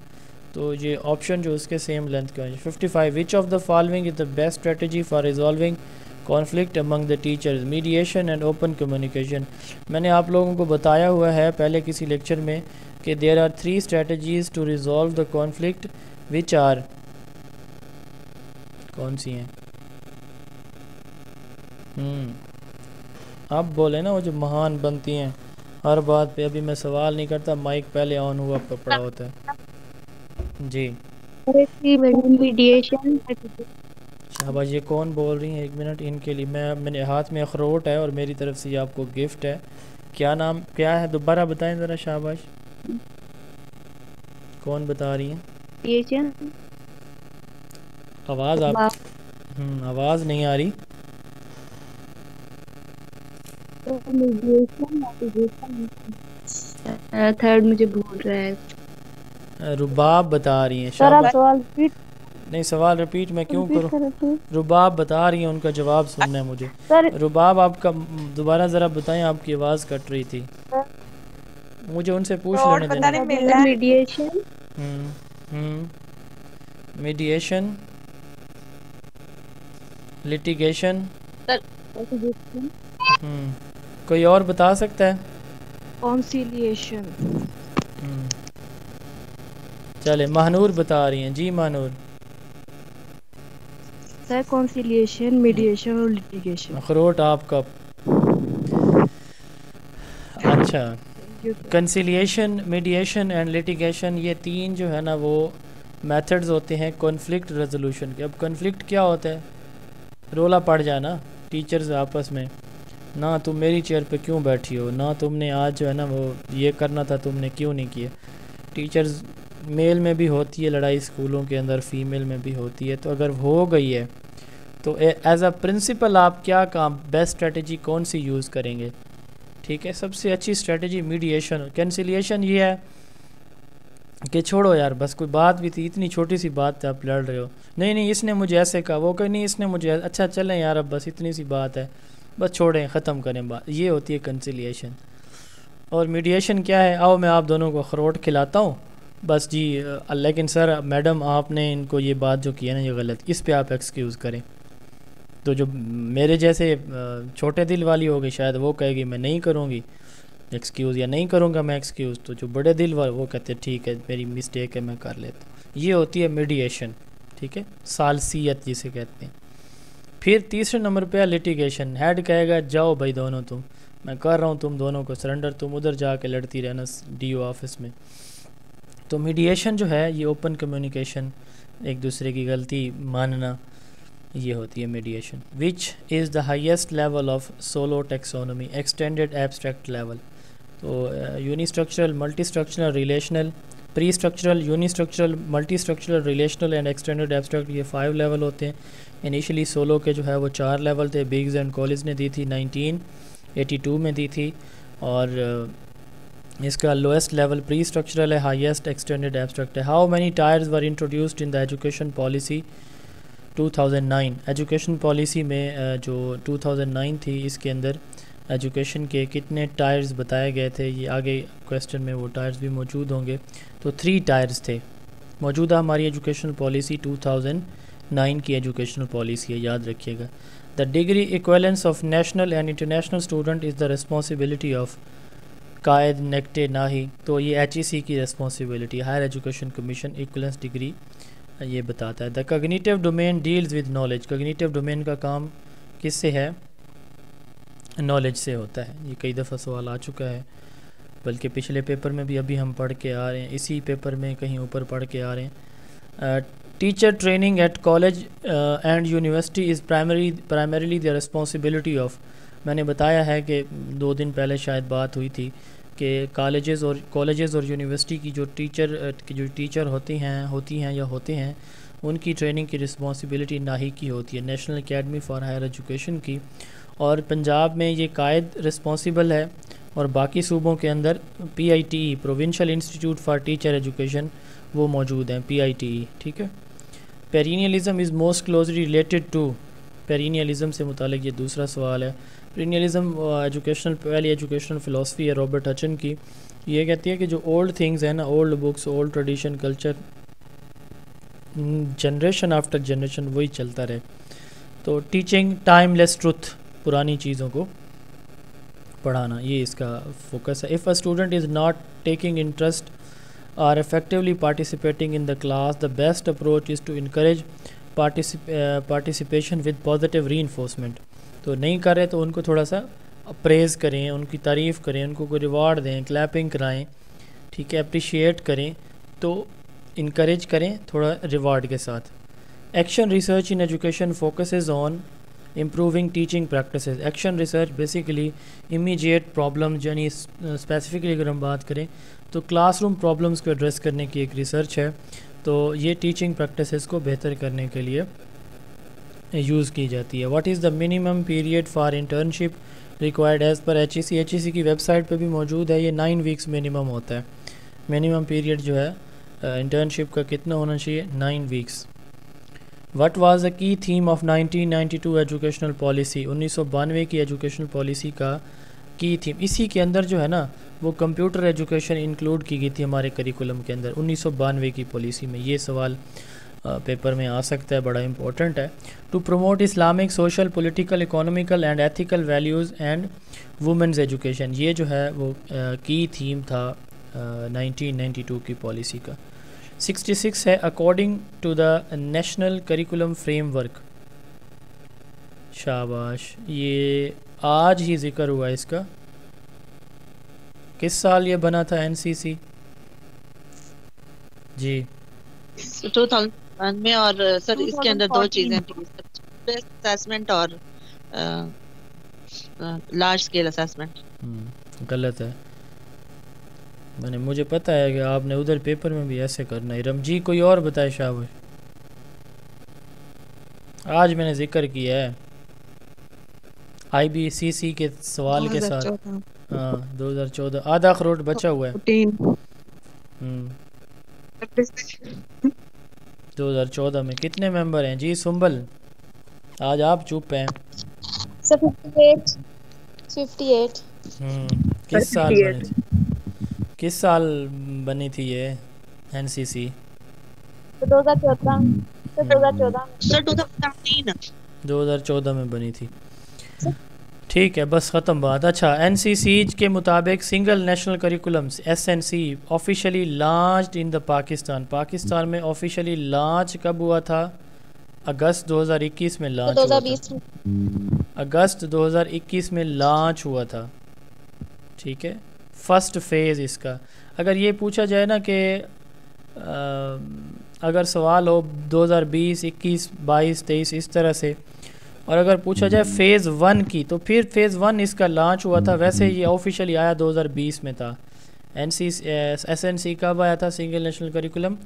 तो ये ऑप्शन जो उसके सेम लेंथ के होंगे। 55 विच of the following is the best strategy for resolving conflict among the teachers, mediation and open communication. मैंने आप लोगों को बताया हुआ है पहले किसी लेक्चर में कि there are 3 strategies to resolve the conflict, which are, कौन सी हैं? आप बोले ना, वो जो महान बनती हैं हर बात पे। अभी मैं सवाल नहीं करता, माइक पहले ऑन हुआ पड़ा होता है। जी मीडिएशन। शाबाश। ये कौन बोल रही हैं? 1 मिनट, इनके लिए मेरे हाथ में अखरोट है और मेरी तरफ से ये आपको गिफ्ट है। क्या नाम क्या है, दोबारा बताएं ज़रा। शाबाश। कौन बता रही हैं? आवाज़ आवाज़ नहीं आ रही। थर्ड मुझे भूल रहा है। रुबाब बता रही हैं। सवाल नहीं, सवाल रिपीट मैं क्यों करूं? रुबाब बता रही हैं, उनका जवाब सुनना है मुझे। रुबाब, आपका दोबारा ज़रा बताएं, आपकी आवाज़ कट रही थी। मुझे उनसे पूछ लेने देना। Mediation, litigation. कोई और बता सकता है? कॉन्सिलिएशन। चले, महानूर बता रही हैं। जी महानूर। सर कॉन्सिलिएशन, मीडिएशन और लिटिगेशन। अखरोट आपका। अच्छा, कंसिलिएशन, मीडिएशन एंड लिटिगेशन, ये 3 जो है ना वो मेथड्स होते हैं कॉन्फ्लिक्ट रेजोल्यूशन के। अब कॉन्फ्लिक्ट क्या होता है? रोला पड़ जाना टीचर्स आपस में, ना तुम मेरी चेयर पे क्यों बैठी हो, ना तुमने आज जो है ना वो ये करना था, तुमने क्यों नहीं किया। टीचर्स मेल में भी होती है लड़ाई स्कूलों के अंदर, फीमेल में भी होती है। तो अगर हो गई है तो एज अ प्रिंसिपल आप क्या काम, बेस्ट स्ट्रेटजी कौन सी यूज़ करेंगे? ठीक है, सबसे अच्छी स्ट्रेटजी मीडिएशन, कैंसिलिएशन ये है कि छोड़ो यार, बस कोई बात भी थी, इतनी छोटी सी बात है, आप लड़ रहे हो, नहीं इसने मुझे ऐसे कहा, वो कहीं नहीं इसने मुझे, अच्छा चलें यार अब बस इतनी सी बात है, बस छोड़ें, ख़त्म करें बात, ये होती है कंसिलिएशन। और मीडिएशन क्या है, आओ मैं आप दोनों को अखरोट खिलाता हूँ, बस जी लेकिन सर मैडम आपने इनको ये बात जो की है ना ये गलत, इस पे आप एक्सक्यूज़ करें। तो जो मेरे जैसे छोटे दिल वाली होगी शायद वो कहेगी मैं नहीं करूँगी एक्सक्यूज़, या नहीं करूँगा मैं एक्सक्यूज़। तो जो बड़े दिल वाले वो कहते हैं ठीक है मेरी मिस्टेक है मैं कर लेता हूँ। ये होती है मीडिएशन, ठीक है, सालसियत जिसे कहते हैं। फिर तीसरे नंबर पे है लिटिगेशन। हेड कहेगा जाओ भाई दोनों तुम, मैं कर रहा हूँ तुम दोनों को सरेंडर, तुम उधर जाके लड़ती रहना डीओ ऑफिस में। तो मीडिएशन जो है ये ओपन कम्युनिकेशन, एक दूसरे की गलती मानना, ये होती है mediation. Which is the highest level of SOLO taxonomy, extended abstract level. तो unistructural, multi structural, relational, pre structural, unistructural, multi structural, relational and extended abstract, ये 5 लेवल होते हैं। इनिशियली सोलो के जो है वो 4 लेवल थे, बिग्स एंड कॉलेज ने दी थी 1982 में दी थी। और इसका लोएस्ट लेवल प्री स्ट्रक्चरल है, हाईएस्ट एक्सटेंडेड एब्स्ट्रैक्ट है। How many tyres were introduced in the education policy 2009। Education policy में जो 2009 थी इसके अंदर एजुकेशन के कितने टायर्स बताए गए थे, ये आगे क्वेश्चन में वो टायर्स भी मौजूद होंगे। तो 3 टायर्स थे। मौजूदा हमारी एजुकेशन पॉलिसी 2009 की एजुकेशनल पॉलिसी है, याद रखिएगा। The degree equivalence of national and international student is the responsibility of कायद नेक्टे नाही। तो ये HEC की responsibility, higher education commission equivalence degree ये बताता है। The cognitive domain deals with knowledge. Cognitive domain का काम किससे है? नॉलेज से होता है। ये कई दफ़ा सवाल आ चुका है, बल्कि पिछले पेपर में भी अभी हम पढ़ के आ रहे हैं, इसी पेपर में कहीं ऊपर पढ़ के आ रहे हैं। Teacher training at college and university is primarily the responsibility of. मैंने बताया है कि 2 दिन पहले शायद बात हुई थी कि कॉलेजेस और यूनिवर्सिटी की जो टीचर होती हैं या होते हैं उनकी ट्रेनिंग की रिस्पॉन्सिबिलिटी नाही की होती है, national academy for higher education की। और पंजाब में ये कायद रिस्पॉन्सिबल है, और बाकी सूबों के अंदर PITE provincial institute for teacher education वो मौजूद हैं, PITE, ठीक है। Perennialism is most closely related to. Perennialism से मुतालिक ये दूसरा सवाल है। पेरिनियलिज्म पहली एजुकेशनल फ़िलासफ़ी है रॉबर्ट हचन की। ये कहती है कि जो ओल्ड थिंग्स हैं ना, old books, old tradition, culture, generation after generation वही चलता रहे। तो टीचिंग टाइमलेस ट्रुथ, पुरानी चीज़ों को पढ़ाना, ये इसका फोकस है। If a student is not taking interest और effectively participating in the class, the best approach is to encourage participation with positive reinforcement. तो नहीं कर रहे तो उनको थोड़ा सा प्रेज़ करें, उनकी तारीफ़ करें, उनको कोई रिवार्ड दें, क्लैपिंग कराएं, ठीक है, अप्रिशिएट करें, तो इनकरेज करें थोड़ा रिवार्ड के साथ। Action research in education focuses on improving teaching practices. Action research basically immediate problems, यानी स्पेसिफिकली अगर हम बात करें तो क्लासरूम प्रॉब्लम्स को एड्रेस करने की एक रिसर्च है। तो ये टीचिंग प्रैक्टिसेस को बेहतर करने के लिए यूज़ की जाती है। What is the minimum period for internship required as per HEC की वेबसाइट पे भी मौजूद है। ये 9 वीक्स मिनिमम होता है। मिनिमम पीरियड जो है इंटर्नशिप का कितना होना चाहिए? 9 weeks. What was the key theme of 1992 educational policy. 1992 की एजुकेशनल पॉलिसी का की थीम, इसी के अंदर जो है ना वो कंप्यूटर एजुकेशन इंक्लूड की गई थी हमारे करिकुलम के अंदर 1992 की पॉलिसी में। ये सवाल पेपर में आ सकता है, बड़ा इंपॉर्टेंट है। To promote Islamic social political economical and ethical values and women's education, ये जो है वो की थीम था 1992 की पॉलिसी का। 66 है according to the national curriculum framework. शाबाश, ये आज ही जिक्र हुआ इसका। किस साल ये बना था NCC? जी 2001 में। और सर इसके अंदर 2 चीजें थी, असेसमेंट और लार्ज स्केल असेसमेंट। गलत है। मैंने मुझे पता है कि आपने उधर पेपर में भी ऐसे करना है। रमजी कोई और बताए शाबाश। आज मैंने जिक्र किया है IBCC के सवाल के साथ। हाँ 2014 आधा करोड़ बचा हुआ है। 2014 में कितने मेंबर हैं जी? सुंबल आज आप चुप हैं। 58 किस साल बनी थी? किस साल बनी थी ये NCC? 2014 में बनी थी। ठीक है बस ख़त्म बात। अच्छा NCC के मुताबिक single national curriculum SNC officially launched in the Pakistan. Pakistan में ऑफिशियली लॉन्च कब हुआ था? अगस्त 2021 में लॉन्च हुआ था। अगस्त 2021 में लॉन्च हुआ था। ठीक है फर्स्ट फेज़ इसका। अगर ये पूछा जाए ना कि अगर सवाल हो 2020, 21, 22, 23 इस तरह से, और अगर पूछा जाए फ़ेज़ 1 की, तो फिर फ़ेज़ 1 इसका लॉन्च हुआ था। वैसे ये ऑफिशियली आया 2020 में था। SNC कब आया था? सिंगल नेशनल करिकुलम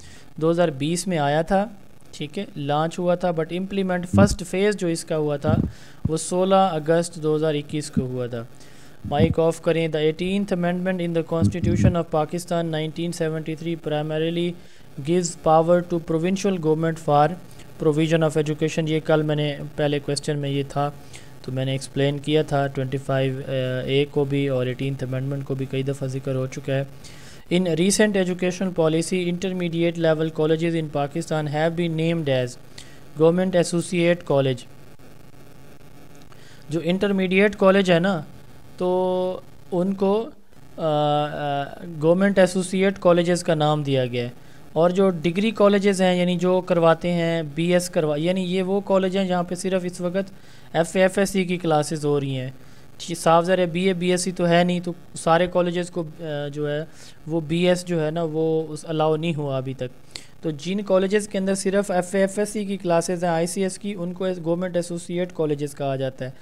2020 में आया था। ठीक है लॉन्च हुआ था, बट इम्प्लीमेंट फर्स्ट फेज़ जो इसका हुआ था वो 16 अगस्त 2021 को हुआ था। माइक ऑफ करें। The 18th amendment in the constitution of Pakistan 1973 primarily gives power to provincial government for provision of education. ये कल मैंने पहले क्वेश्चन में ये था तो मैंने एक्सप्लेन किया था। 25A को भी और 18th अमेंडमेंट को भी कई दफ़ा जिक्र हो चुका है। In recent educational policy intermediate level colleges in Pakistan have been named as government associate college. जो इंटरमीडिएट कॉलेज है ना तो उनको गवर्नमेंट एसोसिएट कॉलेजेस का नाम दिया गया है। और जो डिग्री कॉलेजेस हैं यानी जो करवाते हैं BS यानी ये वो कॉलेज हैं जहाँ पे सिर्फ इस वक्त FA-FSC की क्लासेस हो रही हैं। साफ ज़रा BA BSc तो है नहीं, तो सारे कॉलेजेस को जो है वो BS जो है ना वो उस अलाउ नहीं हुआ अभी तक। तो जिन कॉलेजेस के अंदर सिर्फ FA-FSC की क्लासेस हैं ICS की, उनको गवर्नमेंट एसोसिएट कॉलेजेस कहा जाता है।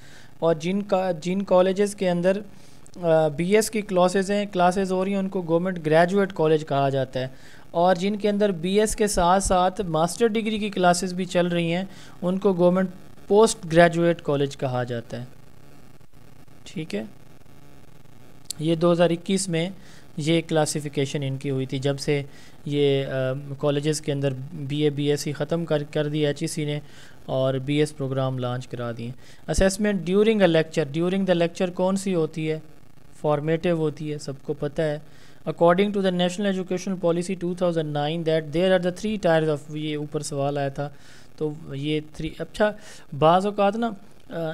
और जिन कॉलेजेस के अंदर BS की क्लासेस हो रही हैं उनको गवर्नमेंट ग्रेजुएट कॉलेज कहा जाता है। और जिनके अंदर BS के साथ साथ मास्टर डिग्री की क्लासेस भी चल रही हैं उनको गवर्नमेंट पोस्ट ग्रेजुएट कॉलेज कहा जाता है। ठीक है ये 2021 में ये क्लासिफिकेशन इनकी हुई थी, जब से ये कॉलेजेस के अंदर BA BSc ख़त्म कर दिया HEC ने और BS प्रोग्राम लॉन्च करा दिए। Assessment during a lecture. During the lecture कौन सी होती है? फॉर्मेटिव होती है, सबको पता है। According to the national education policy 2009 that there are the 3 tiers of, ये ऊपर सवाल आया था तो ये 3। अच्छा बाज़ औक़ात ना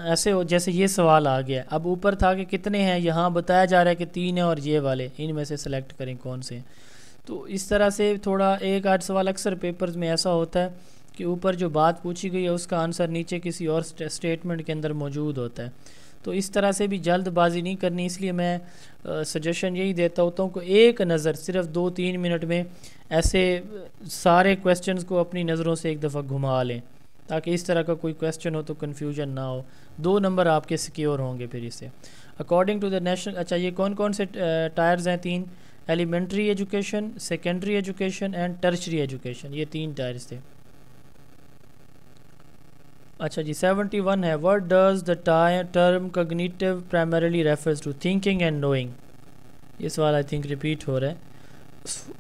ऐसे हो जैसे ये सवाल आ गया, अब ऊपर था कि कितने हैं, यहाँ बताया जा रहा है कि 3 है और ये वाले इनमें से सेलेक्ट करें कौन से हैं। तो इस तरह से थोड़ा एक आध सवाल अक्सर पेपर्स में ऐसा होता है कि ऊपर जो बात पूछी गई है उसका आंसर नीचे किसी और स्टेटमेंट के अंदर मौजूद होता है। तो इस तरह से भी जल्दबाजी नहीं करनी, इसलिए मैं सजेशन यही देता होता हूँ कि एक नज़र सिर्फ 2-3 मिनट में ऐसे सारे क्वेश्चंस को अपनी नज़रों से एक दफ़ा घुमा लें, ताकि इस तरह का कोई क्वेश्चन हो तो कन्फ्यूजन ना हो। 2 नंबर आपके सिक्योर होंगे फिर इससे। अकॉर्डिंग टू द नेशनल, अच्छा ये कौन कौन से टायर्स हैं? 3, elementary education, secondary education and tertiary education, ये 3 टायर्स थे। अच्छा जी 71 है। What does the term cognitive primarily refers to? Thinking and knowing. ये सवाल आई थिंक रिपीट हो रहा है।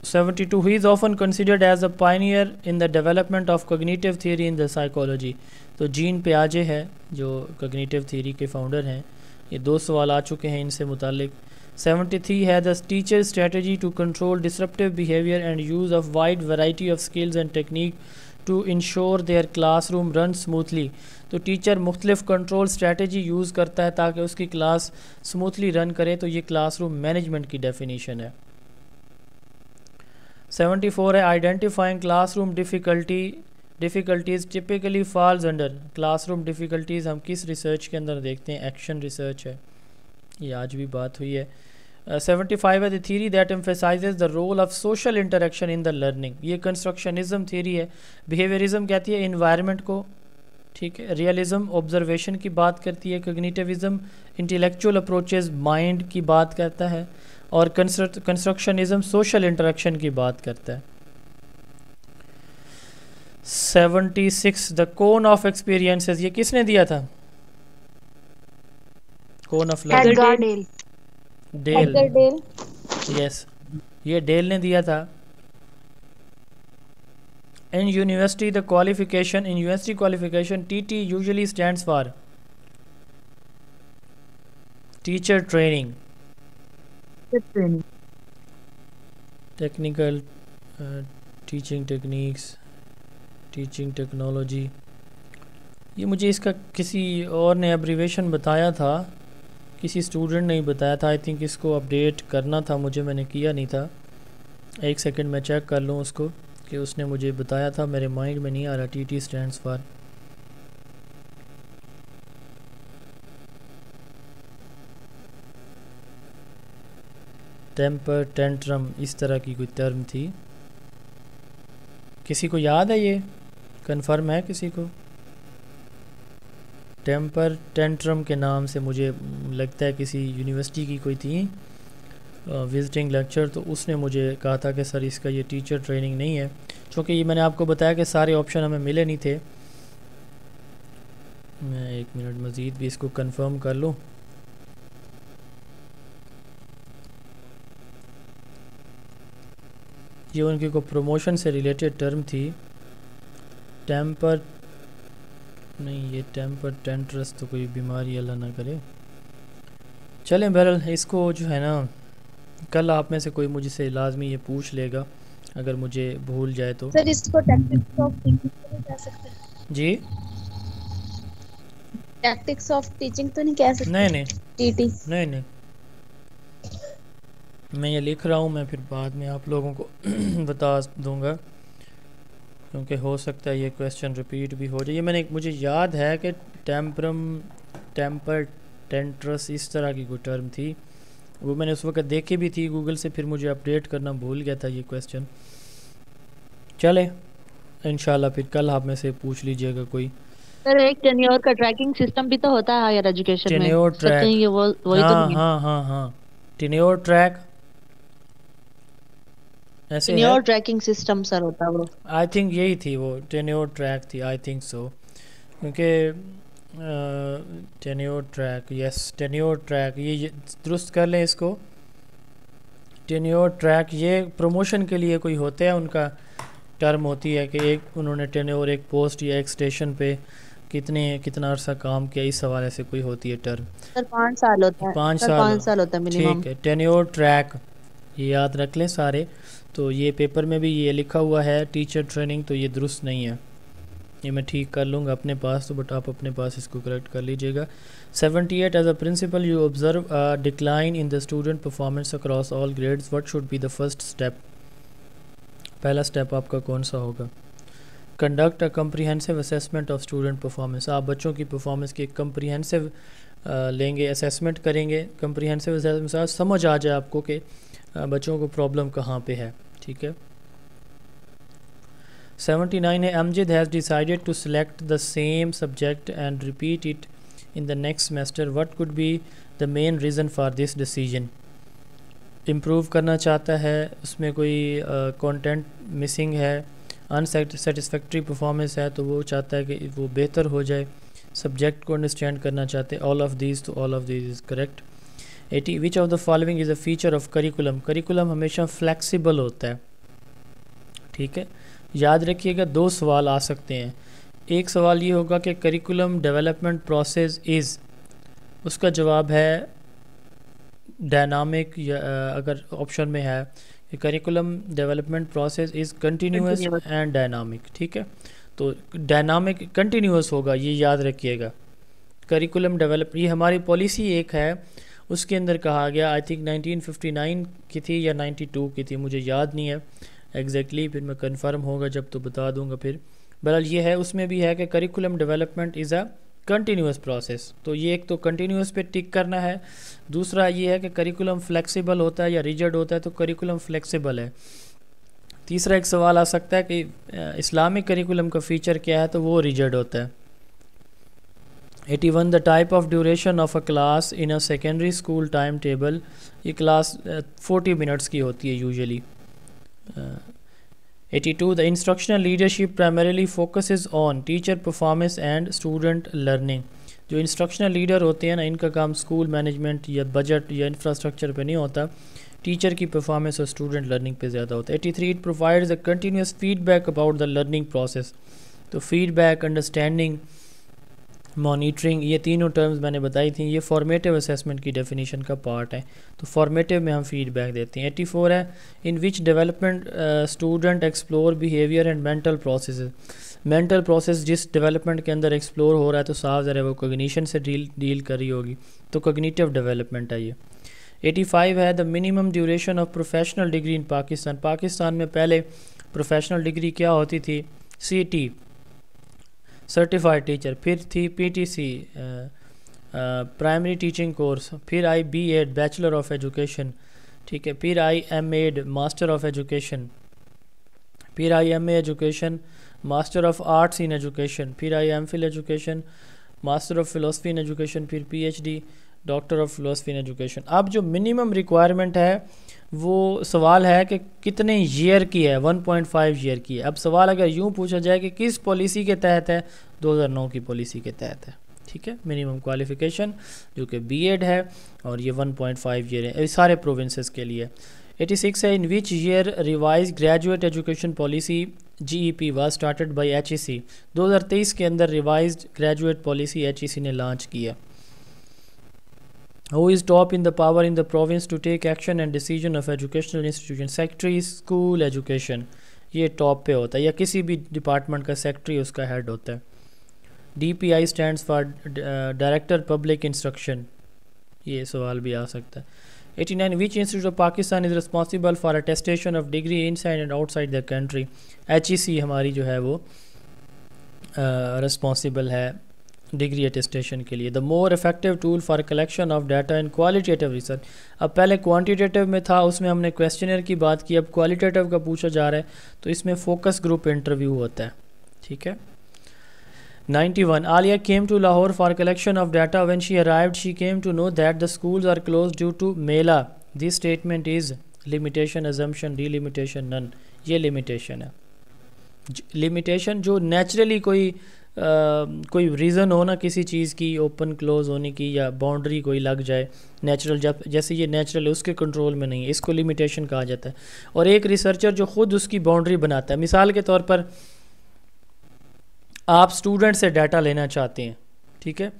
72 he is often considered as a pioneer in the development of cognitive theory in the psychology. तो जीन पियाजे है जो कॉग्निटिव थियरी के फाउंडर हैं। ये 2 सवाल आ चुके हैं इनसे मुतालिक। 73 है the teacher strategy to control disruptive behaviour and use of wide variety of skills and technique to ensure their classroom run smoothly. तो टीचर मुख्तलिफ कंट्रोल स्ट्रेटजी यूज़ करता है ताकि उसकी क्लास स्मूथली रन करे, तो ये क्लासरूम मैनेजमेंट की डेफिनीशन है। 74 है identifying classroom difficulties typically falls under. Classroom difficulties हम किस रिसर्च के अंदर देखते हैं? एक्शन रिसर्च है, ये आज भी बात हुई है। 75 है the theory that emphasises the role of social interaction in the learning. ये कंस्ट्रक्शनिज्म थ्योरी है। बिहेवियरिज्म कहती है इन्वायरमेंट को ठीक है। रियलिज्म ऑब्जर्वेशन की बात करती है, कॉग्निटिविज्म इंटेलेक्चुअल अप्रोचेस माइंड की बात करता है, और कंस्ट्रक्शनिज्म सोशल इंटरेक्शन की बात करता है। 76 द कोन ऑफ एक्सपीरियंसेस, ये किसने दिया था? Cone of love, Dale, yes, ये डेल ने दिया था। In university, the qualification in university qualification TT usually stands for teacher training, technical teaching techniques, teaching technology। ये मुझे इसका किसी और ने एब्रीवेशन बताया था, किसी स्टूडेंट ने ही बताया था। आई थिंक इसको अपडेट करना था मुझे, मैंने किया नहीं था। एक सेकंड मैं चेक कर लूँ उसको कि उसने मुझे बताया था, मेरे माइंड में नहीं आ रहा। TT stands for temper tantrum, इस तरह की कोई टर्म थी। किसी को याद है? ये कंफर्म है किसी को? टेम्पर टेंट्रम के नाम से मुझे लगता है किसी यूनिवर्सिटी की कोई थी विजिटिंग लेक्चर, तो उसने मुझे कहा था कि सर इसका ये टीचर ट्रेनिंग नहीं है, क्योंकि ये मैंने आपको बताया कि सारे ऑप्शन हमें मिले नहीं थे। मैं एक मिनट मज़ीद भी इसको कंफर्म कर लूँ। ये उनकी को प्रमोशन से रिलेटेड टर्म थी। टेम्पर नहीं, ये टेम्पर टेंट्रस तो कोई बीमारी अल्लाह ना करे। चलें बहरहाल, इसको जो है ना कल आप में से कोई मुझसे लाजमी ये पूछ लेगा अगर मुझे भूल जाए तो। सर इसको टैक्टिक्स ऑफ टीचिंग तो नहीं कह सकते? जी, टैक्टिक्स ऑफ टीचिंग तो नहीं कह सकते? नहीं टीटी नहीं, मैं ये लिख रहा हूँ, मैं फिर बाद में आप लोगों को बता दूंगा, क्योंकि हो सकता है ये क्वेश्चन रिपीट भी हो जाए। ये मुझे याद है कि टेम्पर टेंट्रस इस तरह की कोई टर्म थी, वो मैंने उस वक्त देखी भी थी गूगल से, फिर मुझे अपडेट करना भूल गया था ये क्वेश्चन। चले इंशाल्लाह फिर कल आप में से पूछ लीजिएगा कोई। सर एक टेन्योर का ट्रैकिंग सिस्टम भी तो होता है हायर एजुकेशन में। टेन्योर ट्रैक, ये वही तो नहीं है? हाँ, टेन्योर ट्रैक ऐसे टेन्योर है। ट्रैकिंग सिस्टम सर होता है वो। आई थिंक यही थी वो, टेन्योर ट्रैक थी, आई थिंक सो, क्योंकि tenure track, yes tenure track, ये दुरुस्त कर लें इसको। टेन्योर ट्रैक ये प्रमोशन के लिए कोई होते हैं, उनका टर्म होती है कि एक उन्होंने टेन्योर, एक पोस्ट या एक स्टेशन पे कितना अरसा काम किया, इस हवाले से कोई होती है टर्म। सर 5 साल होता है। 5 साल होता है मिनिमम। ठीक है, टेन्योर ट्रैक ये याद रख लें सारे। तो ये पेपर में भी ये लिखा हुआ है टीचर ट्रेनिंग, तो ये दुरुस्त नहीं है, ये मैं ठीक कर लूँगा अपने पास, तो बट आप अपने पास इसको करेक्ट कर लीजिएगा। 78 as a principal you observe a decline in the student performance across all grades, what should be the first step? पहला स्टेप आपका कौन सा होगा? Conduct a comprehensive assessment of student performance, आप बच्चों की परफॉर्मेंस की एक कम्प्रीहेंसिव लेंगे, असेसमेंट करेंगे। कम्प्रीहेंसिव असेसमेंट समझ आ जाए आपको कि बच्चों को प्रॉब्लम कहाँ पे है, ठीक है। 79 है Amjad has decided to select the same subject and repeat it in the next semester, what could be the main reason for this decision? Improve करना चाहता है, उसमें कोई कंटेंट मिसिंग है, अनसेटिस्फैक्ट्री परफॉर्मेंस है, तो वो चाहता है कि वो बेहतर हो जाए, सब्जेक्ट को अंडरस्टैंड करना चाहते हैं। ऑल ऑफ दीज, तो all of these is correct. 80 which of the following is a feature of curriculum? Curriculum हमेशा फ्लेक्सिबल होता है, ठीक है। याद रखिएगा 2 सवाल आ सकते हैं। एक सवाल ये होगा कि करिकुलम डेवलपमेंट प्रोसेस इज़, उसका जवाब है डायनामिक, या अगर ऑप्शन में है कि curriculum development process is continuous and dynamic, ठीक है। तो डायनामिक कंटिन्यूस होगा, ये याद रखिएगा। करिकुलम डेवलप, ये हमारी पॉलिसी एक है, उसके अंदर कहा गया, आई थिंक 1959 की थी या 92 की थी, मुझे याद नहीं है एग्जैक्टली, फिर मैं कंफर्म होगा जब तो बता दूंगा फिर। बहरहाल ये है, उसमें भी है कि curriculum development is a continuous process, तो ये एक तो कंटिन्यूस पे टिक करना है। दूसरा ये है कि करिकुलम फ्लेक्सिबल होता है या रिजिड होता है, तो करिकुलम फ्लेक्सिबल है। तीसरा एक सवाल आ सकता है कि इस्लामिक करिकुलम का फ़ीचर क्या है, तो वो रिजिड होता है, 81 the type of duration of a class in a secondary school time table, ये क्लास 40 मिनट्स की होती है usually. 82 the instructional leadership primarily focuses on teacher performance and student learning. जो इंस्ट्रक्शनल लीडर होते हैं ना, इनका काम स्कूल मैनेजमेंट या बजट या इंफ्रास्ट्रक्चर पे नहीं होता, टीचर की परफॉर्मेंस और स्टूडेंट लर्निंग पे ज़्यादा होता है। 83 it provides a continuous feedback about the learning process. तो फीडबैक, अंडरस्टैंडिंग, मॉनिटरिंग, ये तीनों टर्म्स मैंने बताई थी, ये फॉर्मेटिव असेसमेंट की डेफिनेशन का पार्ट है। तो फॉर्मेटिव में हम फीडबैक देते हैं। 84 है in which development student explore behaviour and mental process. Mental process जिस डेवलपमेंट के अंदर एक्सप्लोर हो रहा है तो साफ ज़रा वो कोग्निशन से डील कर रही होगी, तो कोग्निटिव डेवलपमेंट है ये। 85 है the minimum duration of professional degree in Pakistan. Pakistan में पहले प्रोफेशनल डिग्री क्या होती थी? CT सर्टिफाइड टीचर, फिर थी PTC प्राइमरी टीचिंग कोर्स, फिर आई B.Ed बैचलर ऑफ एजुकेशन, ठीक है, फिर आई M.Ed मास्टर ऑफ एजुकेशन, फिर आई MA education master of arts in education, फिर आई M.Phil education master of philosophy in education, फिर PhD doctor of philosophy in education. अब जो मिनिमम रिक्वायरमेंट है वो सवाल है कि कितने ईयर की है? 1.5 ईयर की है। अब सवाल अगर यूँ पूछा जाए कि किस पॉलिसी के तहत है? 2009 की पॉलिसी के तहत है, ठीक है। मिनिमम क्वालिफ़िकेशन जो कि B.Ed है और ये 1.5 ईयर है, सारे प्रोविंसेस के लिए। 86 है in which year revise graduate education policy GEP was started by HEC। 2023 के अंदर रिवाइज्ड ग्रेजुएट पॉलिसी HEC ने लॉन्च की है। Who is top in the power in the province to take action and decision of educational institution? Secretary school education, ये टॉप पे होता है, या किसी भी डिपार्टमेंट का सेक्रेटरी उसका हेड होता है। DPI stands for director public instruction, ये सवाल भी आ सकता है। 89 which institute of Pakistan is responsible for attestation of degree inside and outside the country. HEC हमारी जो है वो रिस्पॉन्सिबल है डिग्री अटेस्टेशन के लिए। The more effective tool for collection of data in qualitative research. अब पहले क्वांटिटेटिव में था, उसमें हमने क्वेश्चनर की बात की, अब क्वालिटेटिव का पूछा जा रहा है तो इसमें फोकस ग्रुप इंटरव्यू होता है, ठीक है। 91 Alia came to Lahore for collection of data. When she arrived she came to know that the schools are close due to mela. This statement is limitation, assumption, delimitation, none. ये लिमिटेशन है। लिमिटेशन जो नेचुरली कोई रीज़न हो ना किसी चीज़ की ओपन क्लोज होने की, या बाउंड्री कोई लग जाए नेचुरल, जब जैसे ये नेचुरल है उसके कंट्रोल में नहीं है, इसको लिमिटेशन कहा जाता है। और एक रिसर्चर जो ख़ुद उसकी बाउंड्री बनाता है, मिसाल के तौर पर आप स्टूडेंट से डाटा लेना चाहते हैं, ठीक है।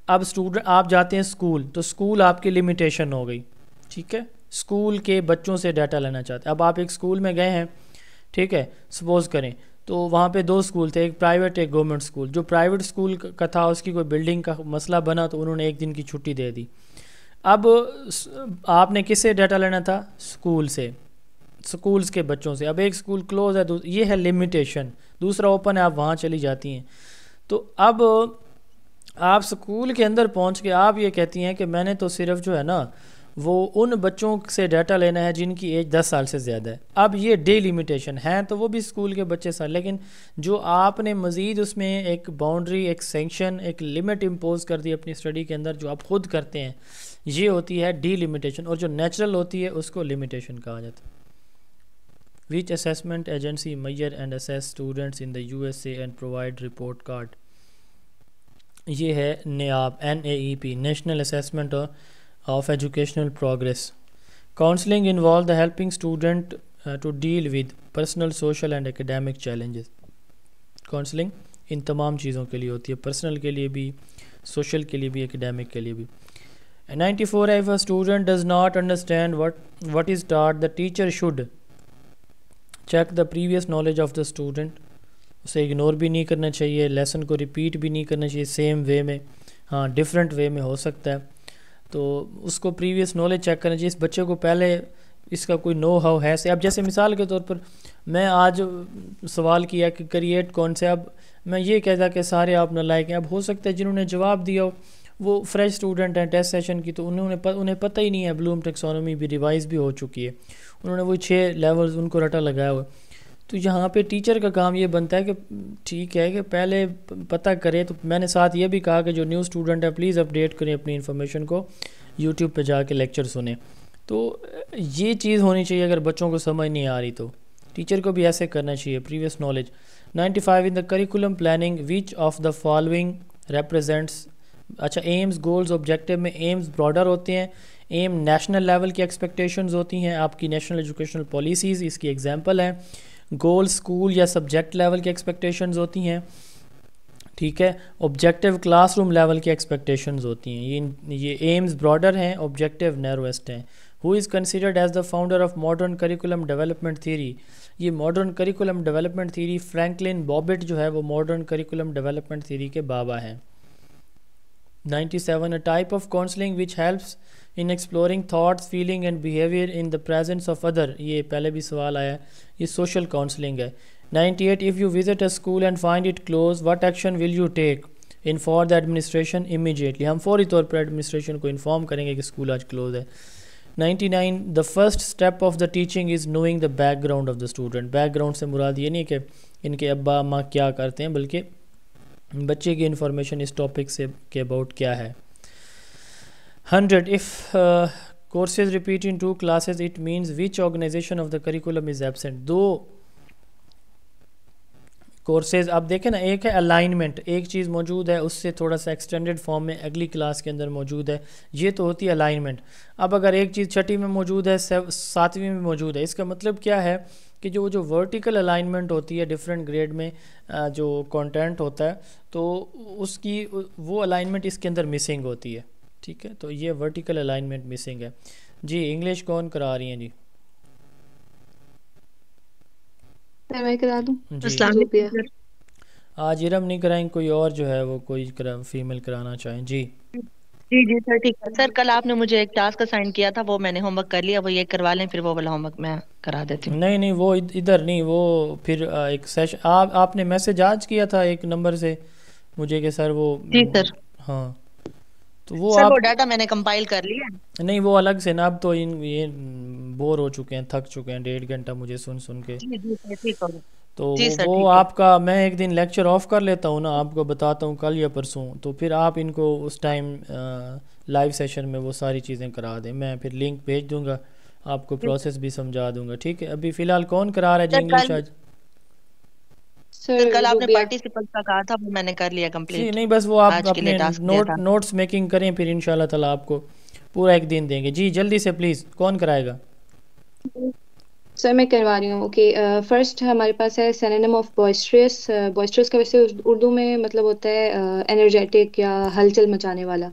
अब स्टूडेंट आप जाते हैं स्कूल, तो स्कूल आपकी लिमिटेशन हो गई, ठीक है। स्कूल के बच्चों से डाटा लेना चाहते हैं। अब आप एक स्कूल में गए हैं, ठीक है, सपोज करें, तो वहाँ पे 2 स्कूल थे, एक प्राइवेट एक गवर्नमेंट स्कूल। जो प्राइवेट स्कूल का था उसकी कोई बिल्डिंग का मसला बना तो उन्होंने 1 दिन की छुट्टी दे दी। अब आपने किससे डाटा लेना था? स्कूल से, स्कूल्स के बच्चों से। अब एक स्कूल क्लोज है, ये है लिमिटेशन। दूसरा ओपन है, आप वहाँ चली जाती हैं। तो अब आप स्कूल के अंदर पहुँच के आप ये कहती हैं कि मैंने तो सिर्फ जो है ना वो उन बच्चों से डाटा लेना है जिनकी एज 10 साल से ज़्यादा है। अब ये डिलिमिटेशन है, तो वो भी स्कूल के बच्चे साल, लेकिन जो आपने मज़ीद उसमें एक बाउंड्री, एक सेंक्शन, एक लिमिट इम्पोज कर दी अपनी स्टडी के अंदर, जो आप खुद करते हैं, ये होती है डिलिमिटेशन। और जो नेचुरल होती है उसको लिमिटेशन कहा जाता है। Which assessment agency measure and assess students in the USA and provide report card. ये है NAEP, national assessment of educational progress. Counseling involve the helping student to deal with personal, social and academic challenges. Counseling इन तमाम चीज़ों के लिए होती है, पर्सनल के लिए भी, सोशल के लिए भी, एकेडमिक के लिए भी। 94 if a student does not understand what is taught, the teacher should check the previous knowledge of the student. उसे इग्नोर भी नहीं करना चाहिए, लेसन को रिपीट भी नहीं करना चाहिए सेम वे में, हाँ डिफरेंट वे में हो सकता है, तो उसको प्रीवियस नॉलेज चेक करना चाहिए। इस बच्चे को पहले इसका कोई नो हाउ है से। अब जैसे मिसाल के तौर पर मैं आज सवाल किया कि क्रिएट कौन से, अब मैं ये कहता कि सारे आप नालायक हैं। अब हो सकता है जिन्होंने जवाब दिया हो वो फ्रेश स्टूडेंट हैं टेस्ट सेशन की, तो उन्हें पता ही नहीं है, ब्लूम टेक्सोनॉमी भी रिवाइज भी हो चुकी है, उन्होंने वो 6 लेवल्स उनको रटा लगाया हुआ। तो यहाँ पे टीचर का काम ये बनता है कि ठीक है कि पहले पता करें। तो मैंने साथ ये भी कहा कि जो न्यू स्टूडेंट है प्लीज़ अपडेट करें अपनी इन्फॉर्मेशन को, यूट्यूब पे जाके लेक्चर सुने। तो ये चीज़ होनी चाहिए। अगर बच्चों को समझ नहीं आ रही तो टीचर को भी ऐसे करना चाहिए। Previous knowledge 95 in the curriculum planning which of the following represents. अच्छा, एम्स गोल्स ऑब्जेक्टिव में एम्स ब्रॉडर होते हैं। एम नेशनल लेवल की एक्सपेक्टेशंस होती हैं, आपकी नेशनल एजुकेशनल पॉलिसीज़ इसकी एग्जांपल है। गोल स्कूल या सब्जेक्ट लेवल की एक्सपेक्टेशंस होती हैं, ठीक है। ऑब्जेक्टिव क्लासरूम लेवल की एक्सपेक्टेशंस होती हैं। ये एम्स ब्रॉडर हैं, ऑब्जेक्टिव नैरोएस्ट हैं। Who is considered as the founder of modern curriculum development theory. ये modern curriculum development theory Franklin Bobbitt जो है वो मॉडर्न करिकुलम डेवलपमेंट थ्योरी के बाबा हैं। 97 a type of counseling which helps in exploring thoughts, feeling and behavior in the presence of other। ये पहले भी सवाल आया है, ये social counseling है। 98 if you visit a school and find it closed what action will you take? Inform the administration immediately। हम फौरी तौर पर एडमिनिस्ट्रेशन को इन्फॉर्म करेंगे कि स्कूल आज क्लोज है। 99 the first step of the teaching is knowing the background of the student। Background से मुराद ये नहीं कि इनके अब्बा अम्मा क्या करते हैं, बल्कि बच्चे की इन्फॉर्मेशन इस टॉपिक से के अबाउट क्या है। 100 if courses repeat in 2 classes it means which organization of the curriculum is absent. 2 courses आप देखें ना, एक है अलाइनमेंट, एक चीज़ मौजूद है उससे थोड़ा सा एक्सटेंडेड फॉर्म में अगली क्लास के अंदर मौजूद है, ये तो होती है अलाइनमेंट। अब अगर एक चीज़ छठी में मौजूद है, 7वीं में मौजूद है, इसका मतलब क्या है कि जो वर्टिकल अलाइनमेंट होती है डिफरेंट ग्रेड में जो कंटेंट होता है, तो उसकी वो अलाइनमेंट इसके अंदर मिसिंग होती है, ठीक है। तो ये वर्टिकल अलाइनमेंट मिसिंग है। जी इंग्लिश कौन करा रही हैं जी? मैं करा दूं? जी आज इरम नहीं कराएंगे, कोई और जो है वो कोई फीमेल कराना चाहें। जी जी सर ठीक है। सर कल आपने मुझे एक टास्क असाइन किया था, वो मैंने होमवर्क कर लिया, वो ये करवा लें, फिर वो वाला होमवर्क मैं करा देती हूँ। नहीं वो इधर नहीं, वो फिर एक सेशन आपने मैसेज आज किया था एक नंबर से मुझे कि सर वो। जी सर। हाँ तो वो सर आप वो डाटा मैंने कंपाइल कर लिया है। नहीं वो अलग से ना, अब तो ये बोर हो चुके हैं, थक चुके हैं 1.5 घंटा मुझे सुन के। जी सर ठीक होगा। तो वो आपका मैं एक दिन लेक्चर ऑफ कर लेता हूँ ना, आपको बताता हूँ कल या परसों, तो फिर आप इनको उस टाइम लाइव सेशन में वो सारी चीज़ें करा दें। मैं फिर लिंक भेज दूंगा आपको, प्रोसेस भी समझा दूंगा, ठीक है। अभी फ़िलहाल कौन करा रहा है जी इंग्लिश आज? सर कल आपने पार्टिसिपेंट का कहा था, वो मैंने कर लिया कंप्लीट। नहीं बस वो आप अपने नोट्स मेकिंग करें, फिर इंशाल्लाह ताला आपको पूरा एक दिन देंगे। जी जल्दी से प्लीज़, कौन कराएगा? सर मैं करवा रही हूँ। ओके फर्स्ट हमारे पास है सिनोनिम ऑफ बॉइस्ट्रियस। बॉइस्ट्रियस का वैसे उर्दू में मतलब होता है एनर्जेटिक या हलचल मचाने वाला।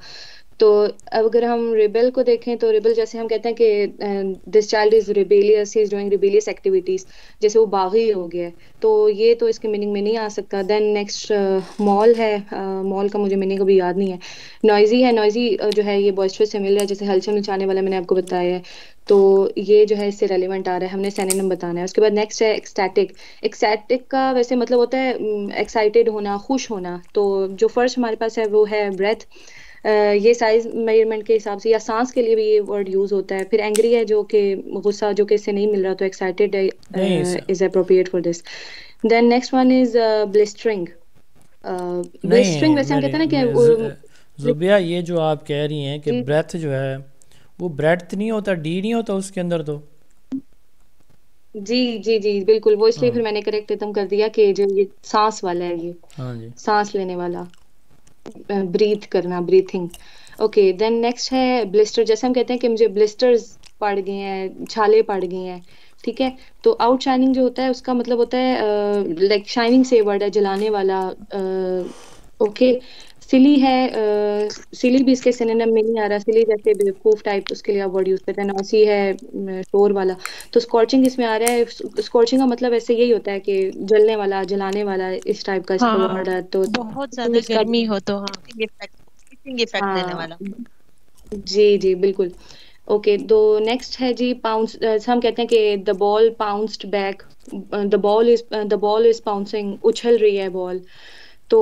तो अगर हम रिबेल को देखें तो रिबेल जैसे हम कहते हैं कि this child is rebellious, he is doing rebellious activities, जैसे वो बागी हो गया है, तो ये तो इसके मीनिंग में नहीं आ सकता। देन नेक्स्ट मॉल है, मॉल का मुझे मीनिंग अभी याद नहीं है। नॉइजी है, नॉइजी जो है ये बॉइस्ट्रियस से मिल रहा है, जैसे हलचल मचाने वाला मैंने आपको बताया है, तो ये जो है इससे रेलिवेंट आ रहा है, हमने सिनोनिम बताना है। उसके बाद नेक्स्ट है एक्सटैटिक। एक्सटैटिक का वैसे मतलब होता है एक्साइटेड होना, खुश होना। तो जो फर्स्ट हमारे पास है वो है ब्रेथ, ये साइज मेजरमेंट के हिसाब से या सांस के लिए भी ये वर्ड यूज होता है। फिर एंग्री है जो कि गुस्सा, जो कि इससे नहीं मिल रहा, तो excited is appropriate for this. Then next one is blistering. Blistering वैसे हम कहते हैं ना कि ज़ुबिया, ये जो आप कह रही हैं कि ब्रेथ जो है वो ब्रेथ नहीं होता, डी नहीं होता उसके अंदर, तो जी जी जी बिल्कुल, वो इसलिए फिर मैंने करेक्ट एकदम कर दिया कि जो ये सांस वाला है, ये सांस लेने वाला, ब्रीथ करना, ब्रीथिंग। ओके देन नेक्स्ट है ब्लिस्टर। जैसे हम कहते हैं कि मुझे ब्लिस्टर्स पड़ गए हैं, छाले पड़ गए हैं, ठीक है। तो आउट शाइनिंग जो होता है उसका मतलब होता है लाइक शाइनिंग से वर्ड है, जलाने वाला। ओके सिली है, सिली भी इसके सिनोनिम में नहीं आ रहा, सिली जैसे बेवकूफ टाइप, उसके लिए आप वर्ड यूज करते हैं। नौसी है शोर वाला। तो स्कॉर्चिंग इसमें आ रहा है। स्कॉर्चिंग का मतलब ऐसे यही होता है कि जलने वाला, जलाने वाला, इस टाइप का इसका वर्ड है। तो बहुत ज्यादा गर्मी हो तो इफेक्ट देने वाला। जी जी बिल्कुल। ओके तो नेक्स्ट है जी पाउंस। हम कहते हैं कि the ball pounced back, the ball is pouncing, उछल रही है बॉल। तो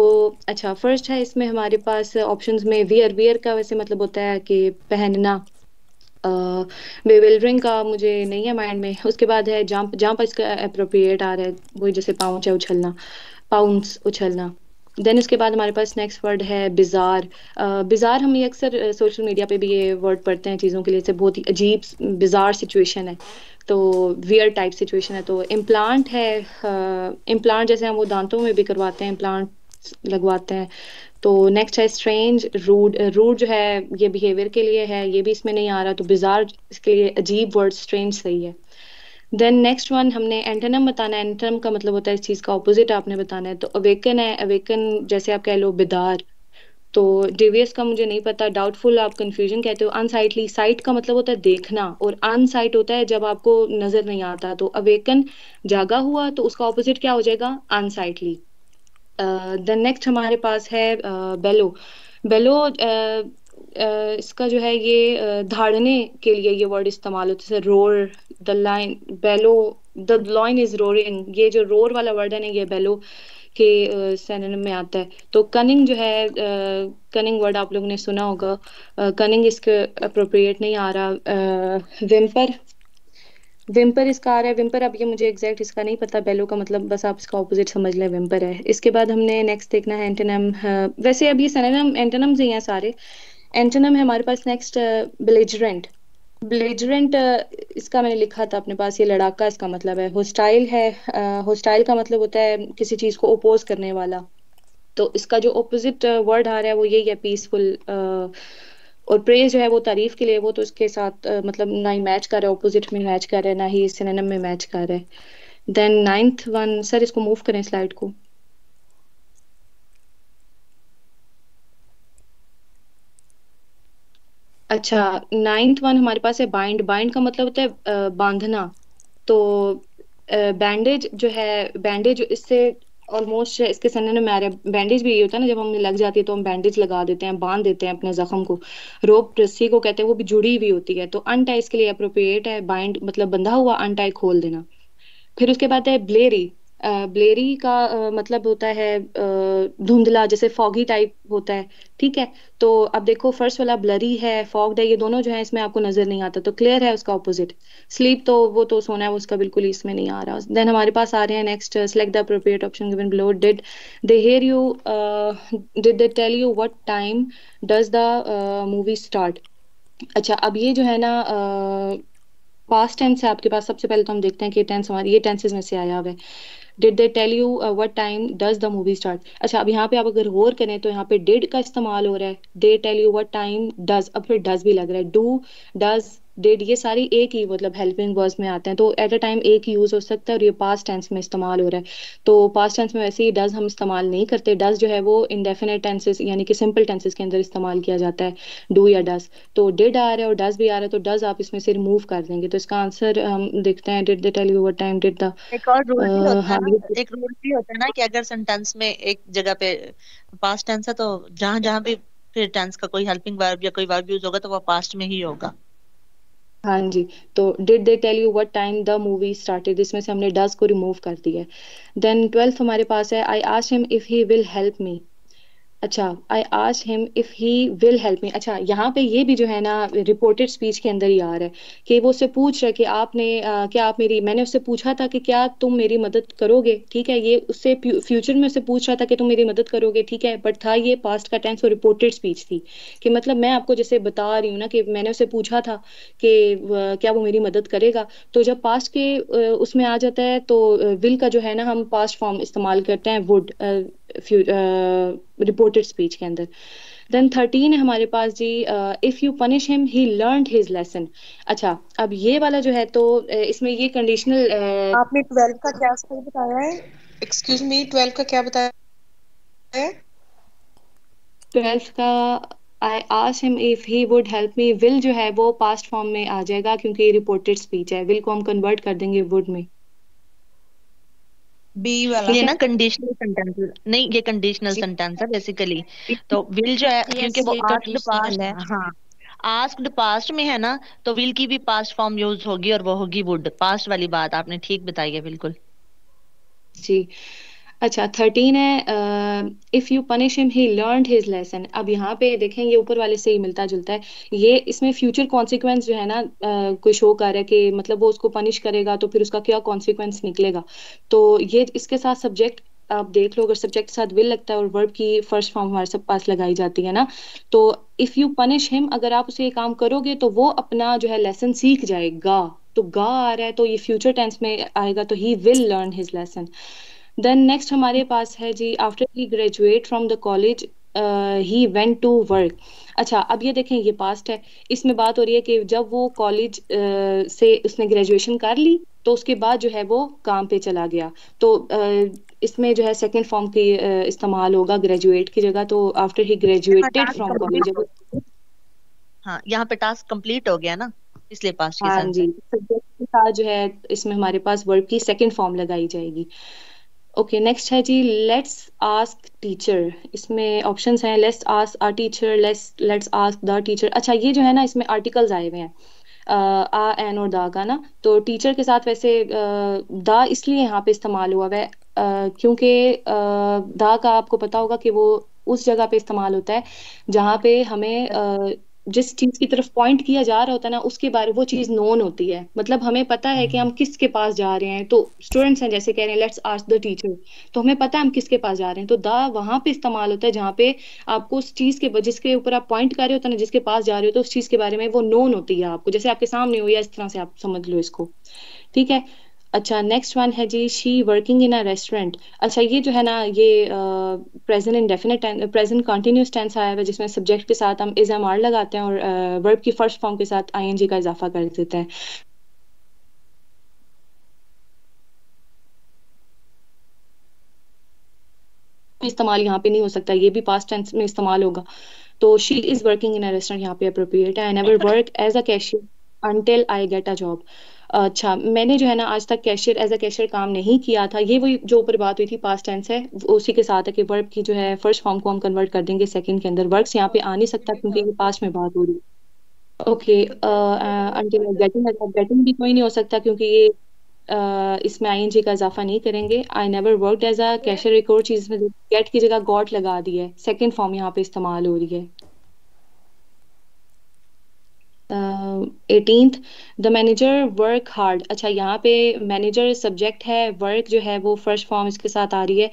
अच्छा फर्स्ट है इसमें हमारे पास ऑप्शंस में वियर। वियर का वैसे मतलब होता है कि पहनना, बेविल्डरिंग का मुझे नहीं है माइंड में। उसके बाद है जंप, जंप इसका अप्रोप्रिएट आ रहा है, वही जैसे पाउंच है उछलना, पाउंस उछलना। देन उसके बाद हमारे पास नेक्स्ट वर्ड है बिजार। बिजार हम ये अक्सर सोशल मीडिया पे भी ये वर्ड पढ़ते हैं चीज़ों के लिए, जैसे बहुत ही अजीब बिजार सिचुएशन है, तो वियर टाइप सिचुएशन है। तो इम्प्लांट है, इम्प्लांट जैसे हम वो दांतों में भी करवाते हैं, इम्प्लांट लगवाते हैं। तो नेक्स्ट है स्ट्रेंज, रूड। रूड जो है ये बिहेवियर के लिए है, ये भी इसमें नहीं आ रहा, तो बिजार इसके लिए अजीब वर्ड स्ट्रेंज सही है। देन नेक्स्ट वन हमने एंटोनिम बताना है। एंटोनिम का मतलब होता है इस चीज का ऑपोजिट आपने बताना है। तो अवेकन है, अवेकन जैसे आप कह लो बेदार। तो डिवियस का मुझे नहीं पता, डाउटफुल आप कंफ्यूजन कहते हो। अनसाइटली, साइट का मतलब होता है देखना, और अनसाइट होता है जब आपको नजर नहीं आता। तो अवेकन जागा हुआ, तो उसका ऑपोजिट क्या हो जाएगा? अनसाइटली। देन नेक्स्ट हमारे पास है बेलो। बेलो इसका जो है ये धाड़ने के लिए ये वर्ड इस्तेमाल होता है, जैसे roar, the lion, bellow, the lion is roaring. ये जो रोर वाला वर्ड है ना, ये बेलो के सिनोनिम में आता है। तो कनिंग जो है, कनिंग वर्ड आप लोगों ने सुना होगा, कनिंग इसके अप्रोप्रिएट नहीं आ रहा। विम्पर, विम्पर इसका आ रहा है। विम्पर, अब ये मुझे एग्जैक्ट इसका नहीं पता बेलो का मतलब, बस आप इसका ऑपोजिट समझ लें, विम्पर है। इसके बाद हमने नेक्स्ट देखना है एंटोनिम। वैसे अब ये सिनोनिम एंटोनिम्स ही हैं सारे। एंटोनिम है हमारे पास नेक्स्ट बेलिजरेंट। बेलिजरेंट इसका मैंने लिखा था अपने पास, ये लड़ाका इसका मतलब है। होस्टाइल है, होस्टाइल का मतलब होता है किसी चीज को ओपोज करने वाला। तो इसका जो ऑपोजिट वर्ड आ रहा है वो यही है, पीसफुल। और प्रेज जो है वो तारीफ के लिए, वो तो इसके साथ मतलब ना ही मैच कर रहा है, ऑपोजिट में मैच कर रहा है, ना ही सिनोनिम में मैच कर रहा है। देन नाइन्थ वन, सर इसको मूव करें स्लाइड को। अच्छा, नाइन्थ वन हमारे पास है बाइंड। बाइंड का मतलब होता है बांधना। तो बैंडेज जो है, बैंडेज इससे ऑलमोस्ट इसके सिनोनिम में आ रहा है। बैंडेज भी ये होता है ना, जब हमें लग जाती है तो हम बैंडेज लगा देते हैं, बांध देते हैं अपने जख्म को। रोप रस्सी को कहते हैं, वो भी जुड़ी हुई होती है। तो अनटाई इसके लिए अप्रोप्रिएट है। बाइंड मतलब बंधा हुआ, अनटाई खोल देना। फिर उसके बाद है ब्लेरी। ब्लेरी का मतलब होता है धुंधला, जैसे फॉगी टाइप होता है, ठीक है। तो अब देखो फर्स्ट वाला ब्लरी है, फॉग्ड है, ये दोनों जो है इसमें आपको नजर नहीं आता, तो क्लियर है उसका ऑपोजिट। स्लीप तो वो तो सोना है, वो उसका बिल्कुल ही इसमें नहीं आ रहा। देन हमारे पास आ रहे हैं next, select the appropriate option given below. Did they hear you, did they tell you what time does the movie start. अच्छा, अब ये जो है ना पास्ट टेंस है आपके पास। सबसे पहले तो हम देखते हैं कि टेंस हमारी ये टेंसेस में से आया हुआ है। Did they tell you what time does the movie start. अच्छा, अब यहाँ पे आप अगर गौर करें तो यहाँ पे डिड का इस्तेमाल हो रहा है, they tell you what time does, अब फिर डज भी लग रहा है। डू, डज, डिड, ये सारी एक ही मतलब हेल्पिंग वर्ब्स में आते हैं, तो एट अ टाइम एक ही यूज हो सकता है, और ये पास्ट टेंस में इस्तेमाल हो रहा है। तो पास्ट टेंस में वैसे ही डज हम इस्तेमाल नहीं करते। डज जो है वो इंडेफिनेट टेंसेस यानी कि सिंपल टेंसेस के अंदर इस्तेमाल किया जाता है, डू या डज। तो डिड आ रहा है और डज भी आ रहा है, तो डज आप इसमें से रिमूव कर देंगे। तो इसका आंसर हम देखते हैं, did they tell you what time did the, एक और रूल भी होता है हाँ ना, एक रूल भी होता है ना कि अगर सेंटेंस में एक जगह पे पास्ट टेंस है, तो जहां जहां भी फिर टेंस का कोई हेल्पिंग वर्ब या कोई वर्ब यूज होगा तो वो पास्ट में ही होगा। हाँ जी। तो did they tell you what time the movie started, इसमें से हमने डज को रिमूव कर दिया है। देन ट्वेल्थ हमारे पास है, I asked him if he will help me. अच्छा, I asked him if he will help me. अच्छा, यहाँ पे ये भी जो है ना रिपोर्टेड स्पीच के अंदर ही आ रहा है कि वो उससे पूछ रहा है कि आपने क्या आप मेरी, मैंने उससे पूछा था कि क्या तुम मेरी मदद करोगे, ठीक है। ये उससे फ्यूचर में उससे पूछ रहा था कि तुम मेरी मदद करोगे, ठीक है, बट था ये पास्ट का टेंस और रिपोर्टेड स्पीच थी। कि मतलब मैं आपको जैसे बता रही हूँ ना कि मैंने उससे पूछा था कि क्या वो मेरी मदद करेगा। तो जब पास्ट के उसमें आ जाता है तो विल का जो है ना हम पास्ट फॉर्म इस्तेमाल करते हैं, वुड, रिपोर्टेड स्पीच के अंदर। देन 13 है हमारे पास जी, if you punish him he learned his lesson. अच्छा, अब ये वाला जो है तो इसमें ये कंडीशनल, आपने 12 का क्या स्कोर बताया है? एक्सक्यूज मी, 12 का क्या बताया है? 12 का आई asked him if he would help me, will जो है वो पास्ट फॉर्म में आ जाएगा क्योंकि ये रिपोर्टेड स्पीच है। विल को हम कन्वर्ट कर देंगे वुड में। बी वाला ये ना कंडीशनल सेंटेंस नहीं, ये कंडीशनल सेंटेंस है बेसिकली। तो विल जो है क्योंकि वो आस्क्ड पास्ट, हाँ आस्क्ड पास्ट में है ना, तो विल की भी पास्ट फॉर्म यूज होगी और वो होगी वुड। पास्ट वाली बात आपने ठीक बताई है बिल्कुल जी। अच्छा 13 है if you punish him he learned his lesson. अब यहाँ पे देखें ये ऊपर वाले से ही मिलता जुलता है। ये इसमें फ्यूचर कॉन्सिक्वेंस जो है ना कोई शो कर रहा है कि मतलब वो उसको पनिश करेगा तो फिर उसका क्या कॉन्सिक्वेंस निकलेगा। तो ये इसके साथ सब्जेक्ट आप देख लो, अगर सब्जेक्ट के साथ विल लगता है और वर्ब की फर्स्ट फॉर्म हमारे सब पास लगाई जाती है ना, तो इफ यू पनिश हिम, अगर आप उसे ये काम करोगे तो वो अपना जो है लेसन सीख जाएगा। तो गा आ रहा है तो ये फ्यूचर टेंस में आएगा, तो he will learn his lesson. Then next हमारे पास है जी after he graduate from the college he went to work. अच्छा अब ये देखें ये पास्ट है, इसमें बात हो रही है कि जब वो कॉलेज से उसने ग्रेजुएशन कर ली तो उसके बाद जो है वो काम पे चला गया। तो इसमें जो है सेकंड फॉर्म की इस्तेमाल होगा ग्रेजुएट की जगह, तो after he graduated task from complete college. हो, हाँ यहाँ पे टास्क कंप्लीट हो गया ना, इसलिए पास्ट के हाँ सेंस जी, है। सब्जेक्ट के साथ जो है इसमें हमारे पास वर्ब की सेकंड फॉर्म लगाई जाएगी। ओके नेक्स्ट है जी लेट्स आस्क टीचर। इसमें ऑप्शंस हैं let's ask our teacher, let's ask the teacher. अच्छा ये जो है ना इसमें आर्टिकल्स आए हुए हैं आ एन और दा का ना, तो टीचर के साथ वैसे दा इसलिए यहाँ पे इस्तेमाल हुआ है क्योंकि दा का आपको पता होगा कि वो उस जगह पे इस्तेमाल होता है जहाँ पे हमें जिस चीज की तरफ पॉइंट किया जा रहा होता है ना उसके बारे वो चीज नोन होती है, मतलब हमें पता है कि हम किसके पास जा रहे हैं। तो स्टूडेंट्स हैं जैसे कह रहे हैं लेट्स आस्क द टीचर, तो हमें पता है हम किसके पास जा रहे हैं, तो द वहां पे इस्तेमाल होता है जहाँ पे आपको उस चीज के जिसके ऊपर आप पॉइंट कर रहे होते हैं ना, जिसके पास जा रहे हो तो उस चीज के बारे में वो नोन होती है आपको, जैसे आपके सामने हो या इस तरह से आप समझ लो इसको। ठीक है। अच्छा नेक्स्ट वन है जी she working in a restaurant. अच्छा ये जो है ना ये present indefinite present continuous tense आया है जिसमें सब्जेक्ट के साथ हम इज एम आर लगाते हैं और वर्ब की फर्स्ट फॉर्म के साथ आईएनजी का इजाफा कर देते हैं। इस्तेमाल यहाँ पे नहीं हो सकता, ये भी पास्ट टेंस में इस्तेमाल होगा। तो she is working in a restaurant यहाँ पे अप्रोप्रिएट है। I never work as a cashier until I get a job. अच्छा मैंने जो है ना आज तक कैशियर एज अ कैशियर काम नहीं किया था, ये वही जो ऊपर बात हुई थी पास्ट टेंस है, उसी के साथ है कि वर्ब की जो है फर्स्ट फॉर्म को हम कन्वर्ट कर देंगे सेकंड के अंदर। वर्क्स यहाँ पे आ नहीं सकता क्योंकि ये पास्ट में बात हो रही है। ओके अंटिल गेटिंग, गेटिंग भी कोई नहीं हो सकता क्योंकि ये इसमें आईएनजी का इजाफा नहीं करेंगे। I never worked as a cashier, एक और चीज में गेट की जगह गॉट लगा दी है, सेकंड फॉर्म यहाँ पे इस्तेमाल हो रही है। 18th the manager work hard. अच्छा यहाँ पे मैनेजर सब्जेक्ट है, वर्क जो है वो फर्स्ट फॉर्म इसके साथ आ रही है।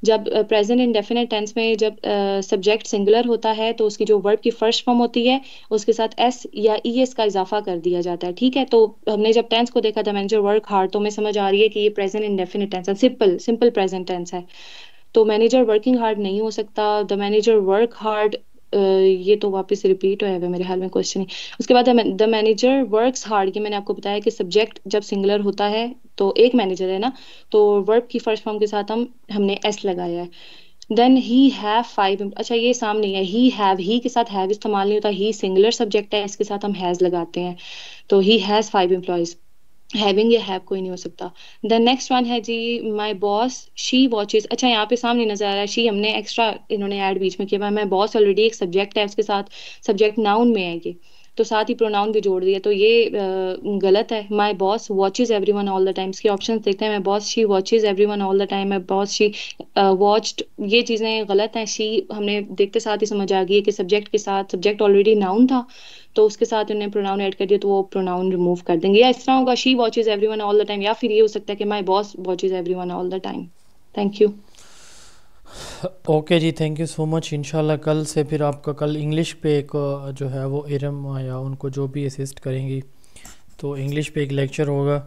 जब प्रेजेंट इंडेफिनिट टेंस में जब सब्जेक्ट सिंगुलर होता है तो उसकी जो वर्ब की फर्स्ट फॉर्म होती है उसके साथ एस या ई एस का इजाफा कर दिया जाता है। ठीक है, तो हमने जब टेंस को देखा द मैनेजर वर्क हार्ड तो हमें समझ आ रही है कि ये प्रेजेंट इंडेफिनिट टेंस है, सिंपल सिंपल प्रेजेंट टेंस है। तो मैनेजर वर्किंग हार्ड नहीं हो सकता, द मैनेजर वर्क हार्ड ये तो वापस रिपीट होया है मेरे ख्याल में क्वेश्चन ही। उसके बाद द मैनेजर वर्क्स हार्ड, ये मैंने आपको बताया कि सब्जेक्ट जब सिंगुलर होता है तो एक मैनेजर है ना, तो वर्ब की फर्स्ट फॉर्म के साथ हमने एस लगाया है। देन ही हैव 5, अच्छा ये सामने है ही हैव, ही के साथ हैव इस्तेमाल नहीं होता, ही सिंगुलर सब्जेक्ट है इसके साथ हम हैज लगाते हैं। तो ही हैज 5 एम्प्लॉयज, हैविंग या हैव कोई नहीं हो सकता। द नेक्स्ट वन है जी माय बॉस शी वॉचेस। अच्छा यहाँ पे सामने नजर आ रहा है शी, हमने एक्स्ट्रा इन्होंने ऐड बीच में किया। माय बॉस ऑलरेडी एक सब्जेक्ट है, उसके साथ सब्जेक्ट नाउन में है ये, तो साथ ही प्रोनाउन भी जोड़ दिया, तो ये गलत है। My boss watches everyone all the time, इसके ऑप्शंस देखते हैं। My boss she watches everyone all the time, my boss she watched, ये चीजें गलत हैं। शी हमने देखते साथ ही समझ आ गई है कि सब्जेक्ट के साथ सब्जेक्ट ऑलरेडी नाउन था तो उसके साथ उन्हें प्रोनाउन ऐड कर दिया तो वो प्रोनाउन रिमूव कर देंगे। या इस तरह होगा she watches everyone all the time, या फिर ये हो सकता है कि my boss watches everyone all the time. Thank you. Okay जी, थैंक यू सो मच। इंशाल्लाह कल से फिर आपका कल इंग्लिश पे एक जो है वो इरम या उनको जो भी असिस्ट करेंगी तो इंग्लिश पे एक लेक्चर होगा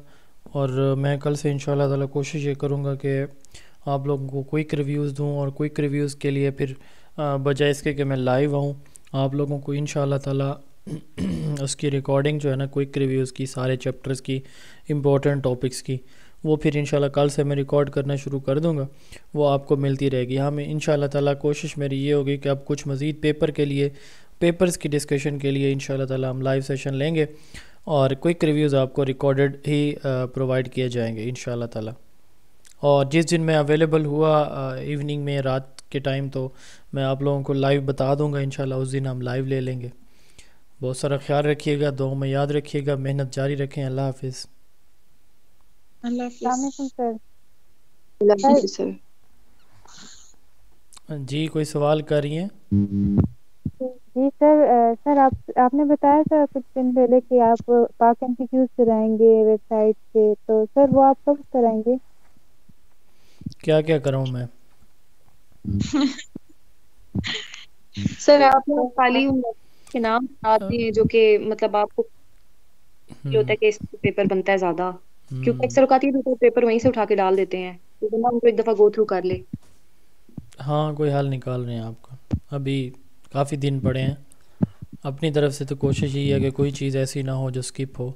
और मैं कल से इंशाल्लाह ताला कोशिश ये करूँगा कि आप लोगों को क्विक रिव्यूज़ दूँ और क्विक रिव्यूज़ के लिए फिर बजाय इसके कि मैं लाइव आऊँ आप लोगों को इंशाल्लाह ताला उसकी रिकॉर्डिंग जो है ना क्विक रिव्यूज़ की, सारे चैप्टर्स की, इम्पोर्टेंट टॉपिक्स की, वो फिर इंशाल्लाह कल से मैं रिकॉर्ड करना शुरू कर दूंगा, वो आपको मिलती रहेगी। हाँ मैं इंशाल्लाह ताला कोशिश मेरी ये होगी कि अब कुछ मज़ीद पेपर के लिए, पेपर्स की डिस्कशन के लिए इंशाल्लाह ताला हम लाइव सेशन लेंगे और क्विक रिव्यूज़ आपको रिकॉर्डेड ही प्रोवाइड किए जाएंगे इंशाल्लाह ताला। और जिस दिन मैं अवेलेबल हुआ इवनिंग में, रात के टाइम, तो मैं आप लोगों को लाइव बता दूँगा इंशाल्लाह, उस दिन हम लाइव ले लेंगे। बहुत सारा ख्याल रखिएगा, दुआ में याद रखिएगा, मेहनत जारी रखें। अल्लाह हाफिज़। अल्लाह हाफिज़ सर। अल्लाह हाफिज़ सर। जी कोई सवाल कर रही हैं? जी सर, सर आपने बताया था कुछ दिन पहले कि आप पाक एमसीक्यूज कराएंगे वेबसाइट पे, तो सर वो आप कब कराएंगे? क्या क्या करूं मैं? सर आप ना खाली उन के नाम आते हैं जो कि मतलब आपको ये होता है कि इस पेपर बनता है ज्यादा, क्योंकि अक्सर औकात ये तो पेपर वहीं से उठा के डाल देते हैं, तो बंदा उनको एक दफा गो थ्रू कर ले। हाँ कोई हल निकाल रहे हैं आपका, अभी काफ़ी दिन पड़े हैं। अपनी तरफ से तो कोशिश यही है कि कोई चीज़ ऐसी ना हो जो स्किप हो।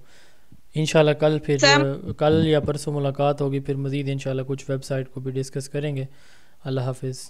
इंशाल्लाह कल फिर कल या परसों मुलाकात होगी, फिर मज़ीद इंशाल्लाह कुछ वेबसाइट को भी डिस्कस करेंगे। अल्लाह हाफिज़।